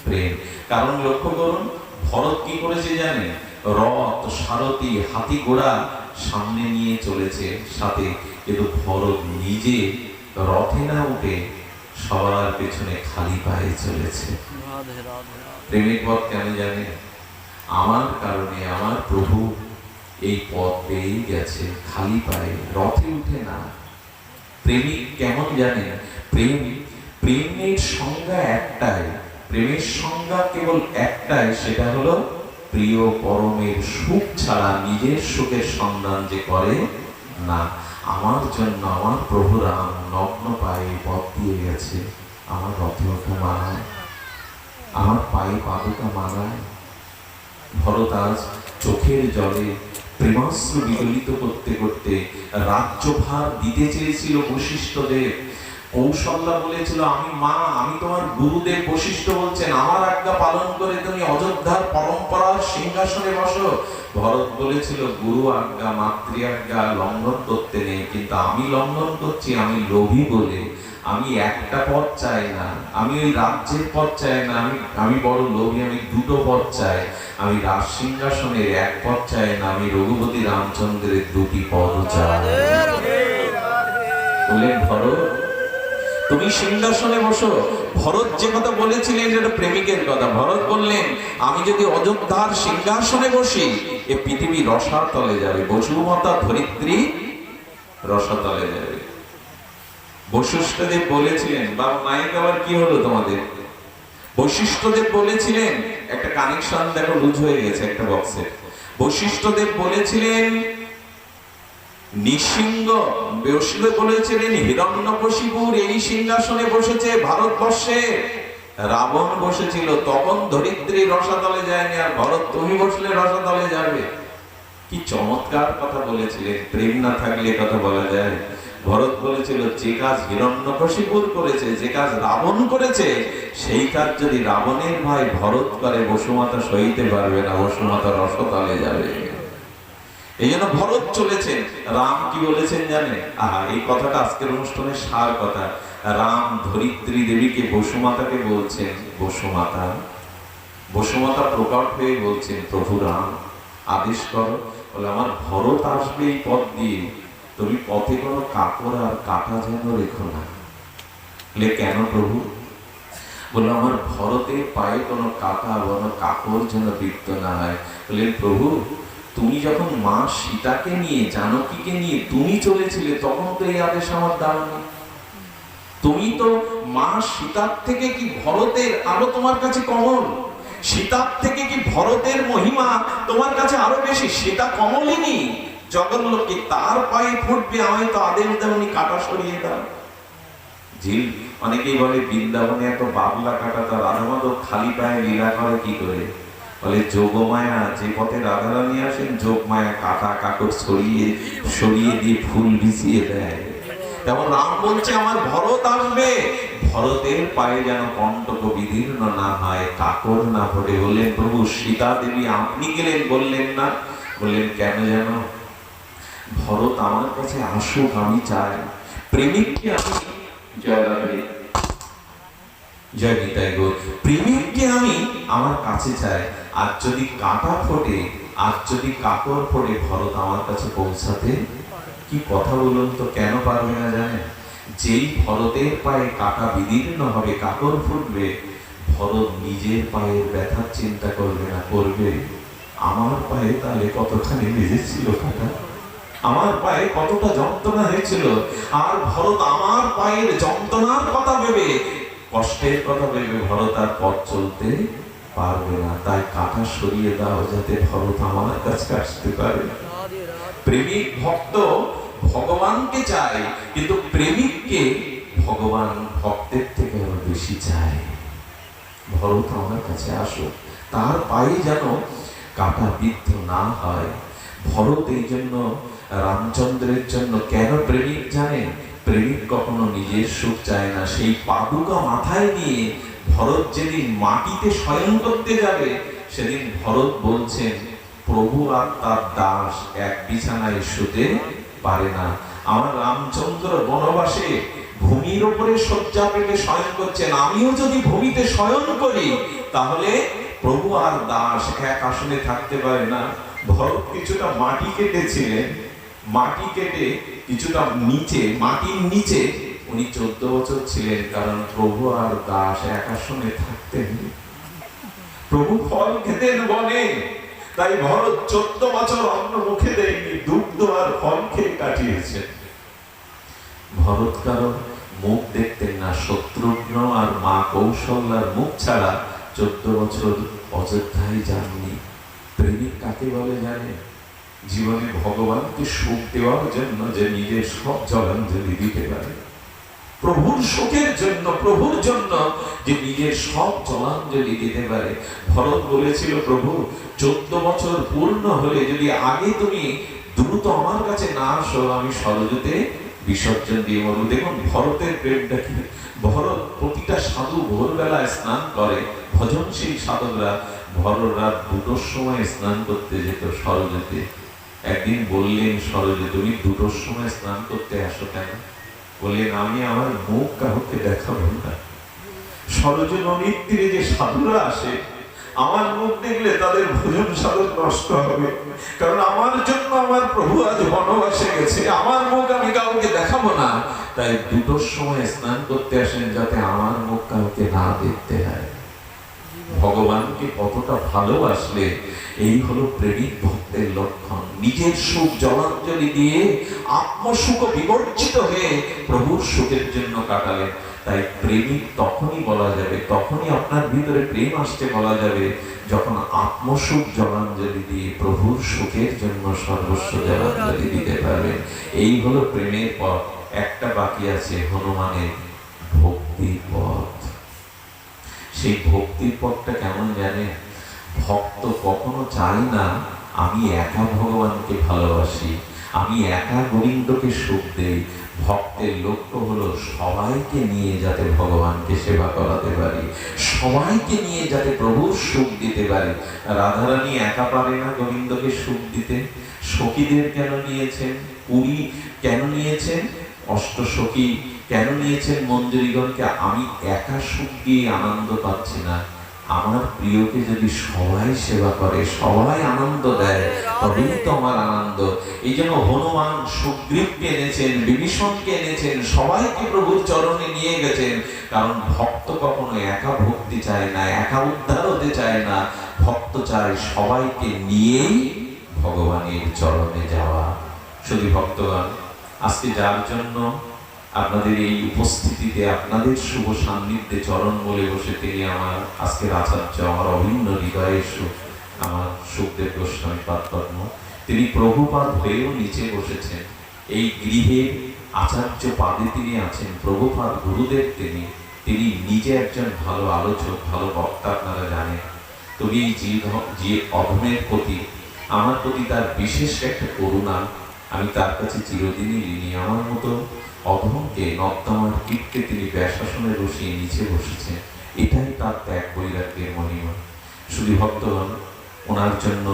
প্রেম। কারণ লক্ষ্য করুন, ভরত কি করেছে জানেন? রথ, সারথি, হাতি ঘোড়া সামনে নিয়ে চলেছে সাথে, কিন্তু ভরত নিজে রথে না উঠে সবার পেছনে খালি পায়ে চলেছে। প্রেমের পথ কেন জানেন? আমার কারণে আমার প্রভু এই পথ পেয়ে গেছে খালি পায়ে, রথে উঠে না। প্রেমিক কেমন জানেন? প্রেমের সংজ্ঞা একটাই, প্রেমের সংজ্ঞা কেবল একটাই, সেটা হলো প্রিয় পরমের সুখ ছাড়া নিজের সুখের সন্ধান যে করে না। আমার জন্য আমার প্রভু রাম নগ্ন পায়ে পথ দিয়ে গেছে, আমার রথে ওঠা মানায়, আমার পায়ে পাদুকা মানায়। ভরত আজ চোখের জলে প্রেমাশ্রু বিগলিত করতে করতে রাজ্যভার দিতে চেয়েছিল বশিষ্ঠদেব। কৌশল্যা বলেছিল, আমি তোমার গুরুদেব। বশিষ্ঠ বলছেন, আমার আজ্ঞা পালন করে তুমি অযোধ্যার পরম্পরার সিংহাসনে বসো। ভরত বলেছিল, গুরু আজ্ঞা মাতৃ আজ্ঞা লঙ্ঘন করতে নেই, কিন্তু আমি লঙ্ঘন করছি, আমি লোভী বলে। আমি একটা পথ চাই না, আমি ওই রাজ্যের পথ চাই না, আমি বড় লোভী, আমি দুটো পথ চাই। আমি রাজ সিংহাসনের এক পথ চাই না, আমি রঘুপতি রামচন্দ্রের দুটি পদ চাই। বললেন, ভরত তুমি সিংহাসনে বসো। ভরত যে কথা বলেছিলেন এটা প্রেমিকের কথা। ভরত বললেন, আমি যদি অযোধ্যার সিংহাসনে বসি, এ পৃথিবী রসাতলে যাবে, বসুমাতা ধরিত্রী রসাতলে যাবে। বশিষ্ঠদেব বলেছিলেন, বাবা মাইক আবার কি হলো তোমাদের? বশিষ্ঠদেব বলেছিলেন, একটা কানেকশন দেখো লুজ হয়ে গেছে একটা বক্সে। বশিষ্ঠদেব বলেছিলেন নৃসিংহ, বসুদেব বলেছিলেন হিরণ্যকশিপুর এই সিংহাসনে বসেছে ভারতবর্ষে। রাবণ বসেছিল, তখন ধরিত্রী রসাতলে যায়নি, আর ভরত তুমি বসলে রসাতলে যাবে। কি চমৎকার কথা বলেছিলেন! প্রেম না থাকলে কথা বলা যায়? ভরত বলেছিল, যে কাজ হিরণ্যকশিপুর করেছে, যে কাজ রাবণ করেছে, সেই কাজ যদি রাবণের ভাই ভরত করে, বসুমাতা সইতে পারবে না, বসুমাতা রসতলে যাবে। এই জন্য ভরত চলেছেন। রাম কি বলেছেন জানেন? এই কথাটা আজকের অনুষ্ঠানের সার কথা। রাম ধরিত্রী দেবীকে, বসুমাতাকে বলছেন, বসুমাতা, বসুমাতা প্রকট হয়ে বলছেন, প্রভু রাম আদেশ করো। বলে, আমার ভরত আসবে এই পথ দিয়ে, তুমি পথে কোনো কাপড় আর কাটা যেন রেখো না। বলে, কেন প্রভু? বললো, আমার ভরতের পায়ে কোনো কাটা কোনো কাপড় যেন বিদ্ধ না হয়। বললেন, প্রভু তুমি যখন মা সীতাকে নিয়ে, জানকীকে নিয়ে তুমি চলেছিলে, তখন তো এই আদেশ আমার দাওনি। তুমি তো মা সীতার থেকে কি ভরতের আরো তোমার কাছে কমল? সীতার থেকে কি ভরতের মহিমা তোমার কাছে আরো বেশি? সীতা কমলিনী, জগন্লোকে তার পায়ে ফুটবে, আমি তো আদেশ দেওনি কাটা সরিয়ে দাও। ঝিল অনেকেই বলে, বৃন্দাবনে এত বাবলা কাটা, তার রাধা মাধব খালি পায়ে লীলা করে কি করে? বলে, যোগমায়া যে পথে রাধারানী আসেন, যোগমায়া কাটা কাকড় সরিয়ে দিয়ে ফুল ভিজিয়ে দেয়। যেমন রাম বলছে, আমার ভরত আসবে, ভরতের পায়ে যেন কণ্টক বিদীর্ণ না হয়, কাকড় না পড়ে। বললেন, প্রভু সীতা দেবী আপনি গেলেন, বললেন না? বললেন, কেন যেন? ভরত আমার কাছে আসুক, আমি চাই। প্রেমিককে আমি, জয় রাধে, জয় নিতাই গৌর, প্রেমিককে আমি আমার কাছে চাই। আর যদি কাটা ফোটে, আর যদি কাপড় ফোটে, ভরত আমার কাছে পৌঁছাতে কি কথা বলুন তো, কেন পারবে না জানেন? যেই ভরতের পায়ে কাটা বিদীর্ণ হবে, কাপড় ফুটবে, ভরত নিজের পায়ের ব্যথার চিন্তা করবে না, করবে আমার পায়ে তাহলে কতখানি বেজেছিল কাটা, আমার পায়ে কতটা যন্ত্রণা হয়েছিল। আর ভরত আমার পায়ের যন্ত্রণার কথা ভেবে, কষ্টের কথা ভেবে ভরত আর পথ চলতে পারবে না। তাই কাটা সরিয়ে দাও, যাতে ভরত আমার কাছে আসতে পারে। প্রেমিক ভক্ত ভগবানকে চায়, কিন্তু প্রেমিককে ভগবান ভক্তের থেকে আরো বেশি চায়। ভরত আমার কাছে আসো, তার পায়ে যেন কাটা বিদ্ধ না হয়। ভরত এই জন্য রামচন্দ্রের জন্য কেন প্রেমিক জানেন? প্রেমিক কখনো নিজের সুখ চায় না। সেই পাদুকা মাথায় নিয়ে ভরত যেদিন মাটিতে শয়ন করতে যাবে, সেদিন ভরত বলছেন, প্রভু আর তার দাস এক বিছানায় শুতে পারে না। আমার রামচন্দ্র বনবাসে ভূমির উপরে শয্যা পেতে শয়ন করছেন, আমিও যদি ভূমিতে শয়ন করি, তাহলে প্রভু আর দাস এক আসনে থাকতে পারে না। ভরত কিছুটা মাটি কেটেছিলেন, মাটি কেটে কিছুটা নিচে, মাটির নিচে উনি 14 বছর ছিলেন, কারণ প্রভু আর দাস এক আসনে থাকতেন। প্রভু ফল খেতেন বনে, তাই ভরত 14 বছর অন্ন মুখে দেয়নি, দুগ্ধ আর ফল খেয়ে কাটিয়েছেন। ভরত কারো মুখ দেখতেন না, শত্রুঘ্ন আর মা কৌশল্যার মুখ ছাড়া 14 বছর অযোধ্যায় যাননি। প্রেমিক কাকে বলে জানেন? জীবনে ভগবানকে সুখ দেওয়ার জন্য যে নিজের সব জলাঞ্জলি দিতে পারে, প্রভুর সুখের জন্য, প্রভুর জন্য যে নিজের সব জলাঞ্জলি দিতে পারে। ভরত বলেছিল, প্রভু 14 বছর পূর্ণ হলে যদি আগে তুমি দ্রুত আমার কাছে না আসো, আমি সরজতে বিসর্জন দিয়ে মরব। দেখুন ভরতের প্রেমটা কি! ভরত প্রতিটা সাধু ভোরবেলায় স্নান করে, ভজনশীল সাধকরা ভরত রাত 2টোর সময় স্নান করতে যেত সরজতে। একদিন বললেন, সরজে তুমি 2টোর সময় স্নান করতে আসো কেন? বললেন, আমি আমার মুখ কাউকে দেখাবো না। সরজ নদীর তীরে যে সাধুরা আসে, আমার মুখ দেখলে তাদের ভোজন সাধন নষ্ট হবে, কারণ আমার জন্য আমার প্রভু আজ বনবাসে গেছে, আমার মুখ আমি কাউকে দেখাবো না। তাই 2টোর সময় স্নান করতে আসেন, যাতে আমার মুখ কাউকে না দেখতে হয়। ভগবানকে কতটা ভালোবাসলে এই হলো প্রেমিক ভক্তের লক্ষণ। নিজের সুখ জলাঞ্জলি দিয়ে আত্মসুখ বিবর্জিত হয়ে প্রভুর সুখের জন্য কাটালেন। তাই প্রেমিক তখনই বলা যাবে, তখনই আপনার ভিতরে প্রেম আসতে বলা যাবে, যখন আত্মসুখ জলাঞ্জলি দিয়ে প্রভুর সুখের জন্য সর্বস্ব জলাঞ্জলি দিতে পারবেন। এই হলো প্রেমের পথ। একটা বাকি আছে, হনুমানের ভক্তির পথ। সেই ভক্তির পথটা কেমন জানেন? ভক্ত কখনো চায় না আমি একা ভগবানকে ভালোবাসি, আমি একা গোবিন্দকে সুখ দেই। ভক্তের লক্ষ্য হলো সবাইকে নিয়ে যাতে ভগবানকে সেবা করাতে পারি, সবাইকে নিয়ে যাতে প্রভুর সুখ দিতে পারি। রাধারানী একা পারে না গোবিন্দকে সুখ দিতে। সখীদের কেন নিয়েছেন? পুরী কেন নিয়েছেন? অষ্টসখী কেন নিয়েছেন মঞ্জুরিগণকে? আমি একা সুখ দিয়ে আনন্দ পাচ্ছি না, আমার প্রিয়কে যদি সবাই সেবা করে, সবাই আনন্দ দেয়, তবেই তো আমার আনন্দ। এই জন্য হনুমান সুগ্রীবকে এনেছেন, বিভীষণকে এনেছেন, সবাইকে প্রভুর চরণে নিয়ে গেছেন। কারণ ভক্ত কখনো একা ভক্তি চায় না, একা উদ্ধার হতে চায় না। ভক্ত চায় সবাইকে নিয়েই ভগবানের চরণে যাওয়া। শুধু ভক্তগণ, আজকে যার জন্য আপনাদের এই উপস্থিতিতে, আপনাদের শুভ সান্নিধ্যে চরণ বলে বসে তিনি আমার আজকের আচার্য, আমার অভিন্ন হৃদয়ের সুখ, আমার সুখদেব গোস্বামী পাদপদ্ম, তিনি প্রভুপাদ হয়েও নিচে বসেছেন। এই গৃহের আচার্য পাদে তিনি আছেন, প্রভুপাদ গুরুদেব তিনি নিজে একজন ভালো আলোচক, ভালো বক্তা, আপনারা জানেন। তবে এই যে অধমের প্রতি, আমার প্রতি তার বিশেষ একটা করুণা, আমি তার কাছে চিরদিনই ঋণী। আমার মতো অধমকে নর্দমার কীর্তে তিনি ব্যাসাসনে বসিয়ে নিচে বসেছেন। এটাই তার ত্যাগ বৈরাগ্যের মহিমা। শুধু ভক্তগণ, ওনার জন্য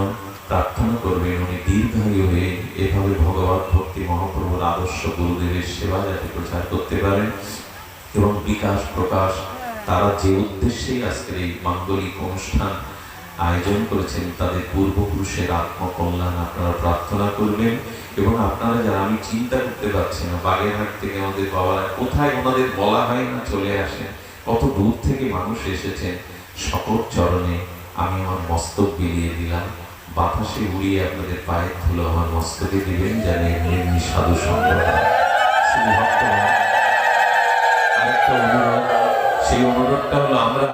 প্রার্থনা করবেন, উনি দীর্ঘায়ু হয়ে এভাবে ভগবত ভক্তি মহাপ্রভুর আদর্শ গুরুদেবের সেবা যাতে প্রচার করতে পারেন। এবং বিকাশ প্রকাশ তারা যে উদ্দেশ্যেই আজকের এই মাঙ্গলিক অনুষ্ঠান আয়োজন করেছেন, তাদের পূর্বপুরুষের আত্মকল্যাণ আপনারা প্রার্থনা করবেন। এবং আপনারা যারা, আমি চিন্তা করতে পারছি না, বাগেরহাট থেকে আমাদের বাবারা কোথায়, ওনাদের বলা হয় না চলে আসেন, কত দূর থেকে মানুষ এসেছেন। সকল চরণে আমি আমার মস্তক বিলিয়ে দিলাম, বাতাসে উড়িয়ে আপনাদের পায়ের ধুলো আমার মস্তকে দিবেন, যেন এমনি সাধু সম্পর্ক। শুধু ভক্তরা আরেকটা অনুরোধ, সেই অনুরোধটা হলো আমরা